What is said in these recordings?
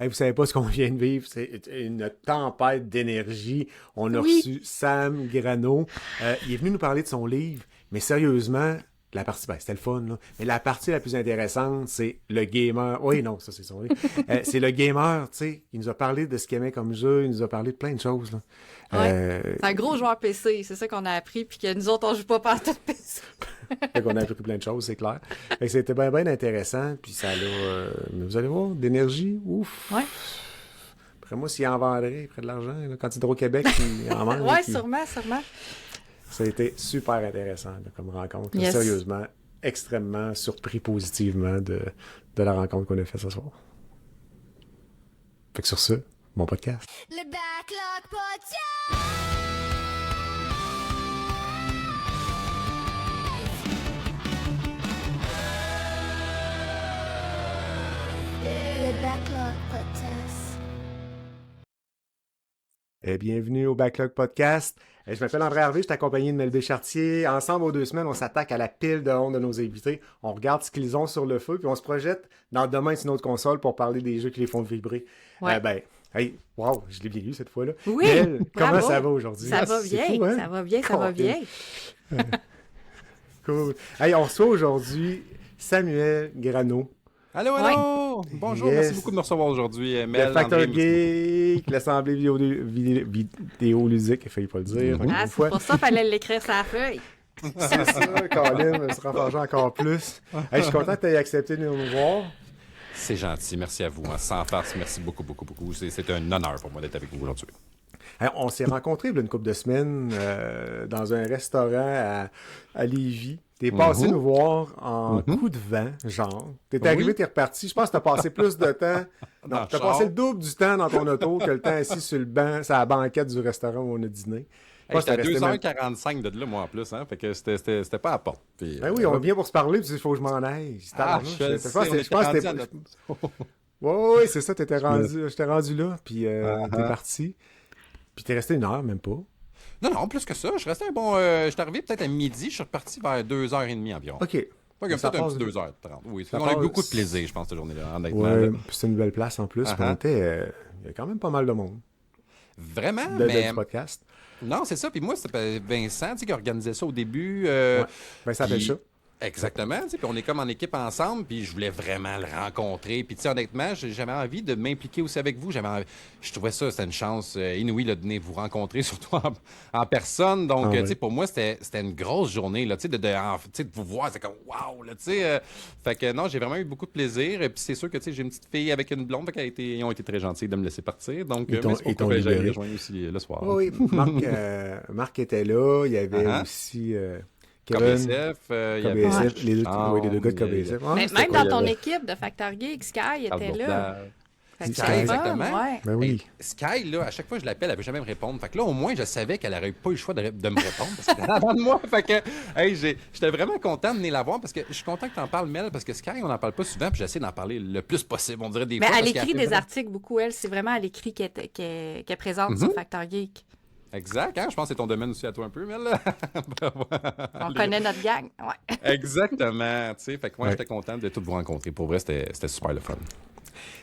Hey, vous savez pas ce qu'on vient de vivre, c'est une tempête d'énergie. On a Oui. reçu Sam Grano. Il est venu nous parler de son livre, mais sérieusement, la partie, ben, c'était le fun, là. Mais la partie la plus intéressante, c'est le gamer. Oui, non, ça c'est son livre. C'est le gamer, tu sais. Il nous a parlé de ce qu'il aimait comme jeu, il nous a parlé de plein de choses, là. Ouais. C'est un gros joueur PC, c'est ça qu'on a appris, puis que nous autres, on joue pas partout de PC. Fait qu'on a appris plein de choses, c'est clair. Fait que c'était bien, bien intéressant, puis ça l'a... mais vous allez voir, d'énergie, ouf. Ouais. Après moi, s'il en vendrait, il ferait de l'argent, là, quand Hydro-Québec, il en manque. Ouais, puis sûrement, sûrement. ça a été super intéressant là, comme rencontre. Là. Yes. Sérieusement, extrêmement surpris positivement de la rencontre qu'on a faite ce soir. Fait que sur ce, mon podcast. Le Backlog Podcast! Le Backlog Podcast. Bienvenue au Backlog Podcast. Je m'appelle André Harvey, je suis accompagné de Melbé Chartier. Ensemble, aux 2 semaines, on s'attaque à la pile de honte de nos invités. On regarde ce qu'ils ont sur le feu, puis on se projette dans demain sur notre console pour parler des jeux qui les font vibrer. Ouais. Hey, wow, je l'ai bien lu cette fois-là. Oui, Mel, comment bravo. ça va aujourd'hui? Ça va C'est bien, fou, hein? ça va bien, ça va bien. Cool. Hey, on reçoit aujourd'hui Samuel Grano. Allô, allô! Bonjour, Yes. merci beaucoup de me recevoir aujourd'hui, Mel. Le Facteur André, Geek, l'Assemblée vidéoludique, il fallait pas le dire. Ah, c'est pour ça qu'il fallait l'écrire sur la feuille. C'est ça, Colin se renforger encore plus. Hey, je suis content que tu aies accepté de nous voir. C'est gentil, merci à vous. Hein. Sans farce, merci beaucoup, beaucoup, beaucoup. C'est un honneur pour moi d'être avec vous aujourd'hui. Hey, on s'est rencontrés il y a une couple de semaines dans un restaurant à Lévis. T'es passé nous voir en coup de vent, genre. T'es arrivé, Oui. t'es reparti. Je pense que t'as passé plus de temps. Dans Non, le t'as char. passé le double du temps dans ton auto que le temps assis sur le banc, sur la banquette du restaurant où on a dîné. Je pense J'étais à que t'as resté 2h45 de là, moi, en plus. Hein. Fait que c'était pas à la porte. Puis, Ben oui, on vient pour se parler, puis il faut que je m'en aille. Ah, Je je pense sais, on que était rendu t'étais... à notre- Ouais, c'est ça, j'étais rendu là, puis t'es Uh-huh. parti. Puis t'es resté 1 heure, même pas. Non, plus que ça. Je restais un bon... j'étais arrivé peut-être à midi. Je suis reparti vers 2h30 environ. OK. Fait que Ça peut-être un passe- petit 2h30. Oui, ça on a eu passe- beaucoup de plaisir, je pense, cette journée-là, honnêtement. Ouais, là. puis c'est une belle place en plus. Puis Uh-huh. on était... il y a quand même pas mal de monde Vraiment, de mais... du podcast. Non, c'est ça. Puis moi, c'était Vincent, tu sais, qui organisait ça au début. Ouais. Ben, ça puis- fait ça. Exactement, tu sais, puis on est comme en équipe ensemble, puis je voulais vraiment le rencontrer. Puis tu sais, honnêtement, j'avais envie de m'impliquer aussi avec vous. Je trouvais ça, c'était une chance inouïe là, de venir vous rencontrer, surtout en personne. Donc, Ah ouais. tu sais, pour moi, c'était une grosse journée, là, tu sais, tu sais, de vous voir, c'est comme waouh, là, tu sais. Fait que non, j'ai vraiment eu beaucoup de plaisir. Et puis c'est sûr que, tu sais, j'ai une petite fille avec une blonde, fait ils ont été très gentils de me laisser partir. Donc, Ils t'ont- mais c'est pour ils t'ont que j'aille libéré. rejoindre aussi le soir. Oui, Marc était là. Il y avait Uh-huh. aussi Kevin. KBSF, il y avait KBSF, les deux gars de Sean, KBSF. Ah, Mais c'était même cool, dans il y ton avait- équipe de Factor Geek, Sky était Alborda. là. Fait que Sky, c'était fun, exactement. ouais. Ben oui. Hey, Sky, là, à chaque fois que je l'appelle, elle veut jamais me répondre. Fait que là, au moins, je savais qu'elle n'aurait pas eu le choix de me répondre parce qu'elle était avant de moi. Fait que, hey, j'étais vraiment content de venir la voir parce que je suis content que tu en parles, Mel, parce que Sky, on n'en parle pas souvent, puis j'essaie d'en parler le plus possible. On dirait des Mais fois. elle parce qu'elle écrit fait des vraiment- articles beaucoup, elle. C'est vraiment à l'écrit qu'elle présente sur Factor Geek. Exact, hein? Je pense que c'est ton domaine aussi à toi un peu, Mel. Bravo. On connaît notre gang. Ouais. Exactement, tu sais. Fait que moi, Ouais. j'étais content de tout vous rencontrer. Pour vrai, c'était super le fun.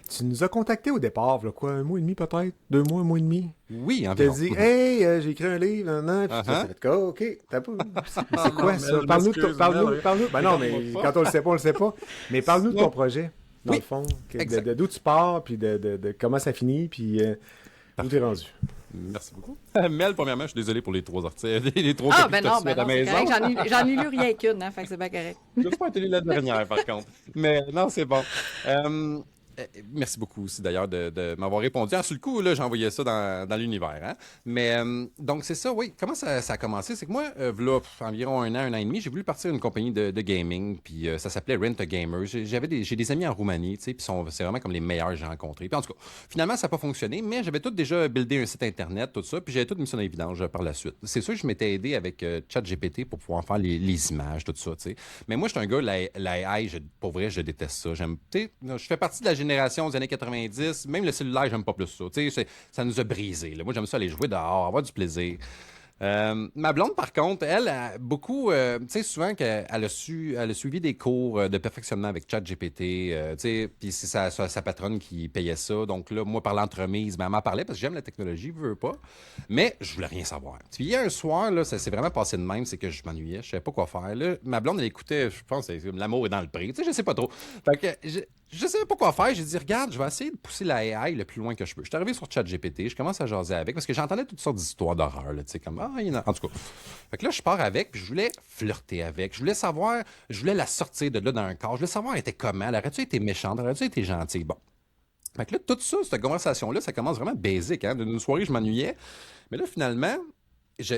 Tu nous as contactés au départ, là, quoi, 1 mois et demi peut-être? 2 mois, 1 mois et demi? Oui, Tu as environ. dit, hey, j'ai écrit un livre, puis tu as Uh-huh. fait, OK, t'as pas. C'est quoi non, ça? Mel, je Parle-nous de m'excuse, parle-nous. Mel. Parle-nous. Ben non, mais Regarde-moi quand on le sait pas, on le sait pas. Mais parle-nous de ton projet, dans Oui, le fond. exact. D'où tu pars, puis de comment ça finit, puis où t'es rendu. Merci beaucoup. Mel, premièrement, je suis désolé pour les 3 articles. Les 3 Ah, copies ben que t'as non, reçues à ben la non, c'est maison. correct. J'en ai lu rien qu'une, hein, fait que c'est bien correct. Je n'ai pas été lu la dernière, par contre. Mais non, c'est bon. Merci beaucoup aussi, d'ailleurs, de m'avoir répondu. Ah, sur le coup, là, j'envoyais ça dans l'univers. Hein? Mais donc, c'est ça, oui. Comment ça a commencé? C'est que moi, là, environ 1 an et demi, j'ai voulu partir d'une compagnie de gaming. Puis ça s'appelait Rent a Gamer. J'ai des amis en Roumanie, tu sais, puis c'est vraiment comme les meilleurs que j'ai rencontrés. Puis en tout cas, finalement, ça n'a pas fonctionné, mais j'avais tout déjà buildé un site Internet, tout ça. Puis j'avais tout mis ça dans l'évidence par la suite. C'est sûr que je m'étais aidé avec ChatGPT pour pouvoir faire les images, tout ça, tu sais. Mais moi, je suis un gars, l'AI, pour vrai, je déteste ça. Tu sais, je fais partie de la génération des années 90. Même le cellulaire, j'aime pas plus ça. Tu sais, ça nous a brisé. Là. Moi, j'aime ça aller jouer dehors, avoir du plaisir. Ma blonde, par contre, elle a beaucoup, tu sais, souvent qu'elle elle a suivi des cours de perfectionnement avec ChatGPT, tu sais, puis c'est sa patronne qui payait ça. Donc là, moi, par l'entremise, ben, elle m'en parlait parce que j'aime la technologie, veux pas, mais je voulais rien savoir. Puis il y a un soir, là, ça s'est vraiment passé de même, c'est que je m'ennuyais, je savais pas quoi faire. Là, ma blonde, elle écoutait, je pense, l'amour est dans le prix, tu sais, je sais pas trop. Fait que je savais pas quoi faire. J'ai dit, regarde, je vais essayer de pousser la AI le plus loin que je peux. Je suis arrivé sur ChatGPT, je commence à jaser avec parce que j'entendais toutes sortes d'histoires d'horreur, là, tu sais, comme, en tout cas. Fait que là, je pars avec, puis je voulais flirter avec. Je voulais savoir, je voulais la sortir de là dans un corps. Je voulais savoir, elle était comment. Elle aurait-tu été méchante? Elle aurait-tu été gentille? Bon. Fait que là, tout ça, cette conversation-là, ça commence vraiment basique, hein. D'une soirée, je m'ennuyais. Mais là, finalement,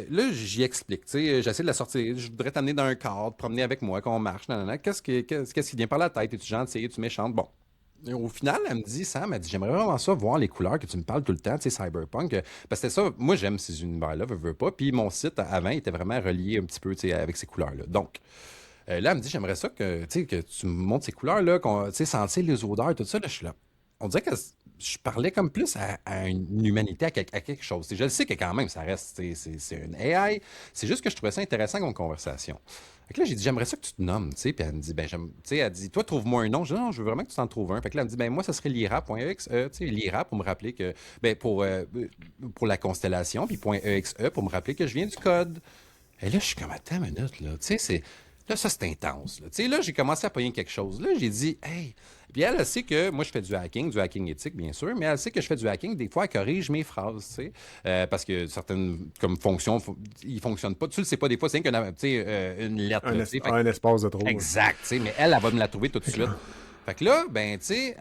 là, j'y explique, tu sais, j'essaie de la sortir. Je voudrais t'amener dans un cadre, promener avec moi, qu'on marche, nanana. Qu'est-ce qui vient par la tête? Es-tu gentil? Es-tu méchante? Bon. Et au final, elle me dit, Sam, elle dit, j'aimerais vraiment ça, voir les couleurs que tu me parles tout le temps, tu sais, Cyberpunk. Parce que c'était ça, moi, j'aime ces univers-là, veux pas. Puis mon site, avant, était vraiment relié un petit peu, tu sais, avec ces couleurs-là. Donc, là, elle me dit, j'aimerais ça que, tu sais, que tu me montres ces couleurs-là, tu sais, sentir les odeurs, tout ça. Là, je suis là. On dirait que je parlais comme plus à une humanité, à quelque chose. Je le sais que quand même, ça reste, c'est une AI. C'est juste que je trouvais ça intéressant comme conversation. Fait que là, j'ai dit, j'aimerais ça que tu te nommes, tu sais. Puis elle me dit, ben, tu sais, elle dit, toi, trouve-moi un nom. Je dis, non, je veux vraiment que tu t'en trouves un. Fait que là, elle me dit, ben, moi, ça serait lira.exe, tu sais, lira pour me rappeler que, ben, pour la constellation, puis .exe pour me rappeler que je viens du code. Et là, je suis comme, attends une minute, là. Tu sais, là, ça, c'est intense, là. Tu sais, là, j'ai commencé à pogner quelque chose. Là, j'ai dit, hey. Puis elle sait que moi, je fais du hacking éthique, bien sûr, mais elle sait que je fais du hacking. Des fois, elle corrige mes phrases, tu sais, parce que certaines comme fonctions, ils ne fonctionnent pas. Tu le sais pas, des fois, c'est une lettre. Là, Un espace de trop. Exact, tu sais, mais elle va me la trouver tout de suite. Fait que là, ben, tu sais,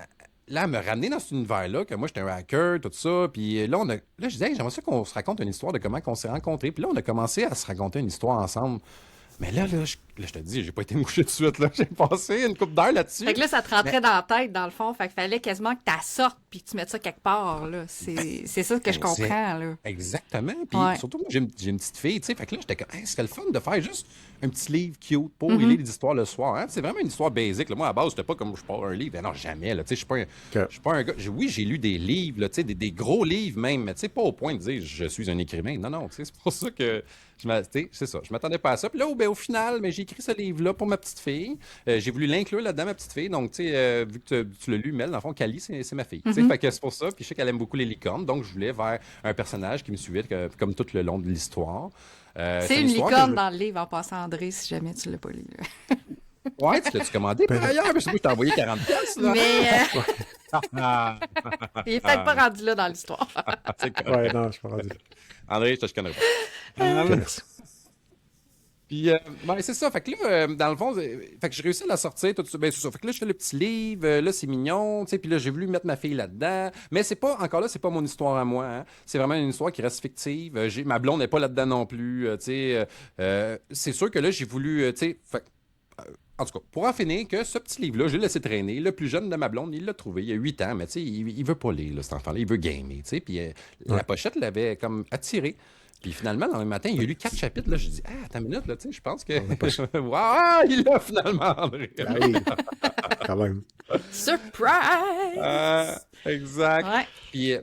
là, elle me ramener dans cet univers-là, que moi, j'étais un hacker, tout ça. Puis là, là, je disais, hey, j'aimerais ça qu'on se raconte une histoire de comment on s'est rencontrés. Puis là, on a commencé à se raconter une histoire ensemble. Mais là, je te dis, j'ai pas été mouché de suite, là. J'ai passé une couple d'heures là-dessus. Fait que là, ça te rentrait dans la tête, dans le fond. Fait qu'il fallait quasiment que tu la sortes puis que tu mettes ça quelque part, là. C'est ça que je comprends, là. Exactement. Puis surtout, moi, j'ai une petite fille, tu sais. Fait que là, j'étais comme, hey, ce serait le fun de faire juste un petit livre cute pour lire des histoires le soir. Hein? C'est vraiment une histoire basique. Là. Moi, à la base, c'était pas comme je pars un livre. Ben non, jamais. Là. Tu sais, je suis pas un gars. Oui, j'ai lu des livres, là, tu sais, des gros livres même, mais tu sais, pas au point de dire je suis un écrivain. Non, non, tu sais, c'est pour ça que c'est ça. Je m'attendais pas à ça. Puis là, ben, au final, mais j'ai écrit ce livre-là pour ma petite fille. J'ai voulu l'inclure là-dedans, ma petite fille. Donc, tu sais, vu que tu l'as lu, Mel, dans le fond, Cali, c'est ma fille. Fait que c'est pour ça. Puis je sais qu'elle aime beaucoup les licornes. Donc, je voulais vers un personnage qui me suivait comme tout le long de l'histoire. C'est une licorne dans le livre en passant, André, si jamais tu l'as pas lu. Ouais, tu l'as-tu commandé par ailleurs? Mais je t'ai envoyé 40 pièces là. Mais il est peut-être pas rendu là dans l'histoire. Ouais, non, je suis pas rendu là. André, je connais pas. Merci. Puis, ben, c'est ça. Fait que là, dans le fond, fait que j'ai réussi à la sortir. Tout ça. Ben, c'est ça. Fait que là, je fais le petit livre. Là, c'est mignon. Tu sais, puis là, j'ai voulu mettre ma fille là-dedans. Mais c'est pas, encore là, c'est pas mon histoire à moi. Hein. C'est vraiment une histoire qui reste fictive. Ma blonde n'est pas là-dedans non plus. Tu sais, c'est sûr que là, j'ai voulu, tu sais, en tout cas, pour en finir, que ce petit livre-là, je l'ai laissé traîner. Le plus jeune de ma blonde, il l'a trouvé. Il y a 8 ans, mais tu sais, il veut pas lire, là, cet enfant-là. Il veut gamer, tu sais. Puis la pochette l'avait comme attiré. Puis finalement, le lendemain matin, il y a lu 4 chapitres. Là, je dis, attends une minute, là, tu sais, je pense que. Waouh, il l'a finalement, André. Oui, quand même. Surprise! Exact. Ouais. Puis.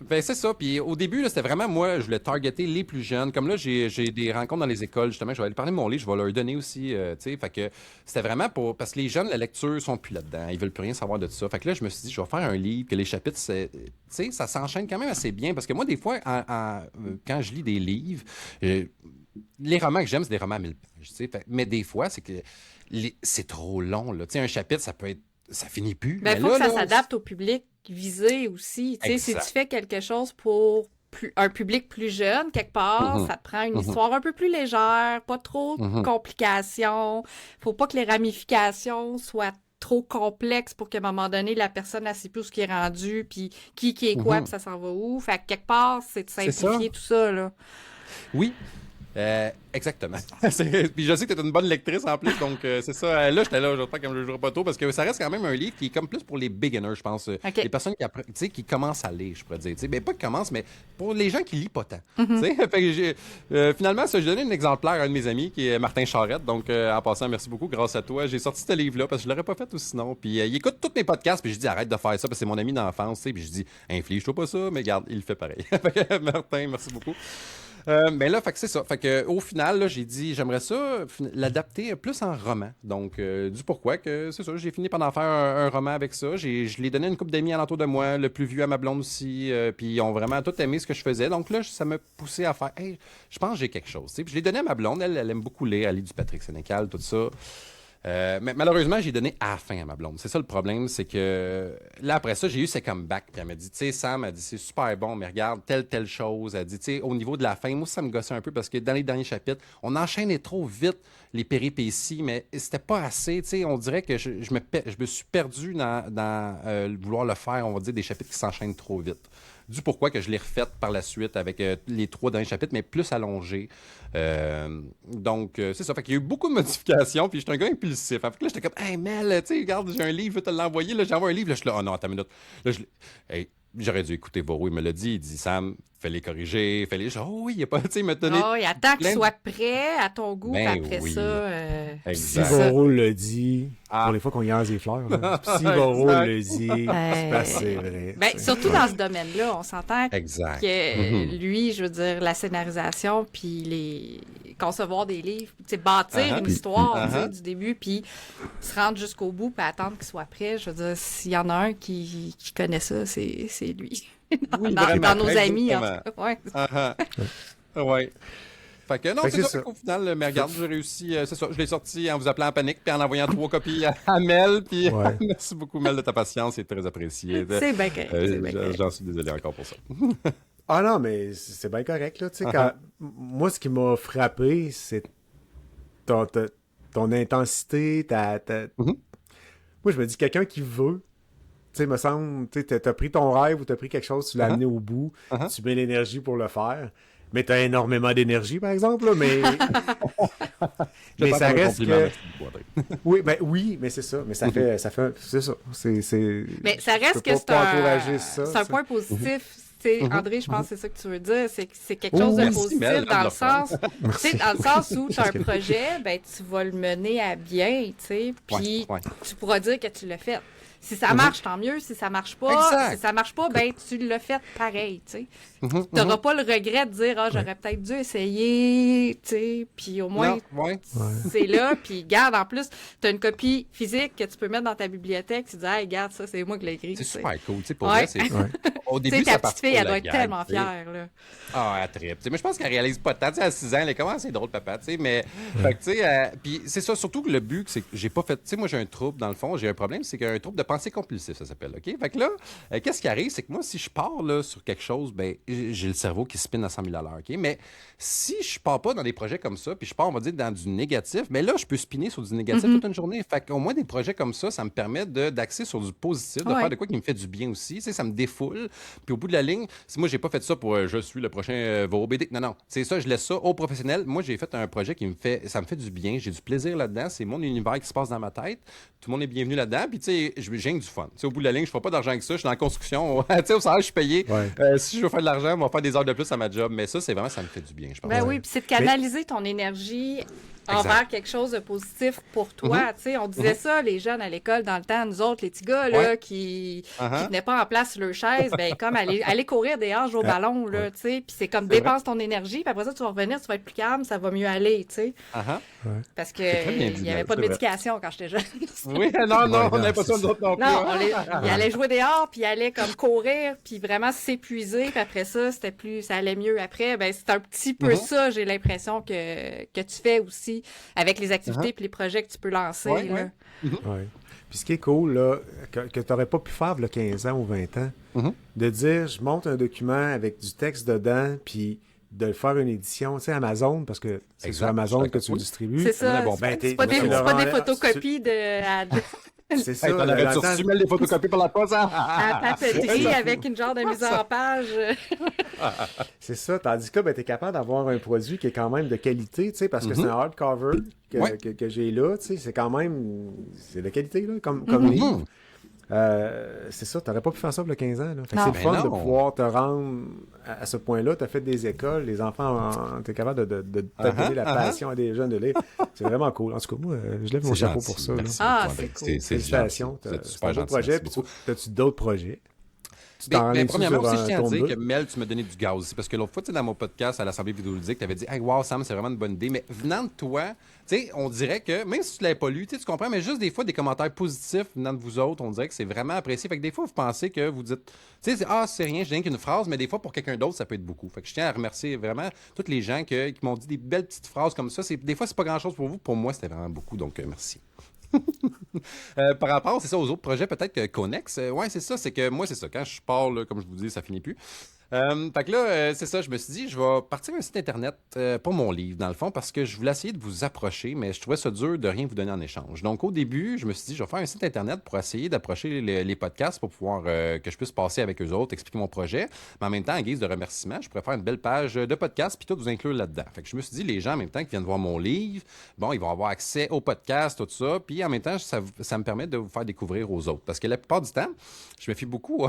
Ben, c'est ça. Puis au début, là, c'était vraiment moi, je voulais targeter les plus jeunes. Comme là, j'ai des rencontres dans les écoles, justement. Je vais aller parler de mon livre, je vais leur donner aussi. Tu sais, fait que c'était vraiment pour. Parce que les jeunes, la lecture, sont plus là-dedans. Ils veulent plus rien savoir de ça. Fait que là, je me suis dit, je vais faire un livre, que les chapitres, tu sais, ça s'enchaîne quand même assez bien. Parce que moi, des fois, quand je lis des livres, les romans que j'aime, c'est des romans à 1000 pages. Tu sais, mais des fois, c'est que c'est trop long, là. Tu sais, un chapitre, ça finit plus. Ben, il faut que ça s'adapte au public visé aussi. Tu sais, si tu fais quelque chose pour un public plus jeune, quelque part, ça te prend une histoire un peu plus légère, pas trop de complications. Faut pas que les ramifications soient trop complexes pour qu'à un moment donné, la personne ne sait plus ce qui est rendu, puis qui est quoi, puis ça s'en va où. Fait que quelque part, c'est de simplifier tout ça, là. Oui. Exactement. Puis je sais que tu es une bonne lectrice en plus, donc c'est ça. Là, j'étais là, j'espère que je ne jouerai pas tôt, parce que ça reste quand même un livre qui est comme plus pour les beginners, je pense. Okay. Les personnes qui commencent à lire, je pourrais dire. Ben, pas qui commencent, mais pour les gens qui lisent pas tant. Fait que finalement, j'ai donné un exemplaire à un de mes amis, qui est Martin Charette. Donc, en passant, merci beaucoup, grâce à toi. J'ai sorti ce livre-là, parce que je l'aurais pas fait ou sinon. Puis il écoute tous mes podcasts, puis je dis arrête de faire ça, parce que c'est mon ami d'enfance. Puis je dis inflige-toi pas ça, mais garde, il le fait pareil. Martin, merci beaucoup. Mais là, fait que c'est ça. Fait que, au final, là, j'ai dit, j'aimerais ça l'adapter plus en roman. Donc, du pourquoi que c'est ça. J'ai fini par en faire un roman avec ça. Je l'ai donné à une couple d'amis alentour de moi, le plus vieux à ma blonde aussi. Puis ils ont vraiment tout aimé ce que je faisais. Donc là, ça m'a poussé à faire, hey, je pense que j'ai quelque chose. Puis je l'ai donné à ma blonde. Elle aime beaucoup lire. Elle lit du Patrick Sénécal, tout ça. Mais malheureusement, j'ai donné à la fin à ma blonde. C'est ça le problème, c'est que là, après ça, j'ai eu ses comebacks. Puis elle m'a dit, tu sais, Sam, elle dit, c'est super bon, mais regarde, telle chose. Elle dit, tu sais, au niveau de la fin, moi, ça me gossait un peu parce que dans les derniers chapitres, on enchaînait trop vite les péripéties, mais c'était pas assez. Tu sais, on dirait que je me suis perdu dans vouloir le faire, on va dire, des chapitres qui s'enchaînent trop vite. Du pourquoi que je l'ai refaite par la suite avec les 3 derniers chapitres, mais plus allongés. Donc, c'est ça. Fait qu'il y a eu beaucoup de modifications, puis j'étais un gars impulsif. Fait que là, j'étais comme, hey, Mel, tu sais, regarde, j'ai un livre, je vais te l'envoyer. Là, j'envoie un livre. Là, je suis là, oh non, attends une minute. Là, hey, j'aurais dû écouter Voro, il me l'a dit. Il dit, Sam, fais-les corriger, fais-les. Je dis, oh oui, il n'y a pas, tu sais, il m'a donné. Oh, il attend qu'il soit prêt à ton goût, puis après oui. ça. Si Voro le dit, pour les fois qu'on y a des fleurs, là, si Voro le dit, c'est vrai. Ben, surtout dans ce domaine-là, on s'entend Exact. que lui, je veux dire, la scénarisation, puis concevoir des livres, bâtir une histoire tu sais, du début, puis se rendre jusqu'au bout, puis attendre qu'il soit prêt. Je veux dire, s'il y en a un qui connaît ça, c'est lui. Oui, dans nos amis, en exactement. tout cas. Ouais. Ouais. Fait que non, Fait que c'est c'est ça. ça. Qu'au final, mais regarde, j'ai réussi. C'est ça. Je l'ai sorti en vous appelant en panique, puis en envoyant 3 copies à Mel. Puis Ouais. merci beaucoup, Mel, de ta patience. C'est très apprécié. C'est bien correct. c'est bien correct. J'en suis désolé encore pour ça. Ah non, mais c'est bien correct, là. Tu sais, moi, ce qui m'a frappé, c'est ton intensité, Moi, je me dis, quelqu'un qui veut, tu sais, me semble, tu sais, t'as pris ton rêve ou t'as pris quelque chose, tu l'as amené au bout, tu mets l'énergie pour le faire, mais t'as énormément d'énergie, par exemple, là, mais... mais ça reste que... oui, mais c'est ça. Mais ça fait c'est ça. Mais ça reste que c'est un point positif. Tu sais, André, je pense que c'est ça que tu veux dire, c'est que c'est quelque chose de merci, positif Mel, dans le sens, tu sais, dans le sens où tu as un projet, ben tu vas le mener à bien, tu sais, puis tu pourras dire que tu l'as fait. Si ça marche, tant mieux. Si ça marche pas, ben tu l'as fait pareil, tu sais. Tu n'auras pas le regret de dire, ah, j'aurais peut-être dû essayer, tu sais, puis au moins, c'est là, puis garde, en plus, tu as une copie physique que tu peux mettre dans ta bibliothèque, tu dis, hey, regarde, ça, c'est moi qui l'ai écrit. C'est super cool, tu sais, pour vrai, c'est... Au début, ta petite fille, elle doit être tellement fière, là. Ah, elle trippe. Mais je pense qu'elle réalise pas tant. T'sais, à 6 ans, elle est comme, ah, c'est drôle, papa, tu sais, mais... Fait que, tu sais, puis c'est ça, surtout que le but, c'est que j'ai pas fait... Tu sais, moi, j'ai un trouble, dans le fond, j'ai un problème, c'est qu'il y a un trouble de pensée compulsive, ça s'appelle, OK? Fait que là, qu'est-ce qui arrive, c'est que moi, si je pars, là, sur quelque chose, ben j'ai le cerveau qui spinne à 100 000 à l'heure, OK? Mais si je pars pas dans des projets comme ça, puis je pars, on va dire, dans du négatif, mais là, je peux spinner sur du négatif toute une journée. Fait qu'au moins, des projets comme ça me permet d'axer sur du positif, de faire de quoi qui me fait du bien aussi. Tu sais, ça me défoule. Puis au bout de la ligne, si moi, j'ai pas fait ça pour je suis le prochain Voro BD. Non, c'est ça, je laisse ça au professionnel. Moi, j'ai fait un projet ça me fait du bien. J'ai du plaisir là-dedans. C'est mon univers qui se passe dans ma tête. Tout le monde est bienvenu là-dedans. Puis, tu sais, j'ai du fun. Tu sais, au bout de la ligne, je fais pas d'argent avec ça. Je suis dans la construction. Tu sais, au salaire, je suis payé. Si je veux faire de l'argent, on va faire des heures de plus à ma job. Mais ça, c'est vraiment, ça me fait du bien, je pense. Ben oui, puis c'est de canaliser ton énergie envers quelque chose de positif pour toi. Tu sais, on disait ça, les jeunes à l'école, dans le temps, nous autres, les petits gars, là, qui tenaient pas en place sur leur chaise, ben comme aller courir des hanches au ballon, là, tu sais, puis c'est comme dépense ton énergie, puis après ça, tu vas revenir, tu vas être plus calme, ça va mieux aller, tu sais. Parce que il n'y avait pas de médication quand j'étais jeune. Oui, non, on n'avait pas ça, nous autres non plus. Non, il allait jouer dehors, puis il allait comme courir, puis vraiment s'épuiser, puis après ça, ça allait mieux. Après, ben c'est un petit peu ça, j'ai l'impression que tu fais aussi avec les activités puis les projets que tu peux lancer. Là. Puis ce qui est cool, là, que tu n'aurais pas pu faire il y a 15 ans ou 20 ans, de dire, je monte un document avec du texte dedans, puis de faire une édition, tu sais, Amazon, parce que c'est sur Amazon que tu le distribues. C'est ça, c'est pas des photocopies de... C'est ça. T'en aurais-tu reçu des photocopies pour la poste, hein? À la papeterie avec une genre de mise en page. C'est ça. Tandis que t'es capable d'avoir un produit qui est quand même de qualité, tu sais, parce que c'est un hardcover que j'ai là, tu sais, c'est quand même... C'est de qualité, là, comme livre. C'est ça, t'aurais pas pu faire ça il y a 15 ans. Là. Fait que c'est le fun de pouvoir te rendre à ce point-là. T'as fait des écoles, les enfants, t'es capable de donner la passion à des jeunes de lire. C'est vraiment cool. En tout cas, moi, je lève mon chapeau pour ça. Ah, c'est cool. Félicitations. C'est un beau projet. Puis t'as-tu d'autres projets? Tu Ben, t'enlignes-tu premièrement sur aussi, je un tiens à ton dire but? que Mel, tu m'as donné du gaz aussi. Parce que l'autre fois, tu sais, dans mon podcast à l'Assemblée vidéoludique, tu avais dit Hey, wow, Sam, c'est vraiment une bonne idée. Mais venant de toi, tu sais, on dirait que, même si tu ne l'avais pas lu, tu sais, tu comprends, mais juste des fois, des commentaires positifs venant de vous autres, on dirait que c'est vraiment apprécié. Fait que des fois, vous pensez que vous dites, tu sais, c'est rien, je dis rien qu'une phrase, mais des fois, pour quelqu'un d'autre, ça peut être beaucoup. Fait que je tiens à remercier vraiment tous les gens qui m'ont dit des belles petites phrases comme ça. Des fois, c'est pas grand-chose pour vous. Pour moi, c'était vraiment beaucoup. Donc, merci. Par rapport, c'est ça, aux autres projets, peut-être que Connex, ouais, c'est ça, c'est que moi, c'est ça, quand je pars, là, comme je vous dis, ça finit plus. Fait que là, c'est ça, je me suis dit, je vais partir un site internet pour mon livre, dans le fond, parce que je voulais essayer de vous approcher, mais je trouvais ça dur de rien vous donner en échange. Donc, au début, je me suis dit, je vais faire un site internet pour essayer d'approcher les podcasts pour pouvoir que je puisse passer avec eux autres, expliquer mon projet. Mais en même temps, en guise de remerciement, je pourrais faire une belle page de podcast puis tout vous inclure là-dedans. Fait que je me suis dit, les gens, en même temps, qui viennent voir mon livre, bon, ils vont avoir accès au podcast, tout ça, puis en même temps, ça me permet de vous faire découvrir aux autres. Parce que la plupart du temps, je me fie beaucoup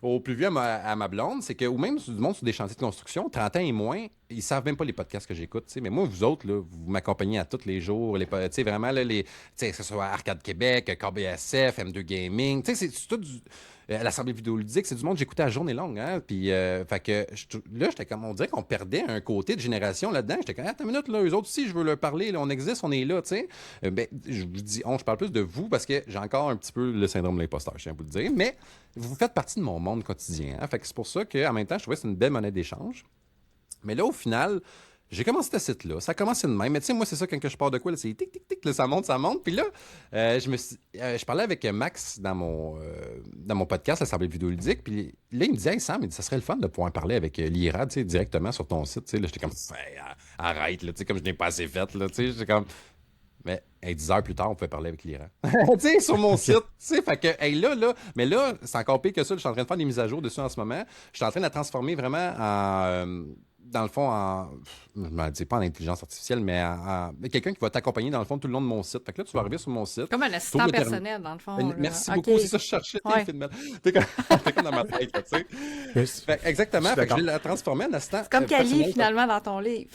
au plus vieux à ma blonde, c'est que ou même du monde sur des chantiers de construction, 30 ans et moins, ils savent même pas les podcasts que j'écoute. T'sais. Mais moi, vous autres, là, vous m'accompagnez à tous les jours. Vraiment, là, que ce soit Arcade Québec, KBSF, M2 Gaming. C'est tout du. L'Assemblée vidéoludique, c'est du monde que j'écoutais à journée longue. Hein? Puis, fait que là, j'étais comme, on dirait qu'on perdait un côté de génération là-dedans. J'étais comme, attends une minute, là, eux autres aussi, je veux leur parler. Là, on existe, on est là, tu sais. Ben, je vous dis, je parle plus de vous parce que j'ai encore un petit peu le syndrome de l'imposteur, je tiens à vous le dire. Mais vous faites partie de mon monde quotidien. Hein? Fait que c'est pour ça qu'en même temps, je trouvais que c'est une belle monnaie d'échange. Mais là, au final, j'ai commencé ce site-là. Ça a commencé de même. Mais tu sais, moi, c'est ça, quand je pars de quoi, là, c'est tic, tic, tic, là, ça monte, ça monte. Puis là, je parlais avec Max dans mon podcast, l'Assemblée vidéoludique. Puis là, il me disait, hey Sam, ça serait le fun de pouvoir parler avec l'IRA, tu sais, directement sur ton site. Tu sais, là, j'étais comme, hey, arrête, là, tu sais, comme je n'ai pas assez fait, là, tu sais, j'étais comme. Mais 10 heures plus tard, on pouvait parler avec l'IRA. Tu sais, sur mon site. Tu sais, fait que, hey, là, mais là, c'est encore pire que ça. Je suis en train de faire des mises à jour dessus en ce moment. Je suis en train de la transformer vraiment en. Dans le fond, je ne dis pas en intelligence artificielle, mais quelqu'un qui va t'accompagner dans le fond tout le long de mon site. Fait que là, tu vas arriver sur mon site. Comme un assistant personnel, dans le fond. Merci OK. beaucoup, c'est ça que je cherchais. Ouais. T'es comme dans ma tête, tu sais. Fait, exactement, fait que je vais la transformer en assistant. C'est comme Cali, personnel. finalement, dans ton livre.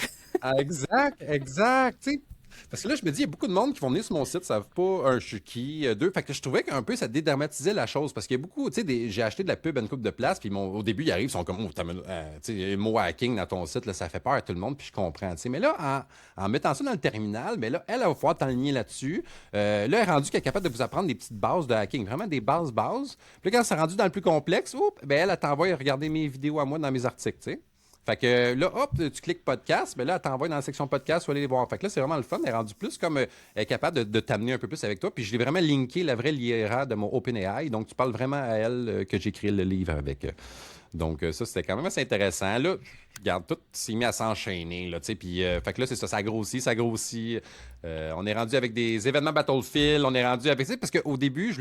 Exact, tu sais. Parce que là, je me dis, il y a beaucoup de monde qui vont venir sur mon site, ne savent pas, je suis qui, deux. Fait que je trouvais qu'un peu ça dédramatisait la chose. Parce qu'il y a beaucoup, tu sais, j'ai acheté de la pub à une couple de places, puis au début, ils arrivent, ils sont comme, tu sais, le mot hacking dans ton site, là, ça fait peur à tout le monde, puis je comprends, tu sais. Mais là, en mettant ça dans le terminal, mais là, elle va pouvoir t'enligner là-dessus. Là, elle est rendue qu'elle est capable de vous apprendre des petites bases de hacking, vraiment des bases. Puis là, quand c'est rendu dans le plus complexe, elle t'envoie regarder mes vidéos à moi dans mes articles, tu sais. Fait que là, hop, tu cliques podcast, mais là, elle t'envoie dans la section podcast, ou aller les voir. Fait que là, c'est vraiment le fun. Elle est rendue plus comme elle est capable de t'amener un peu plus avec toi. Puis je l'ai vraiment linké la vraie l'IRA de mon OpenAI. Donc, tu parles vraiment à elle que j'ai écrit le livre avec. Donc, ça, c'était quand même assez intéressant. Là, regarde, tout s'est mis à s'enchaîner, là, tu sais. Puis, fait que là, c'est ça, ça grossit. On est rendu avec des événements Battlefield, on est rendu avec... Parce qu'au début, je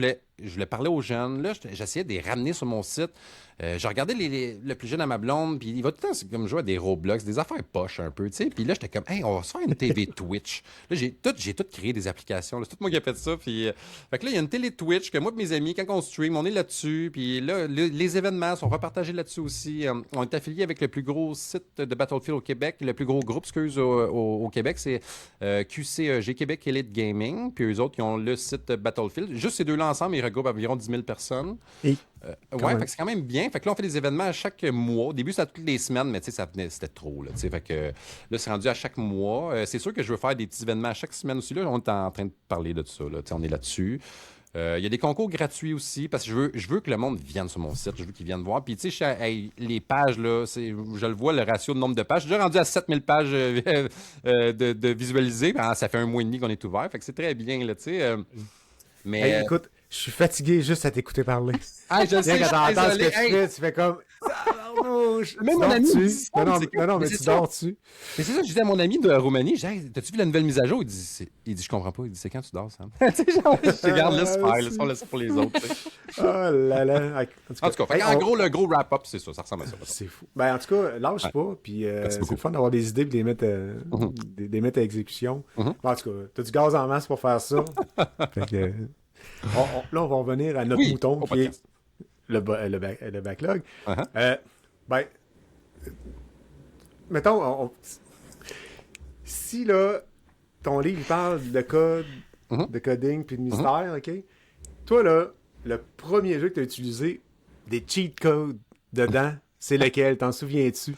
voulais parler aux jeunes. Là, j'essayais de les ramener sur mon site. Je regardais le plus jeune à ma blonde, puis il va tout le temps c'est comme jouer à des Roblox, des affaires poches un peu, tu sais. Puis là, j'étais comme, hey, on va se faire une TV Twitch. Là, j'ai tout créé des applications. C'est tout moi qui a fait ça. Puis, fait que là, il y a une télé Twitch que moi et mes amis, quand on stream, on est là-dessus. Puis là, les événements sont repartagés là-dessus aussi. On est affilié avec le plus gros site de Battlefield au Québec, le plus gros groupe, au Québec, c'est QCG Québec Elite Gaming. Puis eux autres, ils ont le site Battlefield. Juste ces deux-là ensemble, ils regroupent environ 10 000 personnes. Ouais, fait que c'est quand même bien. Fait que là, on fait des événements à chaque mois. Au début, c'était toutes les semaines, mais tu sais, c'était trop, là, tu sais. Fait que là, c'est rendu à chaque mois. C'est sûr que je veux faire des petits événements à chaque semaine aussi. Là, on est en train de parler de ça, là. Tu sais, on est là-dessus. Il y a des concours gratuits aussi, parce que je veux que le monde vienne sur mon site. Je veux qu'ils viennent voir. Puis, tu sais, les pages, là, je le vois, le ratio de nombre de pages. Je suis déjà rendu à 7000 pages de visualisées. Ça fait un mois et demi qu'on est ouvert. Fait que c'est très bien, là, tu sais. Mais... Hey, écoute, je suis fatigué juste à t'écouter parler. Ah, je sais, Quand t'entends ce que tu désolé. fais, tu fais comme... Même mon ami me dit ça, Non, mais c'est tu ça. dors dessus. Mais c'est ça, je disais à mon ami de Roumanie, je dis, hey, t'as-tu vu la nouvelle mise à jour? Il dit, je comprends pas. Il dit, c'est quand tu dors, Sam? Tu sais, genre, je te garde, laisse faire, laisse faire, laisse ça pour les autres. Tu sais. Oh là là. En tout cas, fait en gros, le gros wrap-up, c'est ça ressemble à ça. C'est fou. Ben, en tout cas, lâche pas, puis c'est beaucoup. le fun d'avoir des idées et de les mettre à exécution. Bon, en tout cas, t'as du gaz en masse pour faire ça. Fait que, là, on va revenir à notre mouton, qui est le backlog. Ben, mettons, si là, ton livre il parle de code, de coding puis de mystère, OK? Toi, là, le premier jeu que tu as utilisé des cheat codes dedans. C'est lequel? T'en souviens-tu?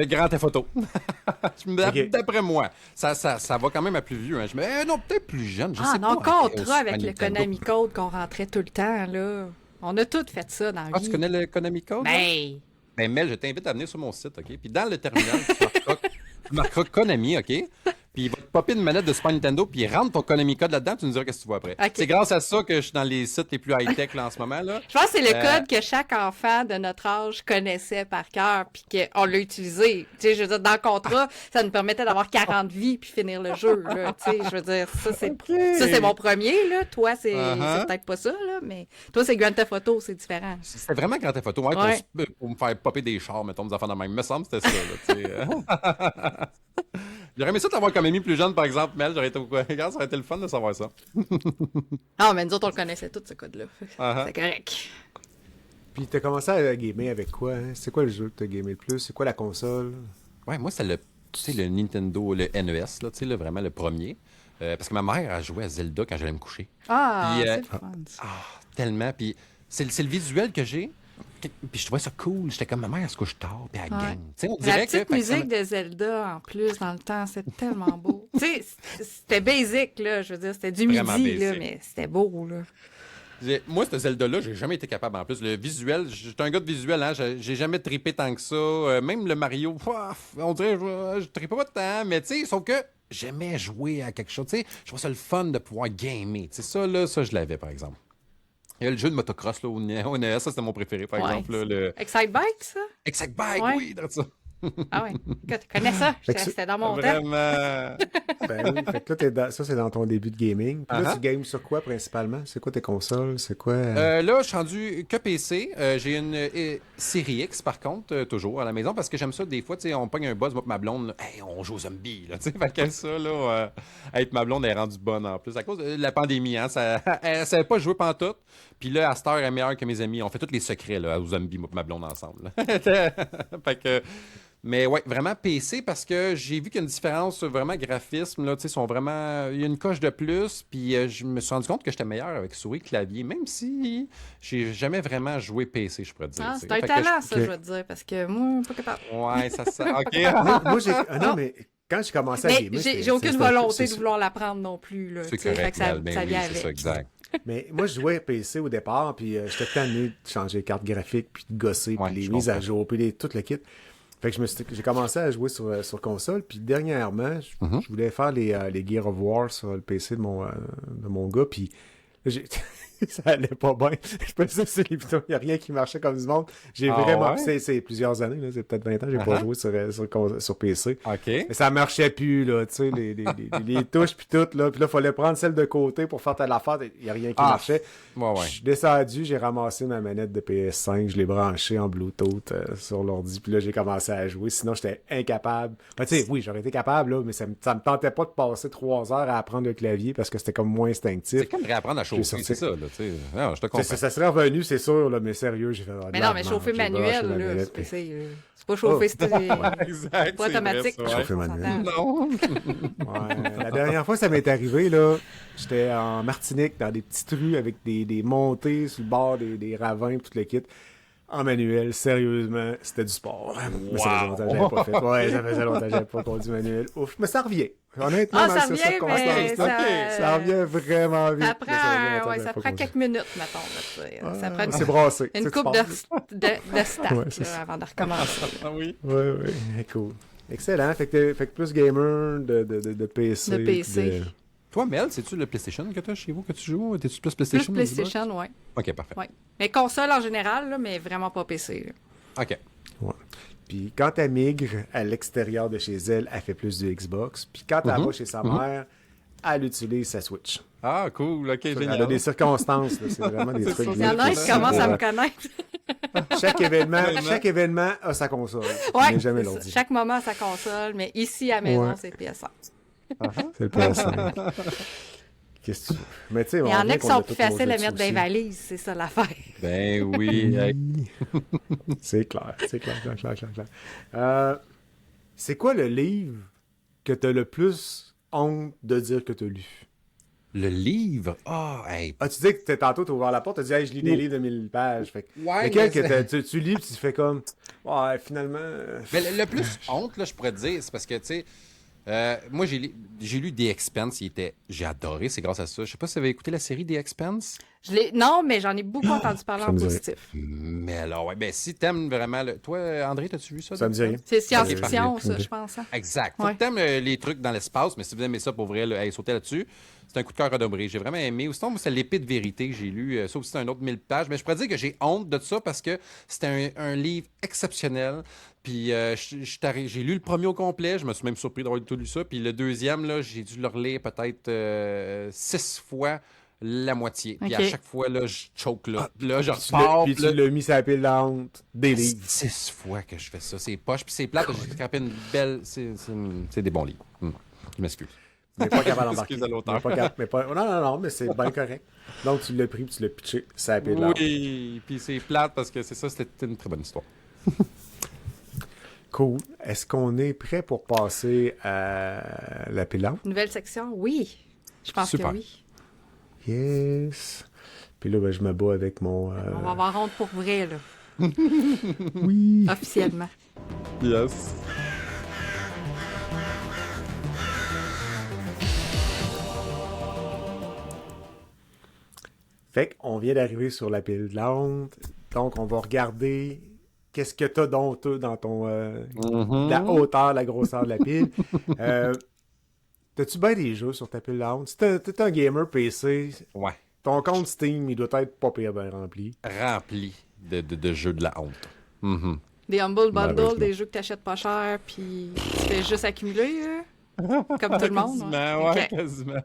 Grand Theft Auto. Ok. D'après moi, ça va quand même à plus vieux. Hein. Non, peut-être plus jeune. Je sais on a pas. encore au trop avec Super le Nintendo. Konami Code qu'on rentrait tout le temps, là. On a tous fait ça dans la Ah, vie. tu connais le Konami Code? Là? Ben, Mel, je t'invite à venir sur mon site, OK? Puis dans le terminal, tu marqueras Konami, OK? Puis il va te popper une manette de Super Nintendo, puis il rentre ton Konami Code là-dedans, tu nous diras qu'est-ce que tu vois après. OK. C'est grâce à ça que je suis dans les sites les plus high-tech là, en ce moment, là. je pense que c'est le code que chaque enfant de notre âge connaissait par cœur, puis qu'on l'a utilisé. Tu sais, je veux dire, dans le contrat, ça nous permettait d'avoir 40 vies puis finir le jeu, là. Tu sais, je veux dire, ça, c'est mon premier, là. Toi, c'est peut-être pas ça, là, mais toi, c'est Grand Theft Auto, c'est différent. C'était vraiment Grand Theft Auto, ouais, Ouais. pour me faire popper des chars, mettons, des enfants de même. Il me semble que c'était ça, là, tu sais. J'aurais aimé ça t'avoir comme ami plus jeune, par exemple, Mel. J'aurais été au courant. Ça aurait été le fun de savoir ça. Ah, mais nous autres, on le connaissait tout, ce code-là. Uh-huh. C'est correct. Puis t'as commencé à gamer avec quoi? Hein? C'est quoi le jeu que t'as gamé le plus? C'est quoi la console? Ouais, moi, c'est le Nintendo, le NES, là, tu sais, là, vraiment le premier. Parce que ma mère a joué à Zelda quand j'allais me coucher. Ah, Puis, c'est le fun. ça. Tellement. Puis c'est le visuel que j'ai. Puis je trouvais ça cool. J'étais comme, ma mère, elle se couche tard, puis elle Ouais. game. Tu sais, on La dirait petite que... musique de Zelda, en plus, dans le temps, c'était tellement beau. Tu sais, c'était basic, là. Je veux dire, c'était du Vraiment midi, là, basic. mais c'était beau, là. Moi, ce Zelda-là, j'ai jamais été capable. En plus, le visuel, j'étais un gars de visuel, hein. J'ai jamais trippé tant que ça. Même le Mario, on dirait, je trippais pas tant, mais tu sais, sauf que j'aimais jouer à quelque chose. Tu sais, je trouvais ça le fun de pouvoir gamer. Tu sais, ça, là, ça, je l'avais, par exemple. Il y a le jeu de motocross, là, au NES, ça, c'était mon préféré, par Ouais. exemple. Là, le Excite Bike, ça? Exact Bike, Ouais. oui, dans ça. Ah ouais. Tu connais ça? Fait que C'était dans mon temps. Vraiment. Ben oui, fait que là, ça, c'est dans ton début de gaming. Puis là, Uh-huh. tu games sur quoi, principalement? C'est quoi tes consoles? C'est quoi... Là, je suis rendu que PC. J'ai une série X, par contre, toujours à la maison, parce que j'aime ça. Des fois, tu sais, on pogne un buzz, moi et ma blonde. Là, hey, on joue aux zombies, là. Tu sais, fait que ça, là, être ma blonde, elle est rendue bonne en plus. À cause de la pandémie, hein, elle savait pas jouer pantoute. Puis là, à cette heure, elle est meilleure que mes amis. On fait tous les secrets, là, aux zombies, moi et ma blonde ensemble. Là. Fait que. Mais ouais, vraiment PC parce que j'ai vu qu'il y a une différence vraiment graphisme. Là, tu sais, sont vraiment. Il y a une coche de plus. Puis je me suis rendu compte que j'étais meilleur avec souris clavier, même si j'ai jamais vraiment joué PC, je pourrais te dire. Ah, tu sais. c'est un Fait que talent, ça, Ok. je veux te dire, parce que moi, pas capable. Ouais, ça. OK. Moi, j'ai... Ah non, mais quand j'ai commencé à Mais gamer... j'ai c'était- aucune c'était- volonté c'est- de vouloir l'apprendre non plus, là. C'est tu sais, fait correct, que ça, Mel, ben ça oui, vient c'est avec. ça, exact. Mais moi, je jouais PC au départ, puis j'étais tanné de changer de carte graphique, puis de gosser, Ouais, puis les je mises à comprends. jour, puis tout le kit. Fait que j'ai commencé à jouer sur console, puis dernièrement, je voulais faire les Gears of War sur le PC de mon gars, puis là, ça allait pas bien. Je pensais sur les pitons, il n'y a rien qui marchait comme du monde. J'ai Ah vraiment... ouais? C'est plusieurs années, là, c'est peut-être 20 ans, j'ai pas joué sur PC. OK. Mais ça marchait plus, là, tu sais, les touches puis tout, là. Puis là, il fallait prendre celle de côté pour faire telle affaire. Il n'y a rien qui Ah, marchait. Ouais. Je suis descendu, j'ai ramassé ma manette de PS5, je l'ai branchée en Bluetooth sur l'ordi, puis là, j'ai commencé à jouer. Sinon, j'étais incapable. Ben, tu sais, oui, j'aurais été capable, là, mais ça me tentait pas de passer 3 heures à apprendre le clavier parce que c'était comme moins instinctif. C'est comme réapprendre à chauffer, sorti- c'est ça, là, tu sais. Non, je te Ça, comprends. ça serait revenu, c'est sûr, là, mais sérieux, j'ai fait... Mais non, mais chauffer manuel, là, c'est pas chauffer, c'est Exact. pas automatique. C'est vrai, ça, Chauffer On manuel. s'entend. Non. Ouais. La dernière fois, ça m'est arrivé, là. J'étais en Martinique, dans des petites rues avec des montées sur le bord des ravins, tout le kit. En manuel, sérieusement, c'était du sport. Mais ça faisait longtemps que j'avais pas fait. Ouais, ça faisait longtemps que j'avais pas conduit manuel. Ouf, mais ça revient. Honnêtement, Ah, dans ça ces revient, mais circonstances-là, ça revient vraiment vite. Ça mais ça faisait longtemps prend, que ouais, j'avais ça pas prend conduit. quelques minutes, mettons. Là, tu sais. Ça prend C'est brassé. Tu une sais, tu coupe pars. de start Ouais, c'est là, ça. avant de recommencer. Ah oui. Ouais, cool. Excellent. Fait que plus gamer de PC. De PC. puis Toi, Mel, c'est-tu le PlayStation que tu as chez vous que tu joues? T'es-tu plus Plus PlayStation? PlayStation, ouais. OK, parfait. Ouais. Mais console en général, là, mais vraiment pas PC. là. OK. Ouais. Puis quand elle migre à l'extérieur de chez elle, elle fait plus du Xbox. Puis quand elle va chez sa mère, elle utilise sa Switch. Ah, cool. OK, Elle a génial. des circonstances. Là. C'est vraiment des C'est trucs. ça. Il y en a qui commencent à me connaître. Chaque événement a sa console. Ouais, Mais jamais c'est ça. l'ordi. Chaque moment à sa console, mais ici à la maison, Ouais. c'est PS5. C'est le PS5. Qu'est-ce que tu veux? Mais tu sais, Il y en a qui sont plus faciles à mettre dans les valises, c'est ça l'affaire. Ben oui. Hey. C'est clair. C'est quoi le livre que tu as le plus honte de dire que tu as lu? Le livre? Ah, hey. Ah, tu dis que tantôt, t'as ouvert la porte, t'as dit, hey, je lis des livres de 1000 pages. Fait que, Ouais, lequel mais que tu lis, puis tu fais comme, ouais, finalement. Mais le plus honte, là, je pourrais te dire, c'est parce que, tu sais, moi, j'ai lu The Expanse, j'ai adoré, c'est grâce à ça. Je sais pas si vous avez écouté la série The Expanse. Non, mais j'en ai beaucoup entendu parler ça en me dit positif. Mais alors, ouais, ben si t'aimes vraiment Toi, André, t'as-tu vu ça? Ça me dit rien. C'est science-fiction, Ok, ça, ok. je pense. Hein? Exact. Faut Ouais. que t'aimes les trucs dans l'espace, mais si vous aimez ça pour vrai, là, hey, sautez là-dessus. C'est un coup de cœur redombré. J'ai vraiment aimé. Ou sinon, moi, c'est l'épée de vérité que j'ai lu. Ça aussi, c'est un autre 1000 pages. Mais je pourrais dire que j'ai honte de ça parce que c'était un livre exceptionnel. Puis j'ai lu le premier au complet. Je me suis même surpris d'avoir tout lu ça. Puis le deuxième, là, j'ai dû le relire peut-être 6 fois la moitié. Puis à Ok. chaque fois, là, je choke là. Puis là, je Puis repars. puis puis tu là, l'as mis sur la pile de la honte des livres. 6 fois que je fais ça. C'est poche. Puis c'est plate. J'ai scrapé une belle... C'est des bons livres. Je m'excuse. Mais pas capable d'embarquer. Excuse à l'auteur. Non, mais c'est bien correct. Donc, tu l'as pris puis tu l'as pitché sur la pile de la honte. Oui, puis c'est plate parce que c'est ça, c'était une très bonne histoire. Cool. Est-ce qu'on est prêt pour passer à la pile de la honte? Nouvelle section? Oui. Je pense Super. que oui. Yes. Puis là, ben, je me bats avec mon... On va avoir honte pour vrai, là. Oui. Officiellement. Yes. Fait qu'on vient d'arriver sur la pile de la honte. Donc, on va regarder qu'est-ce que t'as d'honteux dans ton... la hauteur, la grosseur de la pile. T'as-tu bien des jeux sur ta pile de la honte? Si t'es un gamer PC, Ouais. ton compte Steam, il doit être pas pire bien rempli. Rempli de jeux de la honte. Mhm. Des Humble Bundle, Malheureusement. des jeux que t'achètes pas cher, puis tu fais juste accumuler, comme tout le monde. Quasiment, ouais, Ok. quasiment.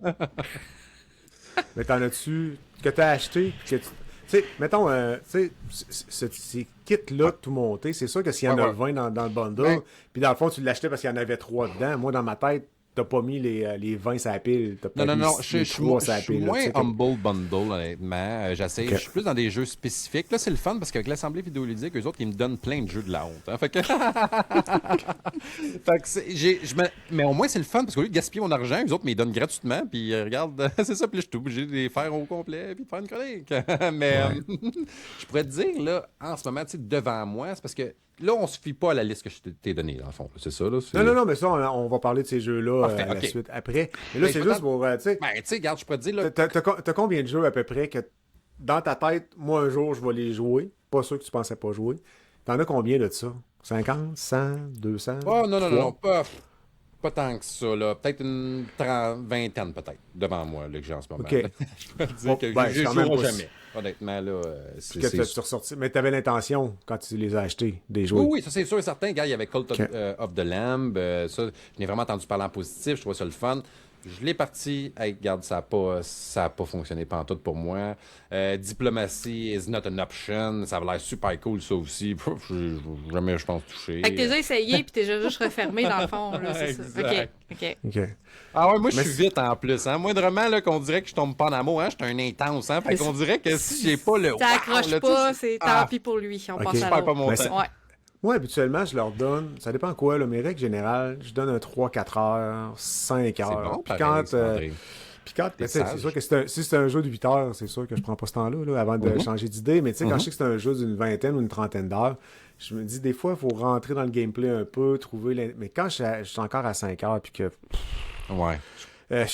Mais t'en as-tu que t'as acheté? Que tu sais, mettons, tu sais, ces kits-là tout montés, c'est sûr que s'il y en a Ouais. 20 dans le bundle, Ouais. puis dans le fond, tu l'achetais parce qu'il y en avait 3 dedans. Moi, dans ma tête, t'as pas mis les 20 sur la pile. T'as Non, peut-être non, non, mis je les suis 3 sur la je suis pile. là, moins tu sais, comme- Humble Bundle, honnêtement. J'essaie, Ok. je suis plus dans des jeux spécifiques. Là, c'est le fun parce qu'avec l'Assemblée vidéoludique, eux autres, ils me donnent plein de jeux de la honte. Hein. Fait que... Fait que mais au moins, c'est le fun parce qu'au lieu de gaspiller mon argent, eux autres, me les donnent gratuitement. Puis regarde, c'est ça. Puis là, je suis obligé de les faire au complet puis de faire une chronique. Mais je pourrais te dire, là, en ce moment, tu sais, devant moi, c'est parce que là, on se fie pas à la liste que je t'ai donnée, dans le fond. C'est ça, là? c'est- Non, mais ça, on va parler de ces jeux-là Parfait, à la ok. suite après. Mais là, Ben, c'est je juste peux pour, tu sais, Ben, tu sais, regarde, je pourrais te dire, là, t'as combien de jeux à peu près que dans ta tête, moi, un jour, je vais les jouer. Pas sûr que tu pensais pas jouer. T'en as combien de ça? 50, 100, 200? oh, non, 3? pas tant que ça, là. Peut-être une vingtaine, peut-être, devant moi, là, que j'ai en ce moment. Ok. là. Je peux te dire Bon, que ben, je c'est quand même jouerai pas jamais. Honnêtement, là, Puis que t'as ressorti. Mais t'avais l'intention, quand tu les as achetés, des jouer. Oui, oui, ça c'est sûr et certain. Gars, il y avait Cult Ok. of the Lamb. Ça, je n'ai vraiment entendu parler en positif. Je trouvais ça le fun. Je l'ai parti. Hey, regarde, ça a pas fonctionné pantoute pour moi. Diplomacy is not an option. Ça avait l'air super cool, ça aussi. Pouf, j'ai jamais, je pense, touché. Fait que t'es essayé, puis t'es juste refermé dans le fond, là, c'est ça. Exact. OK. OK. Ah ouais, moi je Mais suis c'est- vite en plus. Hein. Moindrement là, qu'on dirait que je tombe pas en amour, hein. Je suis un intense. Hein. Fait qu'on dirait que si j'ai pas le. Ça wow, accroche là, tu pas, sais, c'est ah, tant pis pour lui. On Ok. passe Je à perds pas l'autre. mon Mais temps. c'est- Ouais. Moi, habituellement, je leur donne, ça dépend quoi, là, mais règle générale, je donne un 3-4 heures, 5 C'est heures. bon, Puis pareil, quand, ça, André. puis quand, T'es tu sais, c'est sage. sûr que si c'est un jeu de 8 heures, c'est sûr que je prends pas ce temps-là là, avant de changer d'idée. Mais tu sais, quand je sais que c'est un jeu d'une vingtaine ou une trentaine d'heures, je me dis des fois, il faut rentrer dans le gameplay un peu, trouver. Mais quand je suis encore à 5 heures, puis que. Ouais. Tu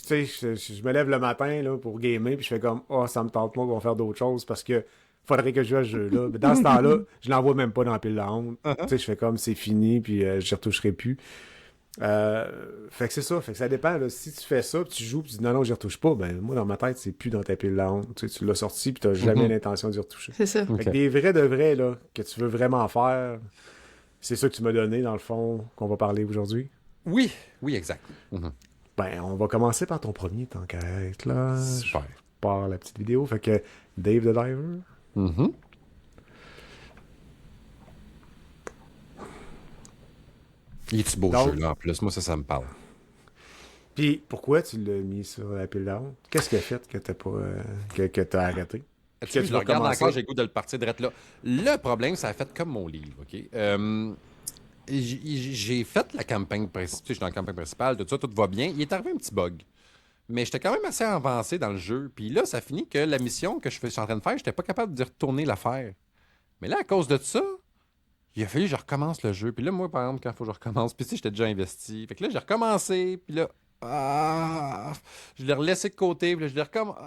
sais, je me lève le matin là, pour gamer, puis je fais comme, oh, ça me tente pas, on va faire d'autres choses parce que faudrait que je joue à ce jeu-là. Mais dans ce temps-là, je l'envoie même pas dans la pile de la honte. Tu sais, je fais comme, c'est fini, puis je retoucherai plus. Fait que c'est ça, fait que ça dépend. Là. Si tu fais ça, puis tu joues, puis tu dis non, j'y retouche pas, ben moi, dans ma tête, c'est plus dans ta pile de la honte. Tu sais, tu l'as sorti, puis t'as jamais l'intention d'y retoucher. C'est ça. Fait que des vrais de vrais, là, que tu veux vraiment faire, c'est ça que tu m'as donné, dans le fond, qu'on va parler aujourd'hui. Oui, oui, exact. Mhm. Ben, on va commencer par ton premier, tant qu'à être là. Super. Par la petite vidéo. Fait que Dave the Diver. Mhm. Il est-tu beau Donc- ce jeu-là en plus? Moi, ça me parle. Puis pourquoi tu l'as mis sur la pile de la honte? Qu'est-ce qui a fait que t'as pas que t'as arrêté? Tu sais, tu je vas le regarde recommencer? encore, j'ai le goût de le partir direct là. Le problème, ça a fait comme mon livre, OK? J'ai fait la campagne principale, je suis dans la campagne principale, tout ça, tout va bien. Il est arrivé un petit bug. Mais j'étais quand même assez avancé dans le jeu. Puis là, ça finit que la mission que je suis en train de faire, j'étais pas capable d'y retourner la faire. Mais là, à cause de ça, il a fallu que je recommence le jeu. Puis là, moi, par exemple, quand il faut que je recommence, puis tu sais, j'étais déjà investi. Fait que là, j'ai recommencé. Puis là, je l'ai relaissé de côté. Puis là, je l'ai recommencé.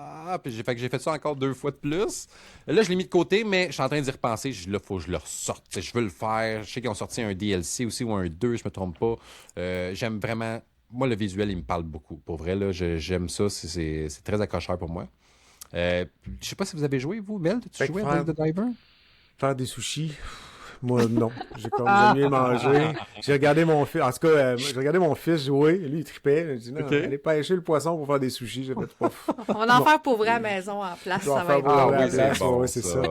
Puis j'ai fait ça encore 2 fois de plus. Et là, je l'ai mis de côté, mais je suis en train d'y repenser. Là, faut que je le ressorte. T'sais, je veux le faire. Je sais qu'ils ont sorti un DLC aussi ou un 2, je me trompe pas. J'aime vraiment. Moi, le visuel, il me parle beaucoup. Pour vrai, là, j'aime ça. C'est très accrocheur pour moi. Je sais pas si vous avez joué, vous, Mel. Tu joué à Dave the Diver? Faire des sushis. Moi, non. J'aime mieux manger. J'ai regardé mon fils. En tout cas, j'ai regardé mon fils jouer. Lui, il tripait. J'ai dit, non, allez pêcher le poisson pour faire des sushis. J'ai fait pas. On va en faire pour vrai à la maison en place. Ça va être bon. C'est ça.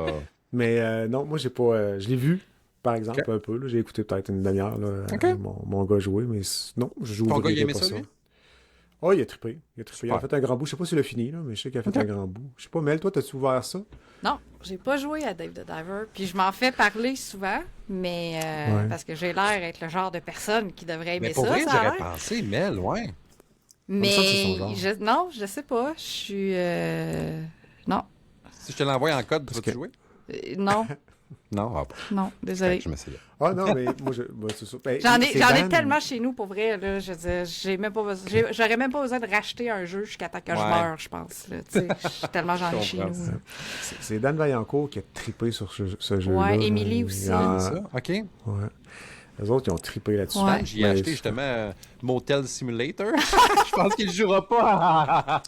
Mais non, moi, j'ai pas. Je l'ai vu, par exemple, un peu. Là. J'ai écouté peut-être une demi-heure mon gars jouer. Mais non, je joue Ton gars, il aimait pas ça, lui? Oh, il a trippé. Il a fait un grand bout. Je sais pas s'il a fini, là, mais je sais qu'il a fait un grand bout. Je sais pas, Mel, toi, t'as-tu ouvert ça? Non, j'ai pas joué à Dave the Diver. Puis je m'en fais parler souvent, mais parce que j'ai l'air d'être le genre de personne qui devrait aimer mais pour ça. vrai, Ça a j'aurais l'air. pensé, Mel, ouais. Mais ça, c'est son genre. non, je sais pas. Je suis. Non. Si je te l'envoie en code, tu vas-tu jouer? Non, Non, non, désolé. je m'essayais. Ah non, mais moi, c'est ça. Ben, J'en c'est ai Dan. tellement chez nous, pour vrai. Là, je veux dire, j'aurais même pas besoin de racheter un jeu jusqu'à temps que je meure, je pense. Là, tellement j'en ai chez nous. C'est Dan Vaillancourt qui a trippé sur ce jeu-là. Ouais, Émilie aussi. C'est ça? OK. Ouais. Les autres, ils ont trippé là-dessus. Ouais. J'y ai acheté justement Motel Simulator. Je pense qu'il ne jouera pas.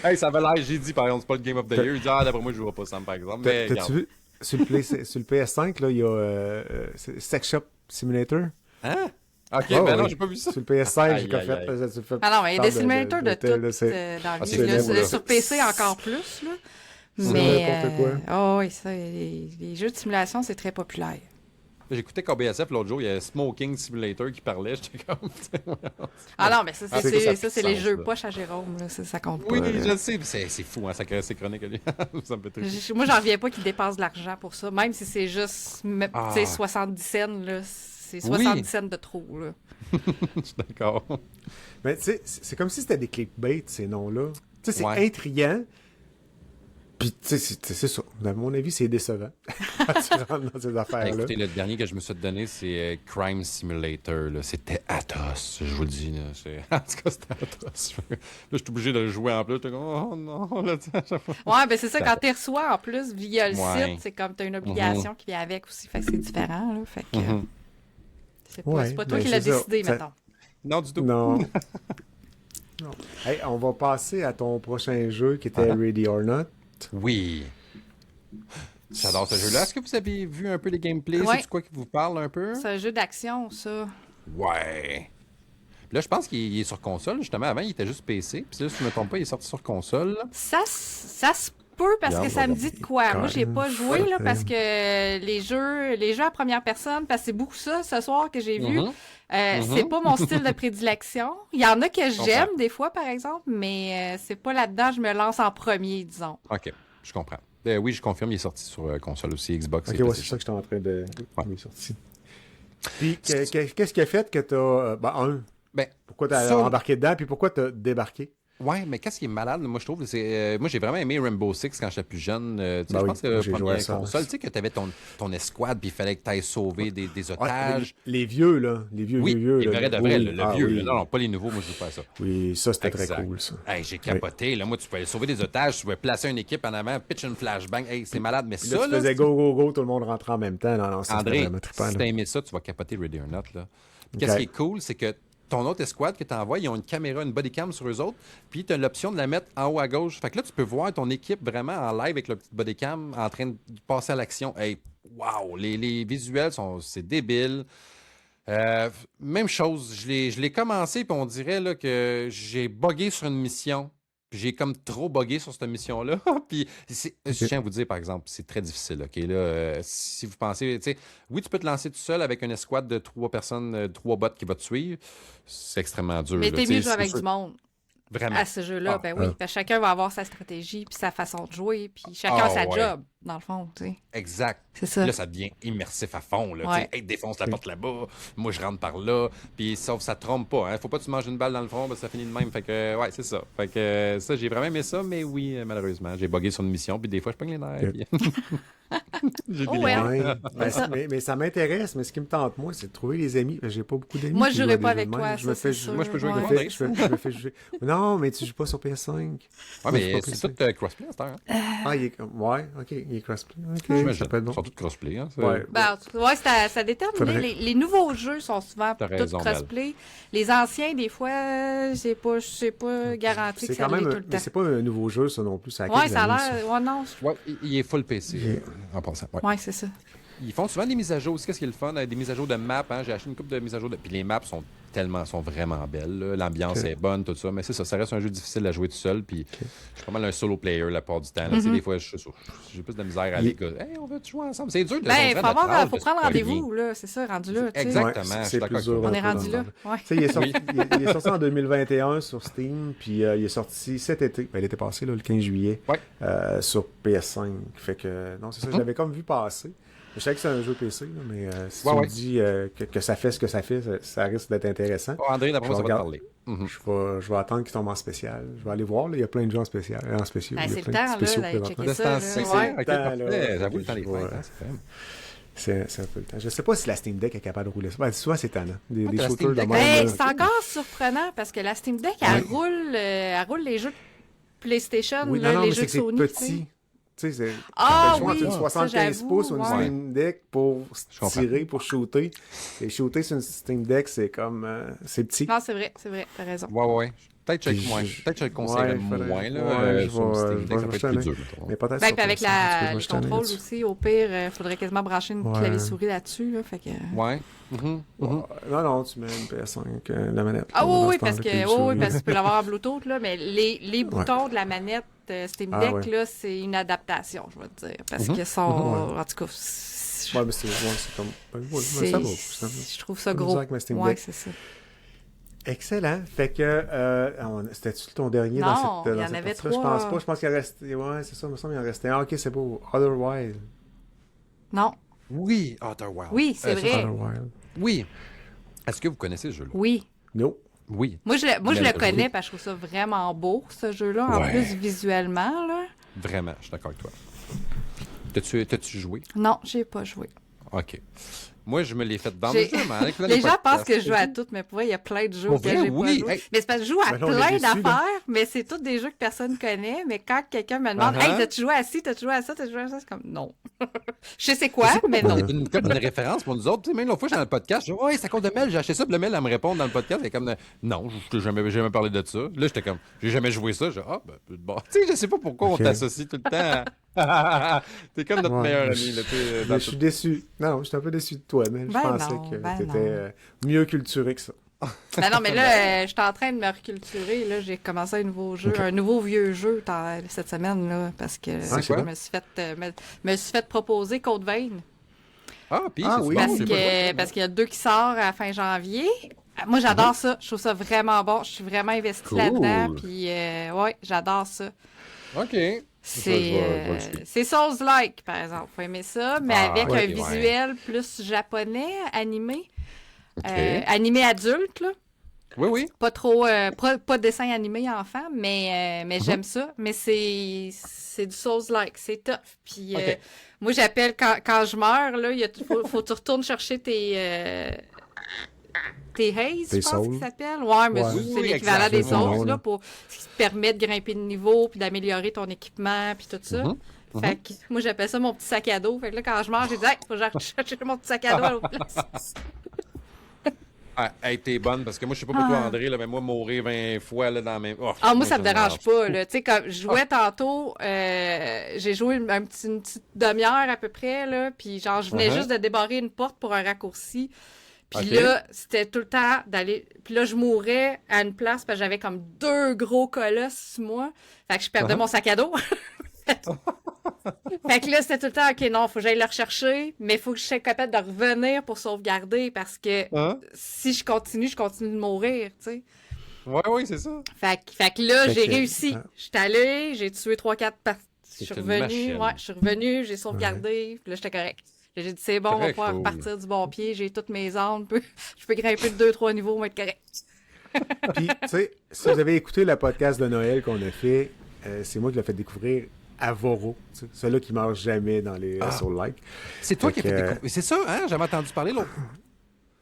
Hey, ça avait l'air, j'ai dit, par exemple, c'est pas le Game of the Year. Il dit, d'après moi, je ne jouerai pas Sam, par exemple. Mais T'as-tu vu, sur le PS5, là, il y a Sex Shop Simulator. Hein? OK, Ah, ben non, oui. j'ai pas vu ça. Sur le PS5, j'ai Aïe, aïe, fait. Ah non, mais il y a des simulateurs de tout dans dans le c'est milieu. fou, là. Sur PC encore plus. Là. C'est Mais n'importe quoi. oui, ça, les jeux de simulation, c'est très populaire. J'écoutais KBSF l'autre jour, il y a Smoking Simulator qui parlait. J'étais comme. Ah non, mais ça, Ah, c'est les sens, jeux là. poche à Jérôme. Là, ça compte pas. Oui, là. je le sais. C'est fou, hein, ses chroniques, lui. Ça me fait triper. Moi, j'en reviens pas qu'ils dépensent de l'argent pour ça. Même si c'est juste tu sais, 70 cents, là, c'est 70 cents de trop. Là. Je suis d'accord. Mais tu sais, c'est comme si c'était des clickbait, ces noms-là. Tu sais, c'est Ouais. intriguant. Puis, tu sais, c'est ça. À mon avis, c'est décevant. Quand tu rentres dans ces affaires-là. Écoutez, le dernier que je me suis donné, c'est Crime Simulator. Là. C'était atroce, je vous le dis. Là. En tout cas, c'était atroce. Là, je suis obligé de le jouer en plus. J'étais comme, oh non, là, à chaque fois. Ouais, ben c'est ça, quand tu reçois en plus via le Ouais. site, c'est comme tu as une obligation qui vient avec aussi. Fait que c'est différent. Là, fait que c'est Ouais, pas toi ben, qui l'as c'est ça. décidé, Ça- mettons. Non, du tout. Non. Non. Hey, on va passer à ton prochain jeu qui était Ready or Not. Oui. J'adore ce jeu-là. Est-ce que vous avez vu un peu les gameplays? Ouais. C'est quoi qui vous parle un peu? C'est un jeu d'action, ça. Ouais. Là, je pense qu'il est sur console, justement. Avant, il était juste PC. Puis là, si je ne me trompe pas, il est sorti sur console. Là. Ça se peut parce que ça me dit de quoi. Moi, j'ai pas joué là, parce que les jeux à première personne, parce que c'est beaucoup ça ce soir que j'ai vu. C'est pas mon style de prédilection. Il y en a que j'aime des fois, par exemple, mais c'est pas là-dedans je me lance en premier, disons. OK, je comprends. Oui, je confirme, il est sorti sur console aussi, Xbox. Ok, et ouais, PC. c'est ça que j'étais en train de. Ouais. Il est sorti. Puis, qu'est-ce qui a fait que t'as. Ben, pourquoi t'as ça- embarqué dedans, puis pourquoi t'as débarqué? ouais, mais qu'est-ce qui est malade, moi, je trouve, c'est... moi, j'ai vraiment aimé Rainbow Six quand j'étais plus jeune. Tu sais, Ben je oui, pense que j'ai la joué à première ça. console, tu sais, que t'avais ton escouade, puis il fallait que t'ailles sauver des Ouais, otages. les vieux, là. Les vieux, Oui, vieux, les là. vrais de vrai, Oui. le Ah, vieux. oui. Là. Non, pas les nouveaux, moi, je veux pas ça. Oui, ça, c'était Exact. très cool, ça. Hey, j'ai capoté. Là, moi, tu pouvais aller sauver des otages, tu pouvais placer une équipe en avant, pitch une flashbang. Hey, c'est malade, mais Puis ça, là, tu faisais go, go, go, tout le monde rentrait en même temps. Non, non, ça, c'était André, vraiment trippant, si là. t'as aimé ça, tu vas capoter Ready or Not. Là. Qu'est-ce qui est cool, c'est que ton autre escouade que tu envoies, ils ont une caméra, une bodycam sur eux autres, puis tu as l'option de la mettre en haut à gauche. Fait que là, tu peux voir ton équipe vraiment en live avec le petit bodycam en train de passer à l'action. Hey, wow! Les visuels, c'est débile. Même chose, je l'ai commencé, puis on dirait là, que j'ai buggé sur une mission. J'ai comme trop buggé sur cette mission-là. Puis, je tiens à vous dire, par exemple, c'est très difficile. OK, là, si vous pensez, tu sais, oui, tu peux te lancer tout seul avec une escouade de 3 personnes, 3 bots qui va te suivre. C'est extrêmement dur. Mais là, t'es tu sais, mieux de jouer c'est avec sûr. du monde. Vraiment. à ce jeu-là. Ah. Ben oui, parce que chacun va avoir sa stratégie puis sa façon de jouer, puis chacun a sa ouais. job, dans le fond, tu sais. Exact. C'est ça. Là, ça devient immersif à fond. Là. Ouais. Tu sais, hey, défonce la porte là-bas, moi je rentre par là. Puis sauf ça trompe pas. Hein. Faut pas que tu manges une balle dans le front, parce que ça finit de même. Fait que, ouais, c'est ça. Fait que ça, j'ai vraiment aimé ça, mais oui, malheureusement, j'ai bugué sur une mission, puis des fois, je pogne les nerfs. Puis... j'ai Oh, des ouais. Ouais. C'est ça. Mais ça m'intéresse, mais ce qui me tente, moi, c'est de trouver les amis. J'ai pas beaucoup d'amis. Moi, qui je jouent jouerai à pas des avec jeux de toi, même. ça, c'est sûr. Moi, je peux jouer avec Ouais. toi. Je me fais juger. Non, mais tu joues pas sur PS5. Ouais, Moi, mais je suis c'est pas tout crossplay à cette heure. Hein? Ah, il est comme. Ouais, ok, il est crossplay. Ok, J'imagine. ça peut être bon. Ils sont tous crossplay. Hein? C'est- Ouais. Ben, ouais, ça détermine. Faudrait- Les nouveaux jeux sont souvent T'as tous raison, crossplay. Les anciens, des fois, c'est pas garanti que C'est ça quand l'est même. tout le Mais temps. c'est pas un nouveau jeu, ça non plus. Ça a Ouais, quelques ça a années, l'air. Ouais, non. Ouais, il est full PC, en passant. Ouais. Ouais, c'est ça. Ils font souvent des mises à jour aussi. Qu'est-ce qui est le fun? Des mises à jour de maps. Hein? J'ai acheté une couple de mises à jour. Puis les maps sont vraiment belles. Là. L'ambiance Ok. est bonne, tout ça. Mais c'est ça, ça reste un jeu difficile à jouer tout seul. Puis je suis pas mal un solo player la plupart du temps. Là. Tu sais, des fois, j'ai plus de misère à aller. Hey, on va jouer ensemble. C'est dur de Ben, on dirait faut notre âge faut de se prendre pogner. rendez-vous, là. C'est ça, rendu là. tu sais. Exact. Ouais, Exactement, je suis c'est d'accord plus avec dur. toi. On est un peu rendu dans là. le- Ouais. Tu sais, il est sorti en 2021 sur Steam, puis il est sorti cet été. Ben, il était passé là, le 15 juillet Ouais. sur PS5. Fait que, non, c'est ça, je l'avais comme vu passer. Je sais que c'est un jeu PC, là, mais si Ouais, tu ouais. me dis que ça fait ce que ça fait, ça risque d'être intéressant. Oh, André, d'après moi, ça va te regarde. parler. Mhm. Je vais attendre qu'il tombe en spécial. Je vais aller voir, là, il y a plein de jeux en spécial. En spéciaux. Ben, Il y a c'est le plein de temps, spéciaux là, d'aller présentement. checker ça. C'est là. Ouais. OK, Temps, là, parfait. J'avoue, le je temps des vois. fêtes, hein, c'est vrai. C'est un peu le temps. Je sais pas si la Steam Deck est capable de rouler ça. Ben, souvent, c'est tannant. Des t'as la shooters Steam de Deck. même. Ben, là. c'est encore surprenant parce que la Steam Deck, elle roule les jeux de PlayStation, Oui, là, non, les mais jeux c'est de que Sony. c'est tu sais. petit. Tu sais, c'est. Ah t'as le choix oui, entre une ça, 75 j'avoue, pouces ou une ouais. Steam Deck pour comprends. tirer, pour shooter. Et shooter sur une Steam Deck, c'est comme. C'est petit. Non, c'est vrai, t'as raison. Ouais. Peut-être que Puis je le conseillerais ouais, faudrait- moins. Là, ouais, sur une Steam je Deck, ça vais peut être jeter plus un dur. œil. mettons. Mais peut-être Ben, sur puis avec PS5, parce que je vais les jeter un œil contrôles là-dessus. aussi, au pire, il faudrait quasiment brancher une Ouais. clavier-souris là-dessus. Là, fait que... Ouais. Mhm. Non, tu mets une PS5, la manette. Ah dans oui, ce parce temps-là, que, puis oui, souris. parce que tu peux l'avoir en Bluetooth, là, mais les boutons de la manette Steam Ah, Deck, ouais. là, c'est une adaptation, je vais te dire. Parce que sont. En tout cas, Ouais, mais c'est comme. Ben, ouais, c'est- ça va. Ça va. je trouve ça Comme gros. ça avec ma Steam Ouais, Deck. c'est ça. Excellent. Fait que. C'était-tu ton dernier Non, dans cette. il y dans en cette avait partie-là? Je trois. pense pas. Je pense qu'il en restait. Ouais, c'est ça. Il me semble qu'il en restait un. Ok, c'est beau. Otherwise. Non. Oui, Outer Wild. Oui, c'est vrai. Otherwise. Oui. Est-ce que vous connaissez ce jeu-là? Oui. No. Oui. Moi, je Mais le oui. connais parce que je trouve ça vraiment beau, ce jeu-là. En Ouais. plus, visuellement, là. Vraiment, je suis d'accord avec toi. T'as-tu joué? Non, j'ai pas joué. OK. Moi, je me l'ai fait vendre le J'ai- jeu, mais avec Les gens pensent que je joue à toutes, mais pour vrai, il y a plein de jeux Pour auxquels vrai, j'ai pas oui. joué. Hey. Mais c'est parce que je joue à Ben là, on est plein déçus, là. d'affaires, mais c'est tous des jeux que personne connaît. Mais quand quelqu'un me demande, Uh-huh. hey, t'as-tu joué à ci, t'as-tu joué à ça, t'as-tu joué à ça, c'est comme, non. Je sais c'est quoi, mais non. C'est une référence pour nous autres. Tu sais, même l'autre fois, j'étais dans le podcast, je dis, ouais, c'est à cause de Mel, j'ai acheté ça, puis le Mel, elle me répond dans le podcast, elle est comme, non, je t'ai jamais parlé de ça. Là, j'étais comme, j'ai jamais joué ça. Je dis, ah, ben, bon. Tu sais, je sais pas pourquoi Ok. on t'associe tout le temps. T'es comme notre Ouais, meilleur mais ami, là, tu sais, Mais dans je suis déçu. Non, j'étais un peu déçu de toi, mais je Ben pensais non, que ben t'étais non. mieux culturé que ça. Ben non, mais là, je suis en train de me reculturer. Là, j'ai commencé un nouveau jeu, un nouveau vieux jeu cette semaine, là, parce que c'est je quoi? me suis fait proposer Code Vein. Ah, puis Ah, c'est oui. bon, Parce j'ai pas joué. parce qu'il y a le 2 qui sort à la fin janvier. Moi, j'adore ça. Je trouve ça vraiment bon. Je suis vraiment investie Cool. là-dedans. Puis, ouais, j'adore ça. OK. C'est je vais le suivre. c'est Souls-like, par exemple. Faut aimer ça, mais Ah, avec ouais, un ouais. visuel plus japonais, animé. OK. Animé adulte, là. Oui. Pas trop, pas de dessin animé enfant, mais j'aime ça. Mais c'est du Souls-like, c'est tough. Puis OK. moi, j'appelle quand je meurs, là, faut que tu retournes chercher tes haze, Tes je pense souls. que ça s'appelle. Ouais, mais Ouais. c'est Oui, l'équivalent exact. des C'est bon, sauces, là. là, pour ce qui te permet de grimper de niveau, puis d'améliorer ton équipement, puis tout ça. Fait que moi, j'appelle ça mon petit sac à dos. Fait que là, quand je meurs, j'ai dit, hey, faut que j'aille chercher mon petit sac à dos à l'autre place. Ah, hey, t'es bonne, parce que moi, je sais pas pour toi, André, là, mais moi, mourir 20 fois là, dans la même. Oh, Ah, moi, ça me ça dérange pas, là. Tu sais, comme je jouais tantôt, j'ai joué une petite demi-heure à peu près, là, puis genre, je venais Uh-huh. juste de débarrer une porte pour un raccourci. Puis Ok. là, c'était tout le temps d'aller... Puis là, je mourais à une place parce que j'avais comme 2 gros colosses sur moi. Fait que je perdais Uh-huh. mon sac à dos. Fait que là, c'était tout le temps, OK, non, faut que j'aille le rechercher, mais il faut que je sois capable de revenir pour sauvegarder parce que Hein? si je continue de mourir, tu sais. Oui, c'est ça. Fait que là, Fait j'ai que- réussi. ah. J'étais allée, j'ai tué 3-4 parties. Je suis une revenue, machine. je suis revenue, j'ai sauvegardé, puis là, j'étais correct. Là, j'ai dit, c'est bon, on va Très pouvoir cool. repartir du bon pied, j'ai toutes mes armes, je peux grimper de 2-3 niveaux, on va être correct. Puis, tu sais, si vous avez écouté le podcast de Noël qu'on a fait, c'est moi qui l'ai fait découvrir à Voro, tu sais, celui-là qui meurt jamais dans les Soul-like. C'est toi qui as Fait fait que- découvrir. C'est ça, hein? J'avais entendu parler l'autre.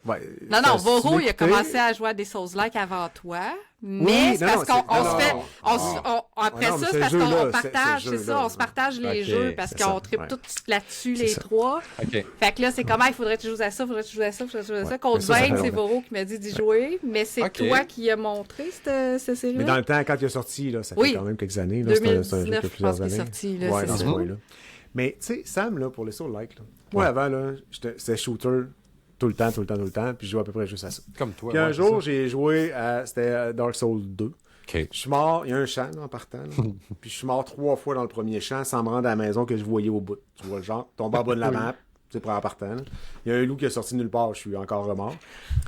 Ouais, Non, ça, non, si Voro, tu il a l'écoutais- commencé à jouer à des Souls-like avant toi. Mais Oui, c'est non, parce non, qu'on c'est- se non, fait. non, Après non, mais ça, ce c'est parce jeu-là, qu'on c'est- partage, ce c'est jeu-là. ça, on se partage les Ok, jeux parce c'est qu'on ça, tripe ouais. tous là-dessus, C'est les ça. trois. OK. Fait que là, c'est comment il faudrait que tu joues à ça, faudrait que tu joues à ça, faudrait que tu joues à ça. Ouais, Contre mais ça fait Bane, c'est longtemps. Voro qui m'a dit d'y jouer, mais c'est Ok. toi qui as montré cette série-là. Mais dans le temps, quand il est sorti, là, ça fait Oui. quand même quelques années. Là, c'est un jeu qui a 2019, je plusieurs pense qu'il est années. sorti, là, Ouais, c'est dans ça. ce coin-là. Mais, tu sais, Sam, là, pour les Soul-like, là, moi, avant, là, c'était shooter tout le temps, puis je jouais à peu près juste à ça. Comme toi. Puis un ouais, jour, c'est j'ai joué à... C'était Dark Souls 2. ça. OK. Je suis mort, il y a un champ là, en partant, là. Puis je suis mort 3 fois dans le premier champ sans me rendre à la maison que je voyais au bout. Tu vois le genre, tomber en bas de la map, c'est pour en partant. Là. Il y a un loup qui est sorti de nulle part, je suis encore remords.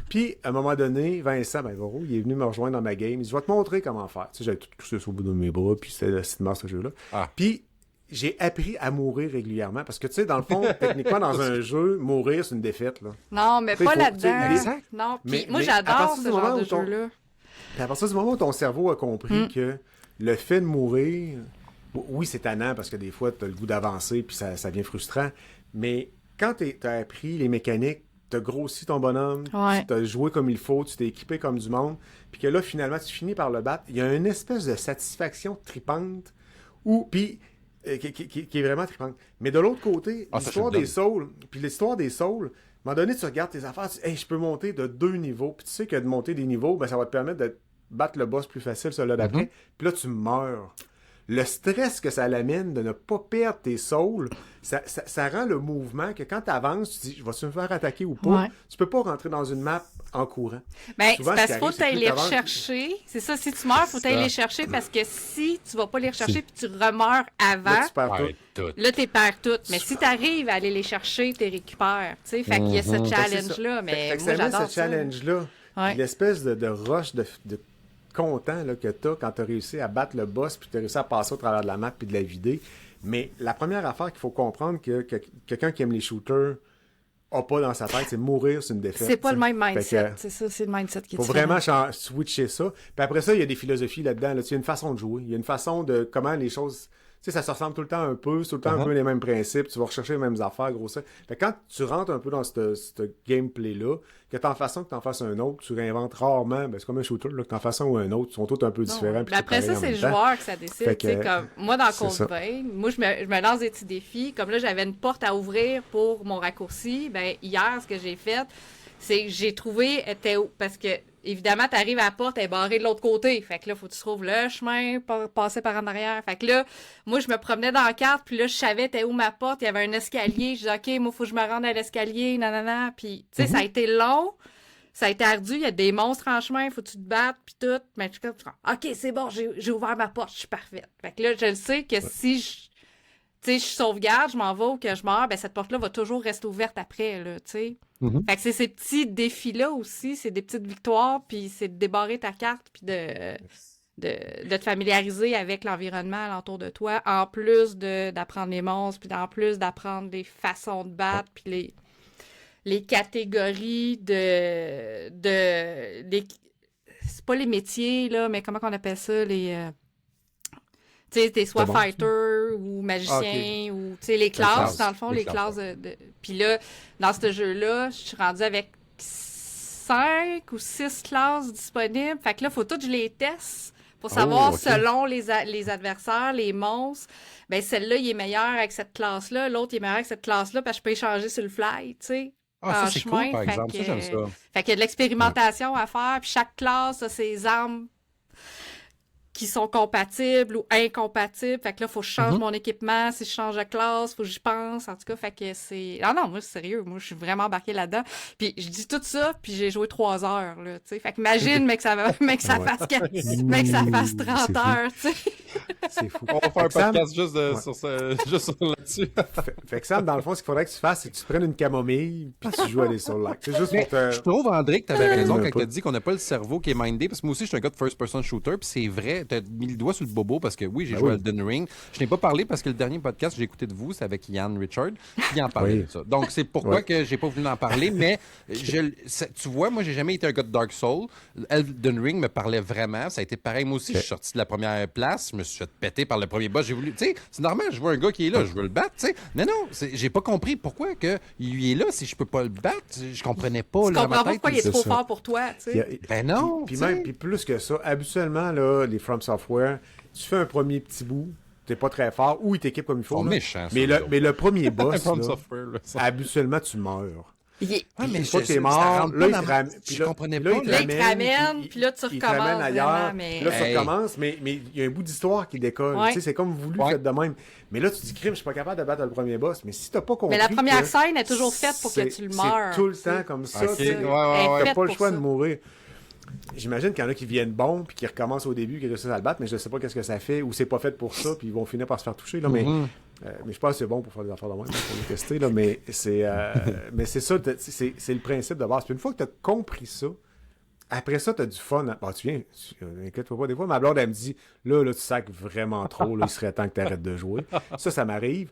Puis à un moment donné, Vincent, Voro, il est venu me rejoindre dans ma game. Il dit, je vais te montrer comment faire. Tu sais, j'avais tout touché sur le bout de mes bras, puis c'était le mort ce jeu-là. Ah. Puis j'ai appris à mourir régulièrement parce que tu sais, dans le fond, techniquement, dans un jeu, mourir, c'est une défaite. Là. Non, mais T'sais, pas faut- là-dedans. exact. Non, puis Mais- moi, mais à j'adore partir ce du genre moment de où ton- jeu-là. Puis à partir du moment où ton cerveau a compris que le fait de mourir, oui, c'est tannant parce que des fois, tu as le goût d'avancer puis ça devient frustrant. Mais quand tu as appris les mécaniques, tu as grossi ton bonhomme, Ouais. tu as joué comme il faut, tu t'es équipé comme du monde, puis que là, finalement, tu finis par le battre, il y a une espèce de satisfaction tripante puis qui est vraiment tripante. Mais de l'autre côté, Ah, ça, l'histoire je te des Souls, puis l'histoire des Souls, à un moment donné, tu regardes tes affaires, tu dis, hey, je peux monter de 2 niveaux. Puis tu sais que de monter des niveaux, ben, ça va te permettre de battre le boss plus facile, celui-là d'après. Puis là, tu meurs. Le stress que ça l'amène de ne pas perdre tes souls, ça rend le mouvement que quand tu avances, tu dis, je vais-tu me faire attaquer ou pas? Ouais. Tu peux pas rentrer dans une map en courant. Ben, Souvent, c'est parce ce qu'il qui faut arrive, c'est t'aller que les plus t'avances- rechercher. C'est ça, si tu meurs, faut t'aller ça. les chercher parce que si tu vas pas les rechercher puis tu remeurs avant, Là, tu perds tout. Ouais, tout. là, t'es perds toutes. Mais si t'arrives à aller les chercher, t'es récupères. Tu sais, fait qu'il y a ce Fait que c'est challenge-là, ça. mais Fait que moi, ça met j'adore ce ça. challenge-là. Ouais. Puis l'espèce de rush de content là, que t'as quand t'as réussi à battre le boss puis t'as réussi à passer au travers de la map puis de la vider. Mais la première affaire qu'il faut comprendre que quelqu'un qui aime les shooters a pas dans sa tête, c'est mourir, c'est une défaite. C'est pas le même Fait que, mindset. C'est ça, c'est le mindset qui est faut différent. vraiment switcher ça. Puis après ça, il y a des philosophies là-dedans. Là. Il y a une façon de jouer. Il y a une façon de comment les choses... Tu sais, ça se ressemble tout le temps un peu. C'est tout le temps un peu les mêmes principes. Tu vas rechercher les mêmes affaires, gros ça. Fait que quand tu rentres un peu dans ce gameplay-là, que t'en fasses un, que t'en fasses un autre, tu réinventes rarement. Ben, c'est comme un shooter, là, que t'en fasses un ou un autre. Ils sont tous un peu différents. puis Mais après ça, pareil en c'est le même temps. joueur que ça décide. Fait tu sais, que, comme moi, dans c'est ça. Cold Vein, moi, je me lance des petits défis. Comme là, j'avais une porte à ouvrir pour mon raccourci. Ben, hier, ce que j'ai fait, c'est que j'ai trouvé, parce que, évidemment, t'arrives à la porte, elle est barrée de l'autre côté. Fait que là, faut que tu trouves le chemin, passer par en arrière. Fait que là, moi, je me promenais dans la carte, puis là, je savais t'es où ma porte, il y avait un escalier. Je disais, OK, moi, faut que je me rende à l'escalier, nanana. Puis, tu sais, ça a été long. Ça a été ardu, il y a des monstres en chemin, il faut que tu te battes, puis tout. Mais je suis comme, OK, c'est bon, j'ai ouvert ma porte, je suis parfaite. Fait que là, je le sais que si je sauvegarde, je m'en vais ou que je meurs, ben cette porte-là va toujours rester ouverte après, là, tu sais. Fait que c'est ces petits défis-là aussi, c'est des petites victoires, puis c'est de débarrer ta carte, puis de te familiariser avec l'environnement alentour de toi, en plus d'apprendre les monstres, puis en plus d'apprendre les façons de battre, puis les catégories c'est pas les métiers, là, mais comment on appelle ça, tu sais, t'es soit bon, fighter ou magicien, ou, tu sais, les classes, classes. dans le fond, Les les classes Puis là, dans ce jeu-là, je suis rendue avec 5 ou 6 classes disponibles. Fait que là, faut tout que je les teste pour savoir, ok. selon les adversaires, les monstres, ben celle-là, il est meilleur avec cette classe-là, l'autre, il est meilleur avec cette classe-là, parce que je peux échanger sur le fly, tu sais. Ah, en ça, c'est chemin. cool, par Fait exemple. Ça, que- j'aime ça. Fait qu'il y a de l'expérimentation à faire, puis chaque classe a ses armes qui sont compatibles ou incompatibles. Fait que là, faut que je change mon équipement. Si je change de classe, faut que j'y pense. En tout cas, fait que c'est... Ah non, moi, c'est sérieux. Moi, je suis vraiment embarquée là-dedans. Puis je dis tout ça, puis j'ai joué 3 heures, là, tu sais. Fait qu'imagine, mais que ça fasse 30 C'est fou. heures, tu sais. C'est fou. On va faire un Fait que Sam- podcast juste, Ouais. juste sur là-dessus. Fait que Sam, dans le fond, ce qu'il faudrait que tu fasses, c'est que tu prennes une camomille puis tu joues à des Soul Like. C'est juste Mais pour te... je trouve, André, que tu avais raison Même quand pas. tu as dit qu'on n'a pas le cerveau qui est mindé, parce que moi aussi, je suis un gars de first-person shooter, puis c'est vrai, tu as mis le doigt sur le bobo, parce que oui, j'ai joué à Elden Ring. Je n'ai pas parlé parce que le dernier podcast que j'ai écouté de vous, c'est avec Ian Richard, qui en parlait Oui. de ça. Donc, c'est pourquoi que j'ai pas voulu en parler, mais tu vois, moi, j'ai jamais été un gars de Dark Souls. Elden Ring me parlait vraiment. Ça a été pareil, moi aussi, je suis sorti de la première place, je me suis fait péter par le premier boss, j'ai voulu, tu sais, c'est normal, je vois un gars qui est là, je veux le battre, tu sais. Non, j'ai pas compris pourquoi il est là si je peux pas le battre. Je comprenais pas, Tu là, dans comprends ma pas tête. pourquoi il est c'est trop ça. fort pour toi, tu Il y a- sais. Ben non, Puis tu sais. même, puis plus que ça, habituellement, là, les From Software, tu fais un premier petit bout, t'es pas très fort, ou ils t'équipent comme il faut. Ils sont là. méchants, mais, ceux-là. mais le premier boss, From là, Software, là, ça. habituellement, tu meurs. Il est- Ouais, mais Une fois que je- t'es ça mort, rentre là, pas il dans te ma- ramène. je comprenais là, pas, il te là, il te ramène, puis là, tu il te ramène recommences ailleurs. vraiment, mais- Là, tu Hey. recommences, mais il y a un bout d'histoire qui décolle. Ouais. Tu sais, c'est comme voulu, Ouais. fait de même. Mais là, tu te dis, crime, je suis pas capable de battre le premier boss. Mais si t'as pas compris. Mais la première que scène est toujours faite pour que c'est- tu le meurs. C'est tout le tu sais. temps comme ça. Ok, tu sais. ouais, ouais, Elle ouais. est T'as faite pas le pour choix ça. de mourir. J'imagine qu'il y en a qui viennent bons puis qui recommencent au début, qui réussissent à le battre, mais je sais pas qu'est-ce que ça fait ou c'est pas fait pour ça, puis ils vont finir par se faire toucher. Là, mais je pense que c'est bon pour faire des affaires de même, pour les tester. Là, mais c'est ça, c'est le principe de base. Puis une fois que tu as compris ça, après ça, tu as du fun. Bon, inquiète-toi pas. Des fois, ma blonde, elle me dit là, tu sacs vraiment trop, là, il serait temps que tu arrêtes de jouer. Ça m'arrive.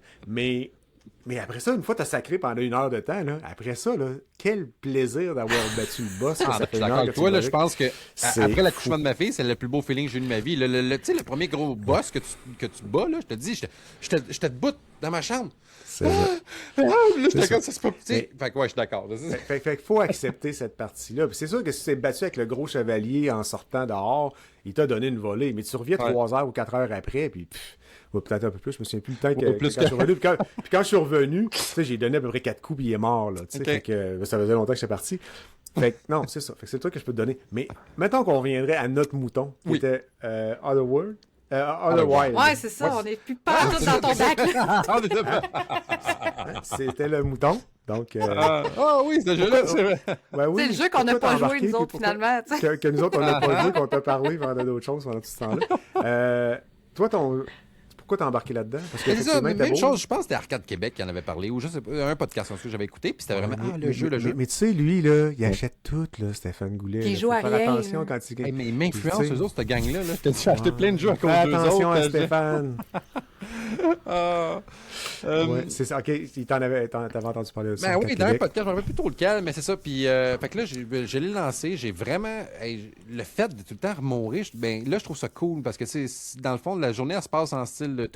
Mais après ça, une fois que tu as sacré pendant 1 heure de temps, là, après ça, là, quel plaisir d'avoir battu le boss. que Ah, ça je fait suis 1 d'accord heure avec que tu toi, le là, je pense que C'est après l'accouchement de ma fille, c'est le plus beau feeling que j'ai eu de ma vie. Tu sais, le premier gros boss que tu bats, là, je te dis, j'étais debout dans ma chambre. C'est Là, j'étais ça. comme ça, c'est pas petit. Fait que ouais, je suis d'accord. Fait qu'il faut accepter cette partie-là. Puis c'est sûr que si tu t'es battu avec le gros chevalier en sortant dehors, il t'a donné une volée. Mais tu reviens 3 heures ou 4 heures après, puis ou peut-être un peu plus, je me souviens plus le temps peu plus quand je suis revenu. Puis quand je suis revenu, tu sais, j'ai donné à peu près 4 coups, puis il est mort. Là, tu sais. Ok. Fait que ça faisait longtemps que j'étais parti. Fait que non, c'est ça. Fait que c'est toi que je peux te donner. Mais mettons qu'on reviendrait à notre mouton, qui Oui. était Otherworld. Otherwild. Ouais, c'est ça, on n'est plus pas tous dans ton bac. C'était le mouton. Donc, Ah oui, ce jeu-là, c'est vrai. ben oui, C'est le jeu qu'on n'a pourquoi pas t'as joué, embarqué, nous autres, puis pourquoi- finalement. tu sais. que nous autres, on n'a pas joué, qu'on t'a parlé pendant d'autres choses pendant tout ce temps-là. Toi, pourquoi t'as embarqué là-dedans? Parce que Mais c'est ça, effectivement, il était même beau. chose, je pense que c'était Arcade Québec qui en avait parlé, ou je sais pas, un podcast en que j'avais écouté, puis c'était vraiment, le jeu. Mais tu sais, lui, là, il achète tout, là, Stéphane Goulet. Puis il là. joue Faut à faire rien, attention là. quand il Hey, mais ils m'influencent, Tu sais. eux autres, cette gang-là. Là. J'ai acheté plein de jeux à cause Fais d'eux attention autres. à Stéphane. Ah. Ouais, c'est ça. OK, t'avais entendu parler de ça. Ben Arcade oui, dans un Québec. podcast, je me rappelle plus trop lequel, mais c'est ça. Puis, fait que là, je l'ai lancé. J'ai vraiment. Le fait de tout le temps remourir, ben, là, je trouve ça cool parce que, dans le fond, la journée, elle se passe en style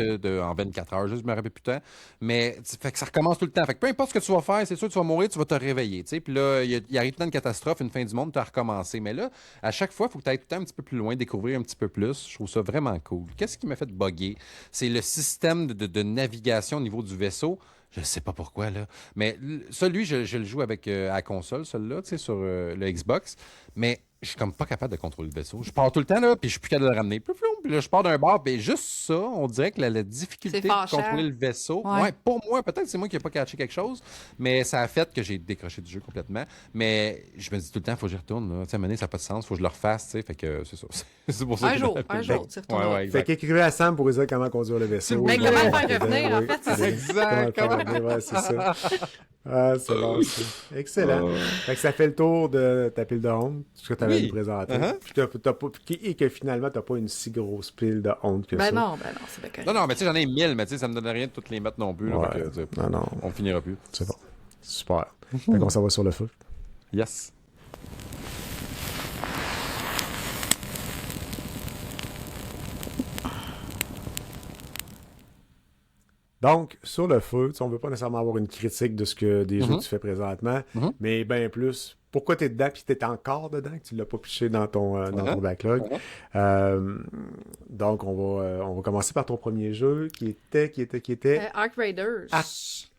en 24 heures. Juste, je me rappelle plus de temps. Mais, fait que ça recommence tout le temps. Fait que peu importe ce que tu vas faire, c'est sûr que tu vas mourir, tu vas te réveiller. Tu sais. Puis là, il arrive tout le temps une catastrophe, une fin du monde, tu as recommencé. Mais là, à chaque fois, il faut que tu ailles tout le temps un petit peu plus loin, découvrir un petit peu plus. Je trouve ça vraiment cool. Qu'est-ce qui m'a fait bugger? C'est le système de navigation au niveau du vaisseau. Je ne sais pas pourquoi, là. Mais ça, lui, je le joue avec à la console, celui-là, tu sais, sur le Xbox. Mais je suis comme pas capable de contrôler le vaisseau. Je pars tout le temps, là, puis je suis plus capable de le ramener. Puis là, je pars d'un bord, puis juste ça, on dirait que la difficulté C'est de fâchant. contrôler le vaisseau, Ouais. ouais, pour moi, peut-être c'est moi qui n'ai pas catché quelque chose, mais ça a fait que j'ai décroché du jeu complètement. Mais je me dis tout le temps, il faut que j'y retourne. Là. Tu sais, à un moment donné, ça n'a pas de sens, il faut que je le refasse, tu sais. Fait que c'est ça. C'est pour ça Un que jour, je l'ai un appelé. jour, tu y retourneras. Ouais, Fait exact. qu'écrivez à Sam pour lui dire comment conduire le vaisseau. Mais là. comment le faire revenir, en Oui, fait, c'est ça. Exact. Comment le faire revenir, ouais, c'est ça. Ah, c'est bon, ça. Excellent. Fait que ça fait le tour de ta pile de honte, ce que tu avais Oui. à nous présenter. Uh-huh. Puis et que finalement, tu n'as pas une si grosse pile de honte que ça. Ben non, c'est bien correct. Non, mais tu sais, j'en ai 1000, mais tu sais, ça me donne rien de toutes les mettre non plus. Là, Ouais. fait que, tu sais, Non, non, on finira plus. c'est bon. Super. Fait qu'on s'en va sur le feu. Yes. Donc, sur le feu, tu sais, on ne veut pas nécessairement avoir une critique de ce que des jeux que tu fais présentement, mais bien plus, pourquoi tu es dedans puis tu es encore dedans, que tu ne l'as pas piché dans ton backlog. Donc, on va commencer par ton premier jeu qui était Ark Raiders. Ark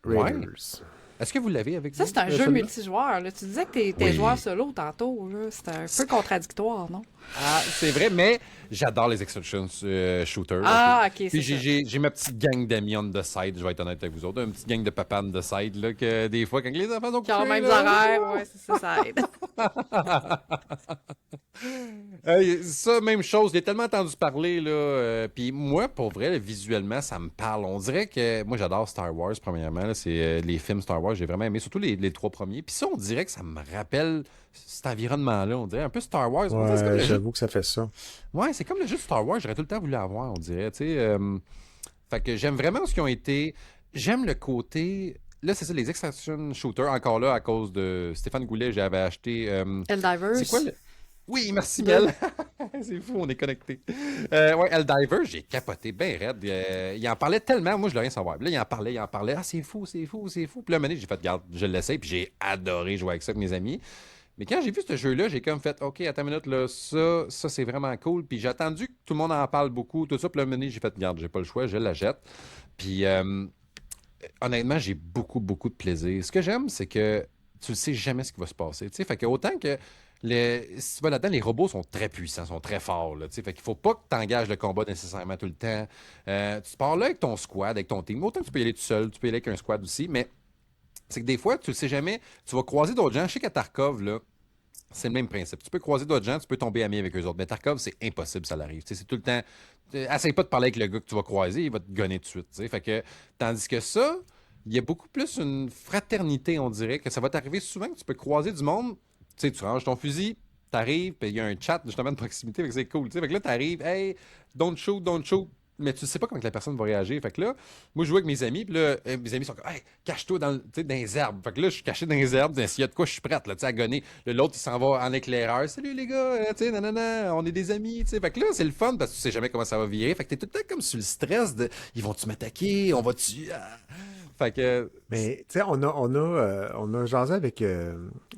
Raiders. Est-ce que vous l'avez avec Ça, vous? c'est un jeu celui-là? multijoueur. Là. Tu disais que t'étais Oui. joueur solo tantôt. C'était un peu contradictoire, non? Ah, c'est vrai, mais j'adore les extraction shooters. Ah, ok, Puis c'est ça. j'ai ma petite gang d'amis on the side, je vais être honnête avec vous autres. Une petite gang de papas on the side, là, que des fois, quand les enfants sont Qui ont couchés, même là, horaires, ouais, c'est ça, ça aide. Ça, même chose. J'ai tellement entendu parler, là. Puis moi, pour vrai, là, visuellement, ça me parle. On dirait que moi, j'adore Star Wars, premièrement. Là, c'est les films Star Wars, j'ai vraiment aimé, surtout les trois premiers. Puis ça, on dirait que ça me rappelle cet environnement-là. On dirait un peu Star Wars. On dirait que c'est comme Ouais, le jeu. j'avoue que ça fait ça. Ouais, c'est comme le jeu de Star Wars. J'aurais tout le temps voulu avoir, on dirait. Tu sais, fait que j'aime vraiment ce qu'ils ont été. J'aime le côté. Là, c'est ça, les extraction shooters, encore là, à cause de Stéphane Goulet, j'avais acheté. C'est quoi Eldivers. le. Oui, merci, Mel. C'est fou, on est connectés. Ouais, Eldiver, j'ai capoté bien raide. Il en parlait tellement, moi, je voulais rien savoir. Puis là, il en parlait. Ah, c'est fou, c'est fou, c'est fou. Puis là, à un moment donné, j'ai fait, garde, je l'essaye, puis j'ai adoré jouer avec ça avec mes amis. Mais quand j'ai vu ce jeu-là, j'ai comme fait, OK, attends une minute, là, ça c'est vraiment cool. Puis j'ai attendu que tout le monde en parle beaucoup, tout ça. Puis là, à un moment donné, j'ai fait, garde, j'ai pas le choix, je la jette. Puis honnêtement, j'ai beaucoup, beaucoup de plaisir. Ce que j'aime, c'est que tu ne sais jamais ce qui va se passer. Tu sais, fait que autant que si tu vas là-dedans, les robots sont très puissants, sont très forts. Là, tu sais, fait qu'il faut pas que tu engages le combat nécessairement tout le temps. Tu pars là avec ton squad, avec ton team. Autant que tu peux y aller tout seul, tu peux y aller avec un squad aussi, mais c'est que des fois, tu ne sais jamais, tu vas croiser d'autres gens. Je sais qu'à Tarkov, là, c'est le même principe. Tu peux croiser d'autres gens, tu peux tomber ami avec eux autres. Mais Tarkov, c'est impossible, ça l'arrive. Tu sais, c'est tout le temps. Essaye pas de parler avec le gars que tu vas croiser, il va te gonner tout de suite. Tu sais. Fait que, tandis que ça, il y a beaucoup plus une fraternité, on dirait, que ça va t'arriver souvent que tu peux croiser du monde. Tu sais, tu ranges ton fusil, t'arrives, puis il y a un chat justement de proximité, fait que c'est cool. Tu sais. Fait que là, t'arrives, hey, don't shoot, don't shoot. Mais tu sais pas comment que la personne va réagir. Fait que là, moi, je joue avec mes amis, puis là, mes amis sont comme, hey, cache-toi dans les herbes. Fait que là, je suis caché dans les herbes. S'il y a de quoi, je suis prête, là, tu sais, à gonner. Là, l'autre, il s'en va en éclaireur. Salut les gars, tu sais, nanana, on est des amis, tu sais. Fait que là, c'est le fun parce que tu sais jamais comment ça va virer. Fait que t'es tout le temps comme sur le stress de, ils vont-tu m'attaquer? On va-tu. Fait que. Mais, tu sais, on a jasé avec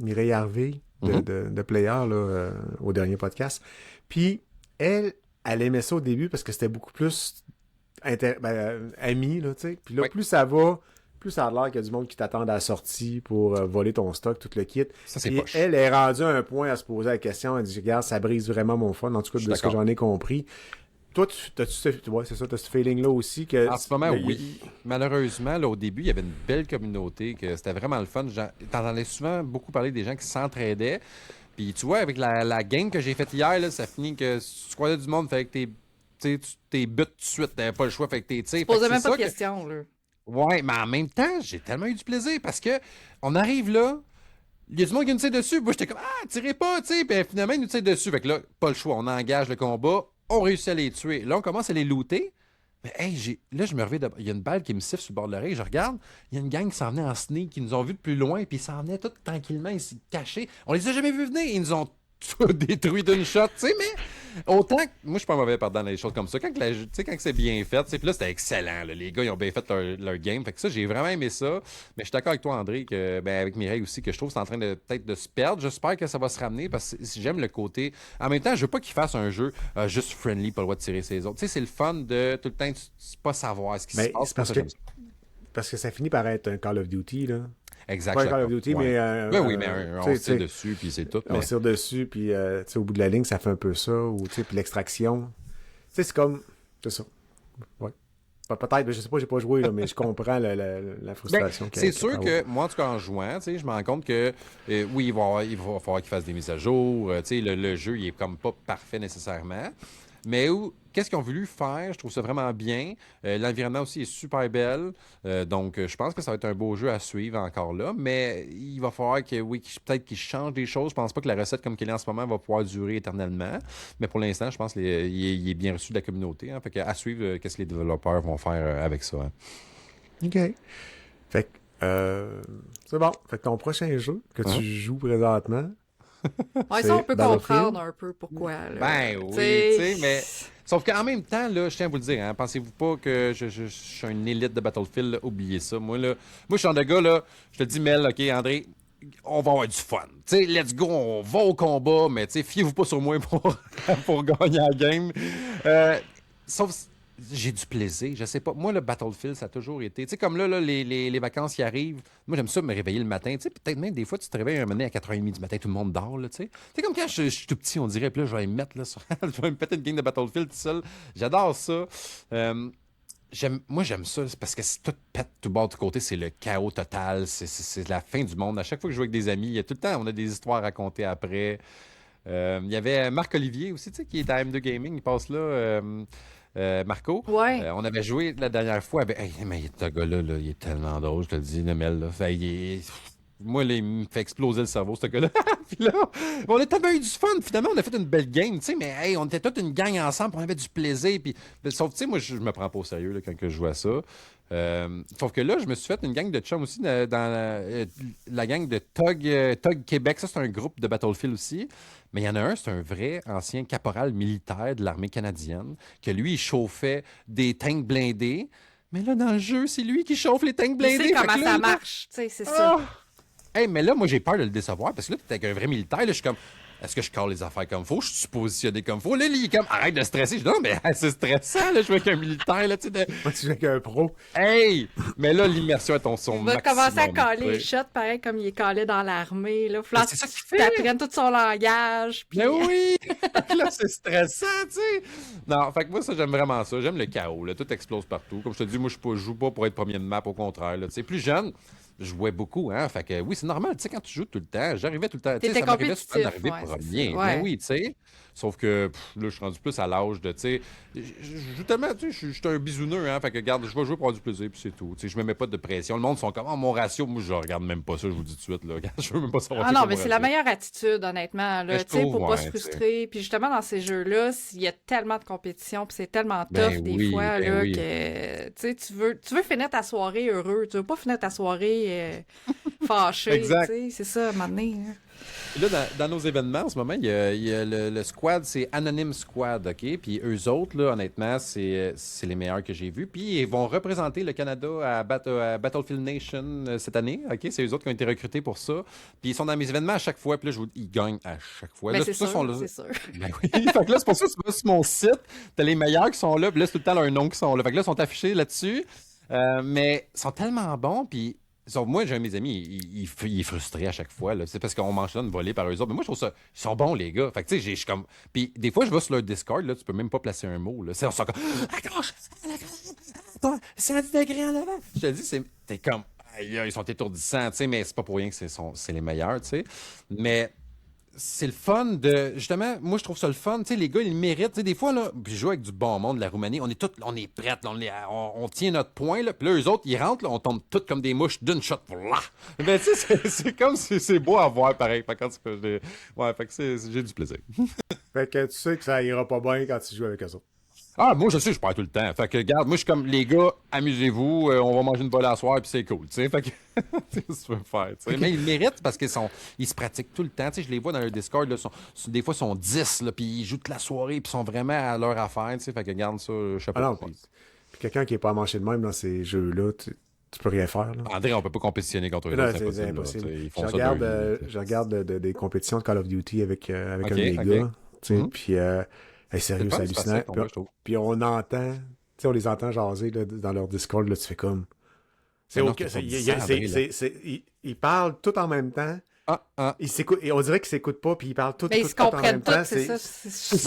Mireille Harvey de Player là, au dernier podcast. Puis, elle aimait ça au début parce que c'était beaucoup plus ami, là, tu sais. Puis là, Ouais. plus ça va, plus ça a l'air qu'il y a du monde qui t'attend à la sortie pour voler ton stock, tout le kit. Ça, c'est Puis poche. elle est rendue à un point à se poser la question. Elle dit, regarde, ça brise vraiment mon fun, en tout cas, Je de suis ce que d'accord. j'en ai compris. Toi, ouais, c'est ça, t'as ce feeling-là aussi que... En ce moment, le- oui. Malheureusement, là, au début, il y avait une belle communauté, que c'était vraiment le fun. T'entendais souvent beaucoup parler des gens qui s'entraidaient. Puis tu vois, avec la game que j'ai faite hier, là, ça finit que si tu croisais du monde, fait que t'es but tout de suite, t'avais pas le choix, fait que t'es tire. Fait que Posais c'est même pas ça de questions, là. Ouais, mais en même temps, j'ai tellement eu du plaisir parce que on arrive là, il y a du monde qui nous tire dessus. Moi, j'étais comme, ah, tirez pas, tu sais. Puis finalement, ils nous tirent dessus. Fait que là, pas le choix. On engage le combat. On réussit à les tuer. Là, on commence à les looter. Mais hey, là, je me réveille. Il y a une balle qui me siffle sur le bord de l'oreille. Je regarde. Il y a une gang qui s'en venait en sneak, qui nous ont vus de plus loin. Puis ils s'en venaient tout tranquillement. Ils s'y cachaient. On les a jamais vus venir. Ils nous ont tout détruit d'une shot, tu sais. Mais autant que. Moi, je suis pas mauvais pardon dans les choses comme ça. Quand, tu sais, quand c'est bien fait, tu sais, puis là, c'était excellent. Là. Les gars, ils ont bien fait leur game. Fait que ça, j'ai vraiment aimé ça. Mais je suis d'accord avec toi, André, que, ben, avec Mireille aussi, que je trouve que c'est en train de peut-être de se perdre. J'espère que ça va se ramener parce que j'aime le côté. En même temps, je veux pas qu'ils fassent un jeu juste friendly, pas le droit de tirer ses autres. Tu sais, c'est le fun de tout le temps pas savoir ce qui se Mais passe. c'est parce que ça finit par être un Call of Duty, là. Exact. Pas un je suis Call of d'accord. Duty, Ouais. mais... Ben oui, mais on tu se sais, tire dessus, puis c'est tout. on Mais... tire dessus, puis tu sais, au bout de la ligne, ça fait un peu ça, ou tu sais, puis l'extraction. Tu sais, c'est comme... C'est ça. Ouais. Peut-être, je sais pas, j'ai pas joué, là, mais je comprends la frustration. Ben, qu'il y c'est a sûr peut que avoir. moi, en tout cas, en jouant, tu sais, je me rends compte que oui, il va falloir qu'il fasse des mises à jour. Tu sais, le jeu, il est comme pas parfait nécessairement. Mais qu'est-ce qu'ils ont voulu faire? Je trouve ça vraiment bien. L'environnement aussi est super belle. Donc, je pense que ça va être un beau jeu à suivre encore là. Mais il va falloir que, oui, peut-être qu'ils changent des choses. Je pense pas que la recette comme qu'elle est en ce moment va pouvoir durer éternellement. Mais pour l'instant, je pense qu'il est bien reçu de la communauté. Hein. Fait que à suivre, qu'est-ce que les développeurs vont faire avec ça. Hein. OK. Fait que, c'est bon. Fait que ton prochain jeu que Hein? tu joues présentement, Ouais, c'est ça, on peut Battlefield. comprendre un peu pourquoi. Là. Ben oui, tu T'sais, sais, mais. Sauf qu'en même temps, là, je tiens à vous le dire, hein, pensez-vous pas que je suis une élite de Battlefield, là, oubliez ça. Moi, je suis un de gars, là, je te dis, Mel, OK, André, on va avoir du fun. Tu sais, let's go, on va au combat, mais tu sais, fiez-vous pas sur moi pour gagner la game. Sauf, j'ai du plaisir, je sais pas. Moi, le Battlefield, ça a toujours été. Tu sais, comme là, les vacances qui arrivent, moi, j'aime ça me réveiller le matin. Tu sais, peut-être même des fois, tu te réveilles un moment donné à 4h30 du matin, tout le monde dort, là, tu sais. C'est comme quand je suis tout petit, on dirait, puis là, je vais me mettre, là, sur... je vais me péter une game de Battlefield tout seul. J'adore ça. Moi, j'aime ça c'est parce que tout pète tout bord de côté, c'est le chaos total, c'est la fin du monde. À chaque fois que je joue avec des amis, il y a tout le temps, on a des histoires à raconter après. Il y avait Marc-Olivier aussi, tu sais, qui est à M2 Gaming. Il passe là. Marco, Ouais. on avait joué la dernière fois. Ben, hey, mais ce gars-là, là, il est tellement drôle, je te le dis, Nemel. Là. Fait, moi, là, il me fait exploser le cerveau, ce gars-là. Puis là, on a tellement eu du fun. Finalement, on a fait une belle game, tu sais, mais hey, on était toute une gang ensemble, puis on avait du plaisir. Puis, sauf, tu sais, moi, je me prends pas au sérieux là, quand que je joue à ça. Sauf que là, je me suis fait une gang de chums aussi dans la gang de Tug Québec. Ça, c'est un groupe de Battlefield aussi. Mais il y en a un, c'est un vrai ancien caporal militaire de l'armée canadienne, que lui, il chauffait des tanks blindés. Mais là, dans le jeu, c'est lui qui chauffe les tanks Tu blindés. sais comment Fait que là, ça marche, tu sais, c'est ça. Hey, mais là, moi, j'ai peur de le décevoir parce que là, t'es avec un vrai militaire. Là, je suis comme, est-ce que je colle les affaires comme faut? Je suis positionné comme faut. Là, il est comme, arrête de stresser. Je dis, non, mais c'est stressant, là, je suis avec un militaire, là, tu sais. Moi, tu joues avec un pro. Hey! Mais là, l'immersion est son Il va maximum. commencer à caler tu les sais. shots, pareil comme il est calé dans l'armée. Là. Faut Mais c'est ça qu'il fait. t'apprennes tout son langage. Puis... Mais oui! Là, c'est stressant, tu sais. Non, fait que moi, ça, j'aime vraiment ça. J'aime le chaos, là. Tout explose partout. Comme je te dis, moi, je joue pas pour être premier de map, au contraire, là. Tu sais, plus jeune, je jouais beaucoup, hein. Fait que oui, c'est normal, tu sais, quand tu joues tout le temps, j'arrivais tout le temps. Tu sais, T'étais ça m'arrivait souvent compétitif, d'arriver ouais, premier. c'est ça. Ouais. Mais oui, tu sais. Sauf que là, je suis rendu plus à l'âge de, tu sais, je joue tellement, tu sais, je suis un bisouneux, hein. Fait que, regarde, je vais jouer pour avoir du plaisir, puis c'est tout. Tu sais, je me mets pas de pression. Le monde sont comme, oh, mon ratio, moi, je regarde même pas ça, je vous dis tout de suite, là. Regarde, je veux même pas savoir. Ah c'est non, quoi mais mon c'est la ratio. meilleure attitude, honnêtement. Mais Là, je tu sais, trouve, pour pas ouais, se tu sais. frustrer. Puis justement, dans ces jeux-là, il y a tellement de compétition, puis c'est tellement Ben tough des oui, fois ben là, oui. que tu veux finir ta soirée heureux. Tu veux pas finir ta soirée fâché. Exact. Tu sais, c'est ça, à un moment donné, hein. Puis là, dans nos événements, en ce moment, il y a le squad, c'est Anonymous Squad, OK? Puis eux autres, là, honnêtement, c'est les meilleurs que j'ai vus. Puis ils vont représenter le Canada à Battlefield Nation cette année, OK? C'est eux autres qui ont été recrutés pour ça. Puis ils sont dans mes événements à chaque fois. Puis là, ils gagnent à chaque fois. Ben, Là, c'est pour ça, sûr, ils sont là. c'est sûr. Ben oui. Fait que là, c'est pour ça que tu vas sur mon site, t'as les meilleurs qui sont là, puis là, c'est tout le temps leurs noms qui sont là. Fait que là, ils sont affichés là-dessus. Mais ils sont tellement bons, puis sauf moi, j'ai un de mes amis, il est frustré à chaque fois. Là. C'est parce qu'on mange ça une volée par eux autres. Mais moi, je trouve ça. Ils sont bons, les gars. Fait que, tu sais, je suis comme. Puis des fois, je vais sur leur Discord, là, tu peux même pas placer un mot. Là. On sont comme. Accroche! C'est un degré en avant! Je te dis, t'es comme. Aïe, ils sont étourdissants, tu sais, mais c'est pas pour rien que c'est les meilleurs, tu sais. Mais c'est le fun de. Justement, moi, je trouve ça le fun. Tu sais, les gars, ils le méritent. Tu sais, des fois, là, puis je joue avec du bon monde de la Roumanie. On est prêts, là, on tient notre point, là. Puis là, eux autres, ils rentrent, là, on tombe tous comme des mouches d'une shot. Voilà. Mais tu sais, c'est comme si c'est beau à voir, pareil. Fait que quand ouais, fait que j'ai du plaisir. Fait que tu sais que ça ira pas bien quand tu joues avec eux autres. Ah, moi, je sais, je perds tout le temps. Fait que, regarde, moi, je suis comme, les gars, amusez-vous, on va manger une volée à soir, puis c'est cool, tu sais. Fait que, qu'est-ce que tu veux faire, tu sais. Mais ils méritent parce qu'ils se pratiquent tout le temps. Tu sais, je les vois dans leur Discord, là, des fois, ils sont 10, là, puis ils jouent toute la soirée, puis ils sont vraiment à leur affaire, tu sais. Fait que, regarde ça, je sais Ah pas. non, puis quelqu'un qui est pas manché de même dans ces jeux-là, tu peux rien faire. Là. André, on peut pas compétitionner contre eux Non, autres, c'est impossible, là, impossible. tu sais, ils font Je ça regarde, de leur vie. je regarde des compétitions de Call of Duty avec un Ok, des ok. gars. Tu sais, Mhm. puis, hey, sérieux, C'est c'est le fun, c'est hallucinant. facile, ton gars, je trouve. Puis on entend, tu sais, on les entend jaser là, dans leur Discord, là, tu fais comme. C'est Mais non, ok, c'est pas il- bizarre, André, là. ils parlent tout en même temps. Ah. Ils s'écoutent, et on dirait qu'ils s'écoutent pas, puis ils parlent tout Mais ils se en comprennent même tous, temps. c'est ça.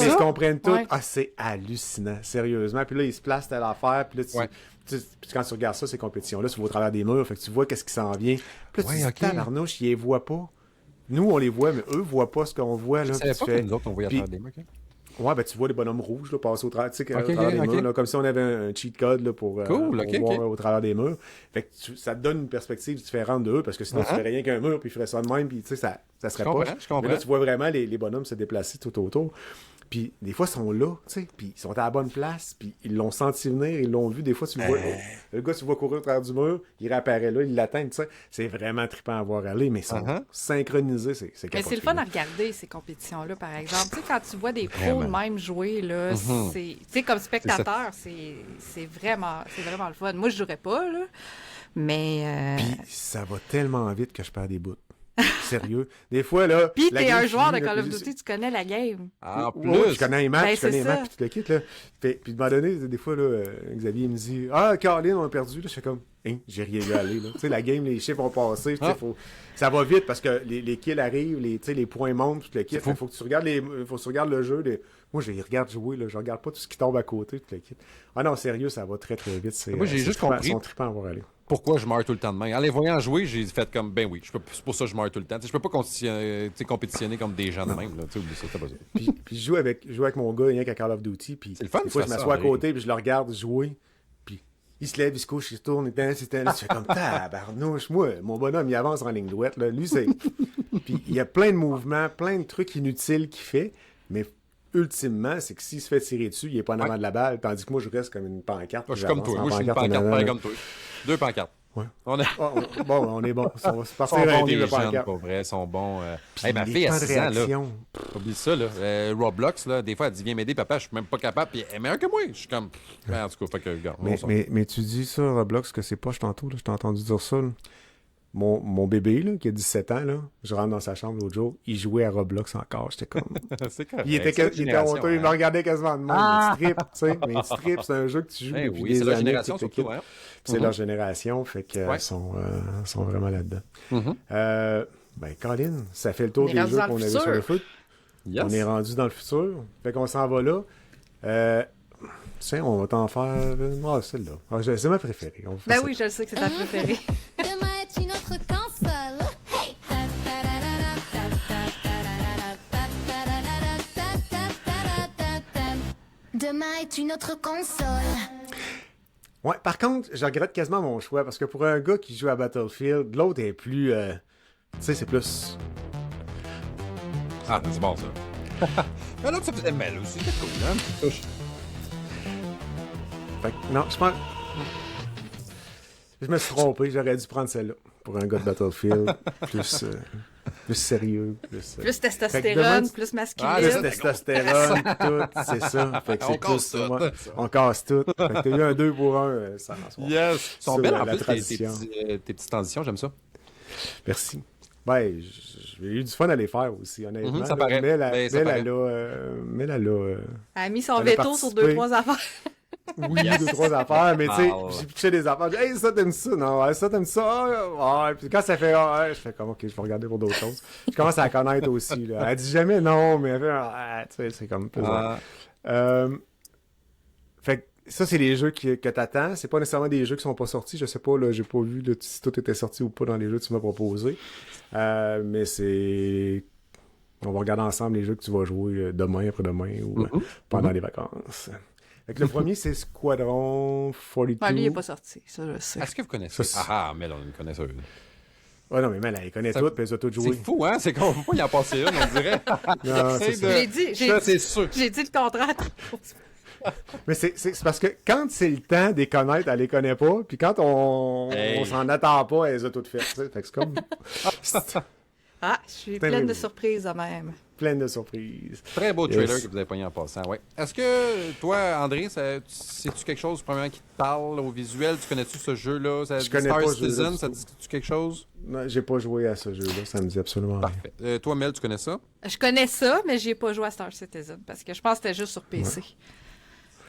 Mais ils se comprennent tous. Ouais. Ah, c'est hallucinant, sérieusement. Puis là, ils se placent telle affaire, puis là, Ouais. puis quand tu regardes ça, ces compétitions-là, tu vois au travers des murs, fait que tu vois qu'est-ce qui s'en vient. Puis là, tu Ouais, dis, ok. tabarnouche, ils les voient pas. Nous, on les voit, mais eux voient pas ce qu'on voit. Je Là, savais puis pas tu que fais- nous autres, on voyait à puis- travers des mecs. Ouais, ben tu vois les bonhommes rouges là, passer au travers, tu sais, Ok, au travers des ok. murs, là, comme si on avait un cheat code là, pour Cool, ok, voir ok. au travers des murs. Fait que ça te donne une perspective différente d'eux, parce que sinon tu Uh-huh. ferais rien qu'un mur, puis ils feraient ça de même, puis tu sais, ça serait Je comprends, pas. je comprends. Mais là, tu vois vraiment les bonhommes se déplacer tout autour. Puis des fois, ils sont là, tu sais, puis ils sont à la bonne place, puis ils l'ont senti venir, ils l'ont vu. Des fois, tu le vois, le gars, tu le vois courir au travers du mur, il réapparaît là, il l'atteint, tu sais. C'est vraiment trippant à voir aller, mais ils sont Uh-huh. synchronisés, c'est Mais capoté, c'est le fun là. à regarder, ces compétitions-là, par exemple. Tu sais, quand tu vois des pros de Vraiment. même jouer, là, Mhm. tu sais, comme spectateur, c'est vraiment le fun. Moi, je jouerais pas, là, mais... Puis ça va tellement vite que je perds des bouts. Sérieux. Des fois, là. Puis la t'es game un joueur de finit, là, Call of puis Duty, tu connais la game. En Ouais, plus. je connais les maps, Ben, je connais c'est les maps, ça. puis tout le kit, là. Puis, de un moment donné, des fois, là, Xavier me dit, ah, Caroline, on a perdu, là. Je fais comme, hein, j'ai rien vu aller, là. Tu sais, la game, les chiffres ont passé, tu sais, ça va vite parce que les kills arrivent, tu sais, les points montent, tout le kit. Il faut que tu regardes faut que tu regardes le jeu. Moi, je les regarde jouer, là. Je regarde pas tout ce qui tombe à côté, tout le kit. Ah non, sérieux, ça va très, très vite. Moi, j'ai juste compris. Ils sont trippants à voir aller. pourquoi je meurs tout le temps de même. En les voyant jouer, j'ai fait comme, ben oui, c'est pour ça que je meurs tout le temps. Je peux pas compétitionner comme des gens de même. Là. Oublie ça, t'as pas ça. Puis je joue avec mon gars, rien qu'à Call of Duty. Puis c'est le fun, des fois, je m'assois à André. côté, puis je le regarde jouer. Puis il se lève, il se couche, il se tourne, là, tu fais comme, tabarnouche, moi, mon bonhomme, il avance en ligne droite. Là. Lui, c'est. Puis il y a plein de mouvements, plein de trucs inutiles qu'il fait, mais ultimement, c'est que s'il se fait tirer dessus, il est pas en avant de la balle, tandis que moi, je reste comme une pancarte. Je suis comme toi. Moi, je suis une pancarte, pareil comme toi. 2 pancartes. Ouais. On est... Bon, on est bon. On va se passer Ils sont un bons, team de les jeunes, pancarte. pour vrai. Ils sont bons. Puis ma les fille, à temps de 6 ans, là, réaction. oublie ça, là. Roblox, là, des fois, elle dit, viens m'aider, papa, je suis même pas capable. Puis elle est meilleure que moi. Je suis comme, en tout cas, fait que, regarde. Mais tu dis ça, Roblox, que c'est poche tantôt, là. Je t'ai entendu dire ça, là. Mon bébé, là, qui a 17 ans, là, je rentre dans sa chambre l'autre jour, il jouait à Roblox encore. J'étais comme. C'est correct. Il était honteux, il me regardait quasiment de même. Mais strip, tu sais. Mais strip, c'est un jeu que tu joues depuis oui, des c'est leur années, génération, toute surtout. l'équipe. Hein? C'est leur génération, fait qu'ils sont vraiment là-dedans. Ben, Colin, ça fait le tour On est des rendu jeux dans le qu'on avait futur. sur le foot. Yes. On est rendu dans le futur. Fait qu'on s'en va là. Tiens, on va t'en faire. Celle-là. C'est ma préférée. On va faire Ben ça. oui, je sais que c'est ta préférée. Demain est une autre console. Hey! Demain est une autre console. Ouais, par contre, je regrette quasiment mon choix parce que pour un gars qui joue à Battlefield, l'autre est plus. Tu sais, c'est plus. Ah, c'est bon, ça. Mais l'autre, ça faisait mal aussi. C'est cool, hein? Touche. Fait que, non, je pense. Je me suis trompé, j'aurais dû prendre celle-là. Pour un gars de Battlefield, plus sérieux, plus. Plus Fait que testostérone, demain, plus Plus masculine. testostérone, tout, c'est ça. Fait que On c'est plus casse ça, tout. ouais. On casse tout. Fait que t'as eu un 2 pour 1, ça en soit. Yes! Ils sont Sur belles, la en plus, tes tradition. petites transitions. J'aime ça. Merci. Ben, j'ai eu du fun à les faire aussi, honnêtement. Ça là. paraît. Mel, Ben, ça Mel, paraît. elle a Elle a mis son Elle a veto sur participé. 2-3 affaires. oui, 2-3 affaires, mais tu sais, Wow. j'ai pitché des affaires. J'ai dit, hey, ça, t'aimes ça? Non, ouais, ça, t'aimes ça? Ouais. Puis quand ça fait, ouais, je fais comme, ok, je vais regarder pour d'autres choses. Je commence à la connaître aussi, là. Elle dit jamais non, mais elle fait, tu sais, c'est comme pesant. Fait que ça, c'est les jeux que t'attends. C'est pas nécessairement des jeux qui sont pas sortis. Je sais pas, là, j'ai pas vu là, si tout était sorti ou pas dans les jeux que tu m'as proposés. Mais c'est... On va regarder ensemble les jeux que tu vas jouer demain, après-demain ou pendant les vacances. Fait que le premier, c'est Squadron 42. Ah, lui, il n'est pas sorti, ça, je sais. Est-ce que vous connaissez? Ça, mais on connaît ça. Ouais, non, mais man, elle connaît toutes, puis elle a toutes joué. C'est fou, hein? C'est qu'on peut pas y en passer une, on dirait. Non, c'est ça. Ça, c'est sûr. J'ai dit le contraire. Mais c'est parce que quand c'est le temps de les connaître, elle les connaît pas, puis quand on s'en attend pas, elle les a toutes faites. Tu sais. Fait que c'est comme... Ah, je suis Terrible. pleine de surprises, de même. pleine de surprises. Très beau trailer Yes. que vous avez pogné en passant, ouais. Est-ce que toi, André, sais-tu quelque chose, premièrement, qui te parle au visuel? Tu connais-tu ce jeu-là? Je connais Star pas ce jeu-là Citizen, du ça tout. te dit quelque chose? Non, j'ai pas joué à ce jeu-là, ça me dit absolument rien. Parfait. Toi, Mel, tu connais ça? Je connais ça, mais j'ai pas joué à Star Citizen parce que je pense que c'était juste sur PC.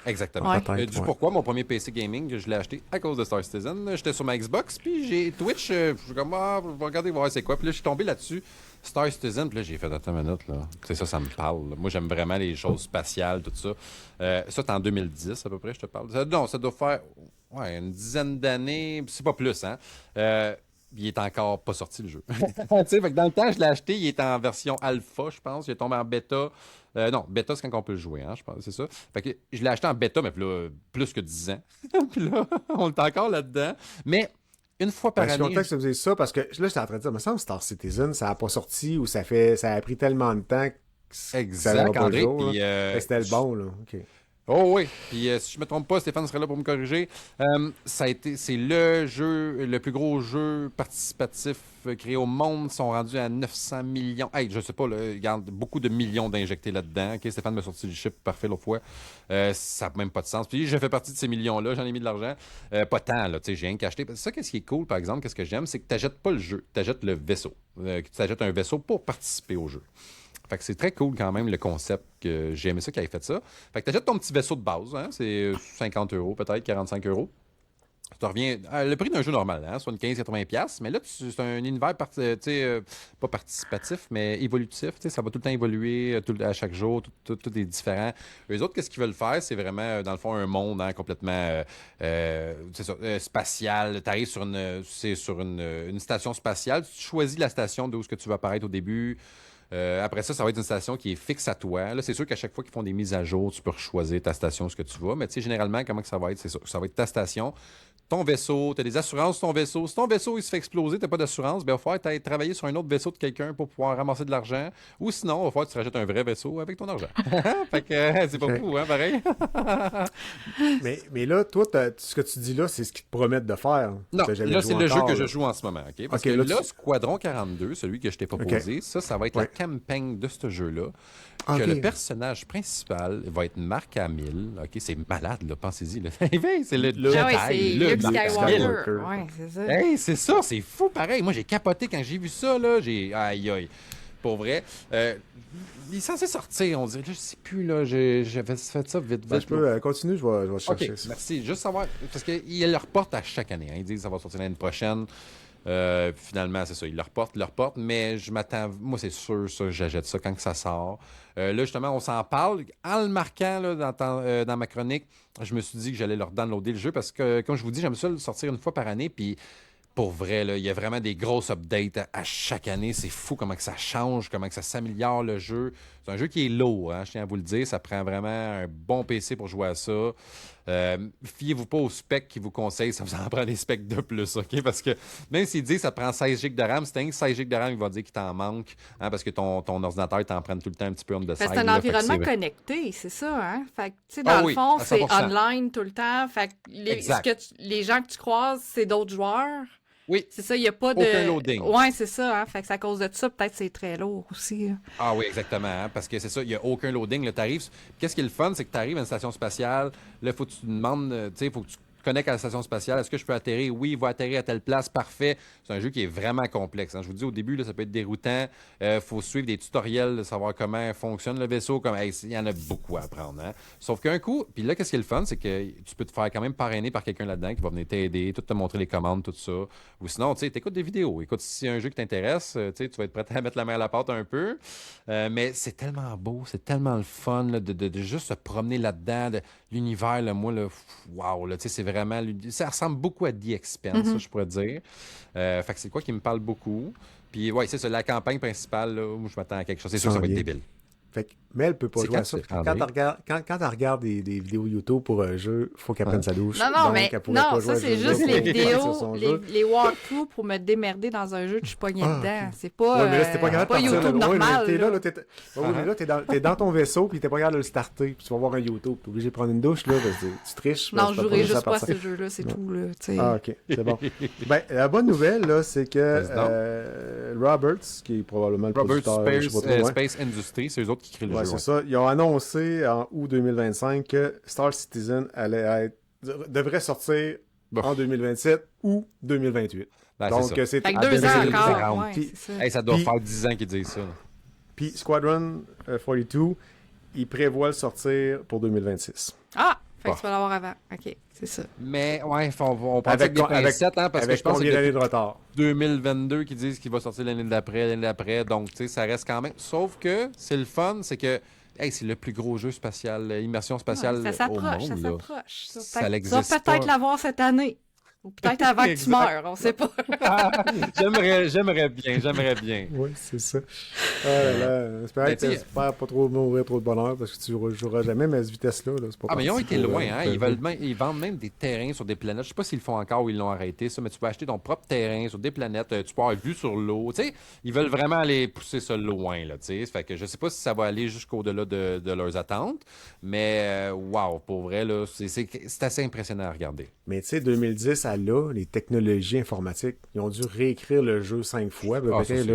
Exactement. Ouais. Peut-être, Du ouais. pourquoi mon premier PC gaming, je l'ai acheté à cause de Star Citizen. J'étais sur ma Xbox, puis j'ai Twitch. Je suis comme, je vais regarder voir c'est quoi. Puis là, je suis tombé là-dessus, Star Citizen. Puis là, j'ai fait, attends une minute, là. Tu sais, ça me parle. Là. Moi, j'aime vraiment les choses spatiales, tout ça. Ça, c'est en 2010 à peu près, je te parle. Non, ça doit faire une dizaine d'années, c'est pas plus, hein. Il est encore pas sorti le jeu. Tu sais, fait que dans le temps, je l'ai acheté, il est en version alpha, je pense. Il est tombé en bêta. Non, bêta, c'est quand on peut le jouer, hein, je pense, c'est ça. Fait que je l'ai acheté en bêta, mais là, plus que 10 ans. Puis là, on est encore là-dedans. Mais une fois par Je suis année. content que tu faisais ça parce que là, j'étais en train de dire, me semble Star Citizen, ça a pas sorti ou ça a pris tellement de temps que ça Exact, verra pas le André. jour, là. Puis, Fait que c'était le bon, là. OK. Oh oui, puis si je me trompe pas, Stéphane serait là pour me corriger. C'est le jeu, le plus gros jeu participatif créé au monde. Ils sont rendus à 900 millions. Hey, je sais pas, là, regarde, beaucoup de millions d'injectés là-dedans. Ok, Stéphane m'a sorti du chiffre parfait l'autre fois. Ça n'a même pas de sens. Puis je fais partie de ces millions-là, j'en ai mis de l'argent. Pas tant, là, tu sais, j'ai rien qu'acheté. Ça, qu'est-ce qui est cool, par exemple, qu'est-ce que j'aime, c'est que tu n'achètes pas le jeu, tu achètes le vaisseau. Tu achètes un vaisseau pour participer au jeu. Fait que c'est très cool quand même le concept que j'ai aimé ça qu'il ait fait ça. Fait que t'achètes ton petit vaisseau de base, hein, c'est 50 € peut-être, 45 €. Ça revient le prix d'un jeu normal, hein, soit une 15-80$, mais là, c'est un univers pas participatif, mais évolutif. Ça va tout le temps évoluer à chaque jour, tout est différent. Eux autres, qu'est-ce qu'ils veulent faire? C'est vraiment, dans le fond, un monde complètement spatial. Tu arrives sur une station spatiale, tu choisis la station d'où ce que tu vas apparaître au début. Après ça va être une station qui est fixe à toi. Là, c'est sûr qu'à chaque fois qu'ils font des mises à jour, tu peux choisir ta station, ce que tu vas. Mais tu sais, généralement, comment que ça va être? C'est ça. Ça va être ta station, ton vaisseau, tu as des assurances sur ton vaisseau. Si ton vaisseau il se fait exploser, tu n'as pas d'assurance, ben, il va falloir que tu travailler sur un autre vaisseau de quelqu'un pour pouvoir ramasser de l'argent. Ou sinon, il va falloir que tu rachètes un vrai vaisseau avec ton argent. Fait que c'est pas fou, hein, pareil. Mais là, toi, ce que tu dis là, c'est ce qu'ils te promettent de faire. Non, là, c'est le jeu que je là. joue en ce moment. OK? Parce que là, là, Squadron 42, celui que je t'ai proposé, ça va être la campagne de ce jeu-là. Que le personnage principal va être Mark Hamill. OK? C'est malade, là. Pensez-y. Là. C'est le Jedi, le Luke Skywalker. Ouais, c'est ça. Hey, c'est ça, c'est fou, pareil. Moi, j'ai capoté quand j'ai vu ça, là. Aïe, aïe. Pour vrai. Il est censé sortir, on dirait. Là, je sais plus, là. J'avais fait ça vite. Je peux continuer, je vais chercher ça. Merci. Juste savoir, parce qu'il le reporte à chaque année. Hein. Ils disent que ça va sortir l'année prochaine. Finalement, c'est ça. Ils le reportent. Mais je m'attends. Moi, c'est sûr, ça, j'achète ça quand que ça sort. Là, justement, on s'en parle. En le marquant là, dans ma chronique, je me suis dit que j'allais leur downloader le jeu parce que, comme je vous dis, j'aime ça le sortir une fois par année. Puis, pour vrai, là, il y a vraiment des grosses updates à chaque année. C'est fou comment que ça change, comment que ça s'améliore le jeu. C'est un jeu qui est lourd, hein, je tiens à vous le dire. Ça prend vraiment un bon PC pour jouer à ça. Fiez-vous pas aux specs qu'ils vous conseillent, ça vous en prend des specs de plus, OK? Parce que même s'ils disent que ça te prend 16 GB de RAM, c'est un 16 GB de RAM, il va dire qu'il t'en manque, hein, parce que ton ordinateur t'en prend tout le temps un petit peu on the side. C'est un environnement connecté, c'est ça, hein? Fait que, tu sais, dans le fond, c'est online tout le temps. Fait que les gens que tu croises, c'est d'autres joueurs. Oui. C'est ça, il n'y a pas de. Aucun loading. Oui, c'est ça, hein. Fait que c'est à cause de ça, peut-être c'est très lourd aussi. Hein. Ah oui, exactement. Hein, parce que c'est ça, il n'y a aucun loading. Là, t'arrives. Qu'est-ce qui est le fun, c'est que tu arrives à une station spatiale. Là, il faut que tu te demandes, tu sais, il faut que tu connectes à la station spatiale. Est-ce que je peux atterrir? Oui, il va atterrir à telle place. Parfait. C'est un jeu qui est vraiment complexe. Hein. Je vous dis, au début, là, ça peut être déroutant. Faut suivre des tutoriels, de savoir comment fonctionne le vaisseau. Il y en a beaucoup à apprendre. Hein. Sauf qu'un coup, puis là, qu'est-ce qui est le fun, c'est que tu peux te faire quand même parrainer par quelqu'un là-dedans qui va venir t'aider, tout te montrer les commandes, tout ça. Ou sinon, tu sais, t'écoutes des vidéos. Écoute, si y a un jeu qui t'intéresse, tu vas être prêt à mettre la main à la pâte un peu. Mais c'est tellement beau, c'est tellement le fun là, de juste se promener là-dedans. L'univers, là, moi, là, wow, là, tu sais, c'est vraiment... Ça ressemble beaucoup à The Expanse, ça, je pourrais dire. Fait que c'est quoi qui me parle beaucoup. Puis, ouais, c'est ça, la campagne principale, là, où je m'attends à quelque chose. C'est sûr que ça va être débile. Fait que, mais elle peut pas jouer à ça. Quand elle regarde des vidéos YouTube pour un jeu, il faut qu'elle prenne sa douche. Non, mais ça, c'est juste les vidéos, les walkthroughs pour me démerder dans un jeu que je suis pognée dedans. C'est pas, mais là, c'était pas YouTube normal. T'es dans ton vaisseau, puis t'es pas capable de le starter, puis tu vas voir un YouTube. T'es obligé de prendre une douche, là, parce que tu triches. Non, je jouerai juste pas à ce jeu-là, c'est tout, là. Ah, OK, c'est bon. Ben, la bonne nouvelle, là, c'est que Roberts, qui est probablement le producteur... Space Industries, c'est eux autres qui créent le jeu. C'est ça. Ils ont annoncé en août 2025 que Star Citizen devrait sortir en 2027 ou 2028. Ben, donc, c'est fait que 2 ans encore. Ça doit faire 10 ans qu'ils disent ça. Puis Squadron 42, ils prévoient le sortir pour 2026. Ah! Fait que tu vas l'avoir avant. OK, c'est ça. Mais, ouais, on parle avec des pincettes, hein, parce que je pense qu'il y a de retard. 2022 qui disent qu'il va sortir l'année d'après. Donc, tu sais, ça reste quand même. Sauf que, c'est le fun, c'est que c'est le plus gros jeu spatial, immersion spatiale au monde. Ça s'approche. Ça l'existe. Tu vas peut-être l'avoir cette année. Ou peut-être avant que tu meurs, on sait pas. J'aimerais bien. Oui, c'est ça. J'espère que tu n'espères pas trop mourir trop de bonheur parce que tu ne joueras jamais, mais à cette vitesse-là, c'est pas mais ils ont été loin, hein. Ils vendent même des terrains sur des planètes. Je sais pas s'ils le font encore ou ils l'ont arrêté, ça, mais tu peux acheter ton propre terrain sur des planètes. Tu peux avoir vue sur l'eau. Tu sais, ils veulent vraiment aller pousser ça loin, là, tu sais. Fait que je sais pas si ça va aller jusqu'au-delà de leurs attentes, mais wow, pour vrai, là, c'est assez impressionnant à regarder. Mais tu sais, 2010 à là, les technologies informatiques, ils ont dû réécrire le jeu 5 fois. C'est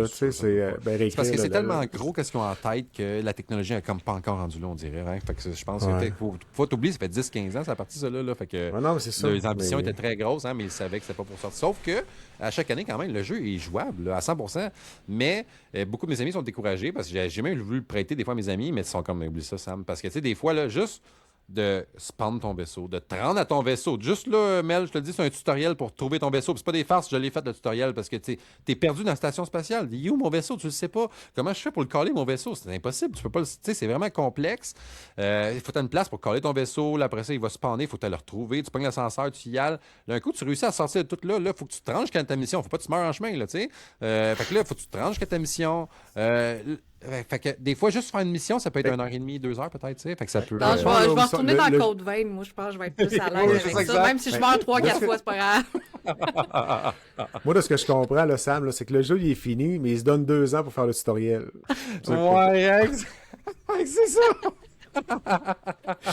parce que c'est tellement gros qu'est-ce qu'ils ont en tête que la technologie n'est comme pas encore rendue là, on dirait. Hein? Fait que je pense qu'il faut t'oublier, ça fait 10-15 ans, ça a parti ça là. Fait que les ambitions étaient très grosses, hein, mais ils savaient que c'était pas pour sortir. Sauf que à chaque année, quand même, le jeu est jouable là, à 100%. Mais beaucoup de mes amis sont découragés parce que j'ai même voulu le prêter des fois à mes amis, mais ils sont comme, oublie ça, Sam. Parce que tu sais, des fois, là, juste de spawn ton vaisseau, de te rendre à ton vaisseau. Juste là, Mel, je te le dis, c'est un tutoriel pour trouver ton vaisseau. Puis c'est pas des farces, je l'ai fait le tutoriel parce que t'es perdu dans la station spatiale. Il est où mon vaisseau? Tu le sais pas. Comment je fais pour le caler, mon vaisseau? C'est impossible. Tu peux pas le. Tu sais, c'est vraiment complexe. Il faut que tu une place pour caler ton vaisseau. Là, après ça, il va spawner. Il faut que tu le retrouver. Tu pognes l'ascenseur, tu y ailles. Là, un coup, tu réussis à sortir de tout là. Là, il faut que tu te ranges jusqu'à ta mission. Faut pas que tu meurs en chemin, là, tu sais. Fait que là, il faut que tu te ranges jusqu'à ta mission. Fait que des fois, juste faire une mission, ça peut être 1h30, 2 heures peut-être, tu sais. Fait que ça peut. Non, je vais retourner dans le Code Vein. Moi, je pense que je vais être plus à l'aise avec ça. Même si je meurs 3-4 fois, c'est pas grave. Moi, de ce que je comprends, là, Sam, là, c'est que le jeu, il est fini, mais il se donne 2 ans pour faire le tutoriel. Ouais, c'est ça.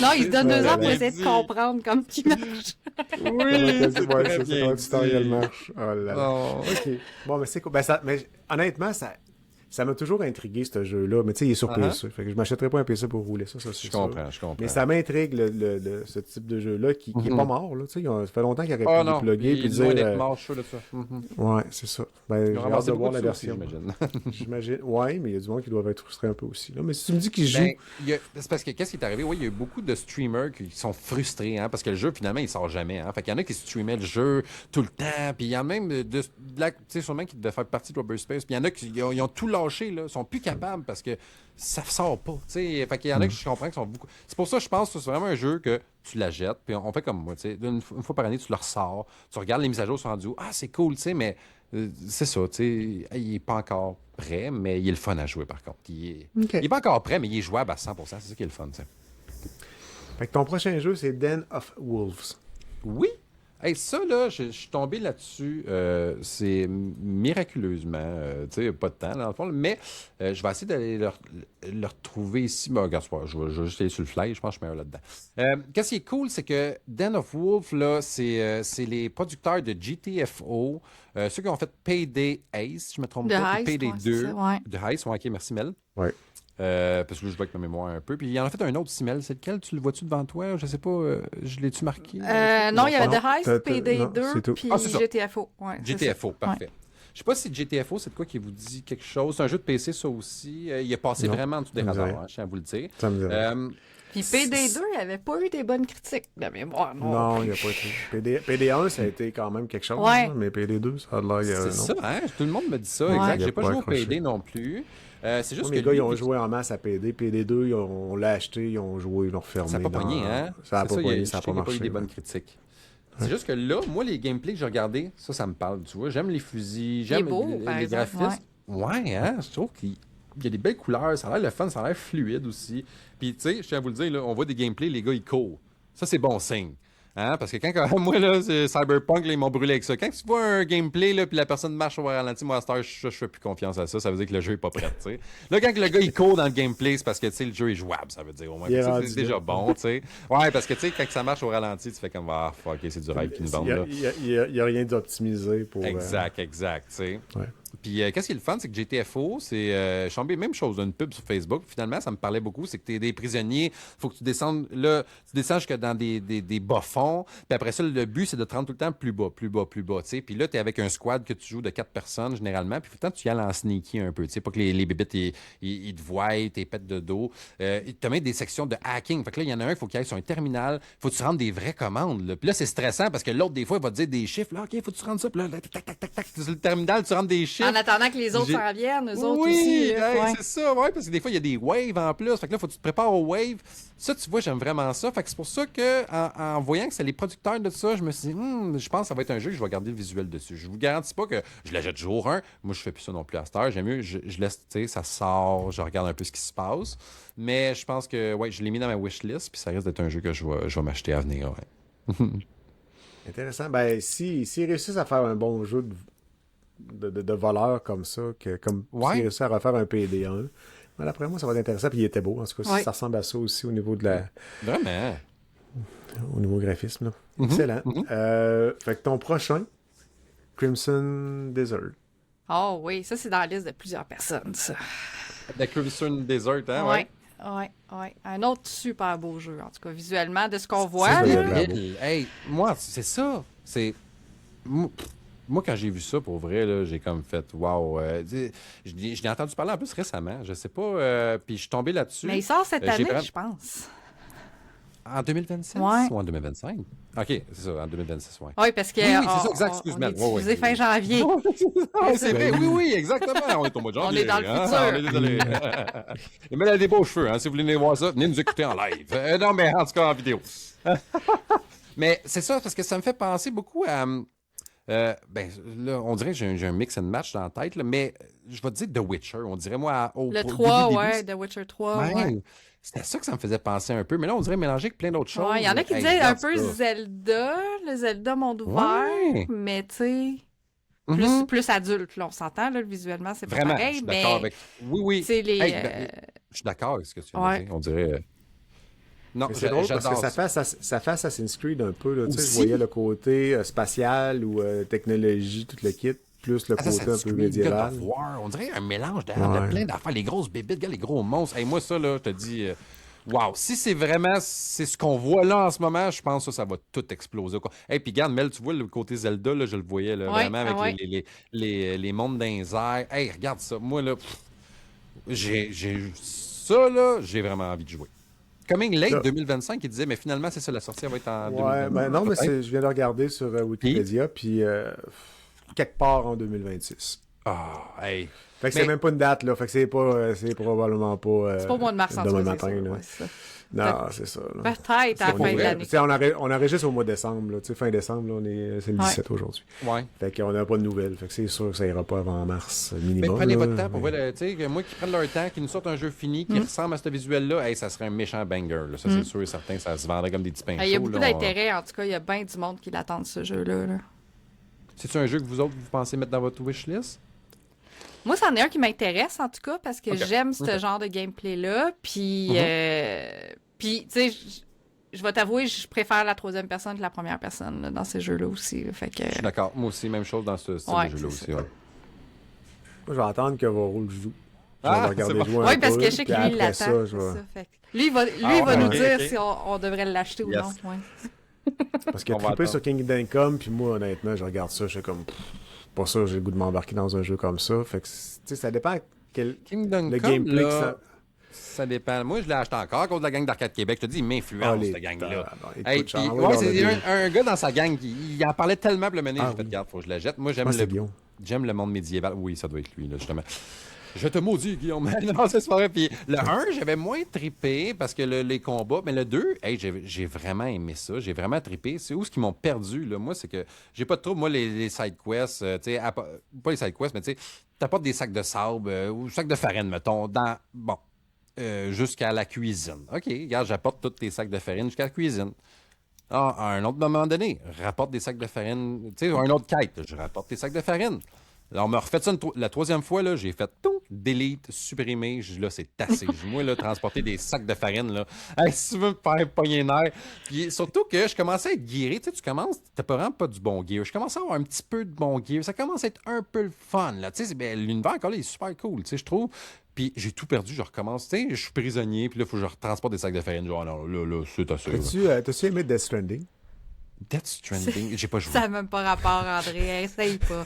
Non, il se donne 2 ans pour essayer de comprendre comme qui marche. Oui, c'est ça, le tutoriel marche. Oh là là. OK. Bon, mais c'est cool. Ben, mais honnêtement, ça m'a toujours intrigué, ce jeu-là. Mais tu sais, il est sur PC. Fait que je m'achèterais pas un PC pour rouler ça, c'est Je comprends. Mais ça m'intrigue, ce type de jeu-là, qui est pas mort. Là. Tu sais, ça fait longtemps qu'il aurait pu le plugger et dire... d'être mort, je suis sûr de ça. Ouais, c'est ça. Ben, j'ai hâte de voir la version. J'imagine. J'imagine. Ouais, mais il y a du monde qui doivent être frustrés un peu aussi. Là. Mais si tu me dis qu'il joue... C'est parce que qu'est-ce qui est arrivé? Oui, il y a eu beaucoup de streamers qui sont frustrés, hein, parce que le jeu, finalement, il sort jamais. Hein. Fait qu'il y en a qui streamaient le jeu tout le temps. Puis il y en a même, tu sais, sûrement qui devaient faire partie de Cyberspace. Puis il y en a qui ont tout lâché, là. Ils sont plus capables parce que ça sort pas. T'sais. Fait qu'il y en a que je comprends qui sont beaucoup. C'est pour ça que je pense que c'est vraiment un jeu que tu la jettes, puis on fait comme moi. Une fois par année, tu le ressors, tu regardes les mises à jour sur rendu. Ah, c'est cool, mais c'est ça. Il n'est pas encore prêt, mais il est le fun à jouer par contre. Il est pas encore prêt, mais il est jouable à 100%. C'est ça qui est le fun. T'sais. Fait que ton prochain jeu, c'est Den of Wolves. Oui. Hey, ça, là, je suis tombé là-dessus. C'est miraculeusement. Tu sais, pas de temps, dans le fond. Mais je vais essayer d'aller le retrouver ici. Ben, regarde, je vais juste aller sur le fly. Je pense que je suis meilleur là-dedans. Qu'est-ce qui est cool, c'est que Den of Wolf, là, c'est les producteurs de GTFO. Ceux qui ont fait Payday Ace, si je me trompe pas. Heist, Payday 2. Ouais. De Heist, ouais, ok, merci Mel. Ouais. Parce que là, je vois avec ma mémoire un peu. Puis il y en a fait un autre, Simel. C'est lequel? Tu le vois-tu devant toi? Je sais pas. Je l'ai-tu marqué? Non, il y avait The Heist, PD2, puis GTFO. Ouais, GTFO, parfait. Ouais. Je sais pas si GTFO, c'est de quoi qui vous dit quelque chose. C'est un jeu de PC, ça aussi. Il est passé vraiment en dessous des radars, hein, je tiens à vous le dire. Ça me dit Puis PD2, il n'avait pas eu des bonnes critiques de mémoire. Non, il n'y a pas été. PD1, ça a été quand même quelque chose, hein, mais PD2, ça a l'air... C'est ça, hein? Tout le monde me dit ça, exact. J'ai pas joué au PD non plus. C'est juste que les gars, ils ont joué en masse à PD. PD2, on l'a acheté, ils ont joué, ils l'ont refermé. Ça n'a pas pogné, hein? Ça n'a pas pogné, ça n'a pas marché. Il n'y a pas eu des bonnes critiques. C'est juste que là, moi, les gameplays que j'ai regardés, ça me parle, tu vois. J'aime les fusils, j'aime les graphismes. Ouais, hein? Je trouve qu'il y a des belles couleurs, ça a l'air le fun, ça a l'air fluide aussi. Puis, tu sais, je tiens à vous le dire, là, on voit des gameplays, les gars, ils courent. Ça, c'est bon signe. Hein? Parce que quand moi, là, c'est Cyberpunk, là, ils m'ont brûlé avec ça. Quand tu vois un gameplay, là, puis la personne marche au ralenti, moi, à cette heure, je fais plus confiance à ça. Ça veut dire que le jeu est pas prêt, tu sais. Là, quand le gars, il court dans le gameplay, c'est parce que, tu sais, le jeu est jouable, ça veut dire. Au moins, c'est déjà bon, tu sais. Ouais, parce que, tu sais, quand ça marche au ralenti, tu fais comme, ah, fuck, OK, c'est du rêve qui nous vendent, là. Il n'y a rien d'optimisé pour... Exact, tu sais. Ouais. Puis, qu'est-ce qui est le fun, c'est que GTFO, c'est même chose d'une pub sur Facebook. Finalement, ça me parlait beaucoup. C'est que tu es des prisonniers. Il faut que tu descendes là. Tu descends jusque dans des bas-fonds. Puis après ça, le but, c'est de te rendre tout le temps plus bas, plus bas, plus bas. T'sais. Puis là, tu es avec un squad que tu joues de 4 personnes, généralement. Puis tout le temps, tu y ailles en sneaky un peu. Pas que les bébites, ils te voient, t'es pètes de dos. Tu as même des sections de hacking. Fait que là, il y en a un, il faut qu'il aille sur un terminal. Il faut que tu rendes des vraies commandes. Là. Puis là, c'est stressant parce que l'autre, des fois, il va te dire des chiffres. Là, OK, il faut que tu rendes ça. Puis là, tac, tac, tac, tac. Sur le terminal, tu rentres des chiffres. En attendant que les autres s'en viennent, eux autres aussi. Oui, c'est ça, ouais, parce que des fois, il y a des waves en plus. Fait que là, il faut que tu te prépares aux waves. Ça, tu vois, j'aime vraiment ça. Fait que c'est pour ça que en voyant que c'est les producteurs de ça, je me suis dit, je pense que ça va être un jeu que je vais garder le visuel dessus. Je vous garantis pas que je la jette jour 1. Moi, je fais plus ça non plus à cette heure. J'aime mieux, je laisse, tu sais, ça sort, je regarde un peu ce qui se passe. Mais je pense que, ouais, je l'ai mis dans ma wishlist, puis ça risque d'être un jeu que je vais m'acheter à venir, ouais. Intéressant. Ben, s'ils réussissent à faire un bon jeu de voleurs comme ça, comme s'ils réussissent à refaire un PD1, ben, d'après moi, ça va être intéressant. Puis il était beau. En tout cas, ça ressemble à ça aussi au niveau de la... Vraiment? Au niveau graphisme, là. Excellent. Fait que ton prochain, Crimson Desert. Oh oui, ça, c'est dans la liste de plusieurs personnes, ça. The Crimson Desert, hein? Ouais. Un autre super beau jeu, en tout cas, visuellement, de ce qu'on voit. Hey, moi, c'est ça. C'est... Moi, quand j'ai vu ça, pour vrai, là, j'ai comme fait « wow ». Je l'ai entendu parler en plus récemment. Je sais pas. Puis je suis tombé là-dessus. Mais il sort cette année, je pense. En 2026 Ouais. ou en 2025? OK, c'est ça, en 2026, ouais. Oui, parce que Oui, c'est ça, exact, on excuse-moi. est diffusé fin janvier. Ah, c'est vrai, oui, exactement. On est au mois de On janvier. est dans le hein? futur. On est désolé. Mais elle a des beaux cheveux, hein. Si vous voulez venir voir ça, venez nous écouter en live. Non, mais en tout cas, en vidéo. Mais c'est ça, parce que ça me fait penser beaucoup à... ben, là, on dirait que j'ai un mix and match dans la tête, là, mais je vais te dire The Witcher. On dirait, moi, Le 3, ouais, The Witcher 3, ouais. C'était ça que ça me faisait penser un peu. Mais là, on dirait mélanger avec plein d'autres choses. Ouais, il y en a qui Hey, disaient un regarde peu ça. Zelda, le Zelda monde ouvert, Ouais. mais tu sais, Mhm. plus adulte, là, on s'entend, là, visuellement, c'est pas Vraiment, je pareil, suis mais d'accord avec... Oui. tu sais, les... Hey, je suis d'accord avec ce que tu viens de ouais. dire. On dirait... Non, Mais c'est drôle parce que j'adore ça fait Assassin's Creed un peu. Là. Tu sais, je Aussi. voyais le côté spatial ou technologie, tout le kit, plus le côté un Assassin's peu Creed, God médiéval. of War, on dirait un mélange de Ouais. plein d'affaires, les grosses bébites, regarde les gros monstres. Hey, moi, ça, là, je te dis, wow, si c'est vraiment c'est ce qu'on voit là en ce moment, je pense que ça va tout exploser. Quoi. Hey, puis regarde, Mel, tu vois le côté Zelda, là, je le voyais là, Ouais, vraiment avec ouais. les mondes dans les airs. Hey, regarde ça. Moi, là, ça, là, j'ai vraiment envie de jouer. Coming Late Là. 2025, il disait, mais finalement, c'est ça, la sortie elle va être en Ouais, 2025. ben non, mais Peut-être. je viens de regarder sur Wikipédia, puis quelque part en 2026. Ah, hey. Fait que Mais- c'est même pas une date, là. Fait que c'est probablement pas. C'est pas au mois de mars, en demain tout cas, matin, c'est ça, là. ouais, c'est ça. Non, c'est ça. Là. Peut-être à la C'est fin pour de vrai. l'année. Tu sais, on enregistre au mois de décembre, là. Tu sais, fin décembre, là, c'est le 17 aujourd'hui. Ouais. Fait qu'on n'a pas de nouvelles. Fait que c'est sûr que ça ira pas avant mars Mais minimum. prenez là, votre temps pour mais- voir, tu sais, que moi qui prennent leur temps, qui nous sortent un jeu fini, qui ressemble à ce visuel-là, hey, ça serait un méchant banger. Là. Ça, c'est sûr et certain, ça se vendrait comme des petits pains Il y a chauds, beaucoup là. d'intérêt, en tout cas, il y a bien du monde qui l'attend, ce jeu-là. Là. C'est-tu un jeu que vous autres, vous pensez mettre dans votre wishlist? Moi, c'en est un qui m'intéresse, en tout cas, parce que Ok. j'aime ce Ok. genre de gameplay-là. Puis, tu sais, je vais t'avouer, je préfère la troisième personne que la première personne là, dans ces jeux-là aussi. Là. Fait que... Je suis d'accord. Moi aussi, même chose dans ce style Ouais, de jeu-là c'est aussi. Ouais. Moi, je vais attendre que Varro le joue. Je Ah, vais regarder c'est bon. jouer un Oui, parce peu, que je sais que puis lui, il après l'attend. ça, c'est je vais- ça. Fait que lui, il va Ah, nous ok, dire ok. si on devrait l'acheter ou Yes. non. Ouais. Parce que On va triper attendre. sur Kingdom Come, puis moi, honnêtement, je regarde ça, je suis comme... pas sûr, j'ai le goût de m'embarquer dans un jeu comme ça. Fait que, tu sais, ça dépend quel... Kingdom le Come, gameplay que là, ça... ça dépend. Moi, je l'ai acheté encore à cause de la gang d'Arcade Québec. Je te dis, il m'influence, les cette gang-là. tabarnak. Écoute, Hey, puis, j'en ouais, ai c'est dans le un gars dans sa gang qui il en parlait tellement, puis le mener, Ah, j'ai fait, oui. regarde, faut que je la jette. Moi, j'aime Ah, c'est Guillaume. j'aime le monde médiéval. Oui, ça doit être lui, là, justement. Je te maudis, Guillaume. Non, c'est pas vrai. Puis le 1, j'avais moins trippé parce que les combats, mais le 2, hey, j'ai vraiment aimé ça. J'ai vraiment trippé. C'est où ce qu'ils m'ont perdu, là? Moi, c'est que j'ai pas de trouble. Moi, les side quests, tu sais, pas les side quests, mais tu sais, t'apportes des sacs de sable ou sacs de farine, mettons, jusqu'à la cuisine. OK, regarde, j'apporte tous tes sacs de farine jusqu'à la cuisine. Ah, à un autre moment donné, rapporte des sacs de farine. Tu sais, un autre quête, je rapporte tes sacs de farine. Là, on m'a refait ça la troisième fois, là, j'ai fait tout, delete, supprimer. Là, c'est assez. Moi, là, transporter des sacs de farine, là. Hey, si tu veux me faire pogner les nerfs. Puis surtout que je commençais à être guéri. Tu sais, tu commences, t'as pas vraiment pas du bon gear. Je commençais à avoir un petit peu de bon gear. Ça commence à être un peu le fun, là. Tu sais, l'univers, encore là, il est super cool, tu sais, je trouve. Puis j'ai tout perdu, je recommence. Tu sais, je suis prisonnier, puis là, il faut que je retransporte des sacs de farine. Genre, non, là, c'est assez. Là. T'as-tu aimé Death Stranding? Death Stranding, j'ai pas joué. Ça n'a même pas rapport, André. Essaye pas.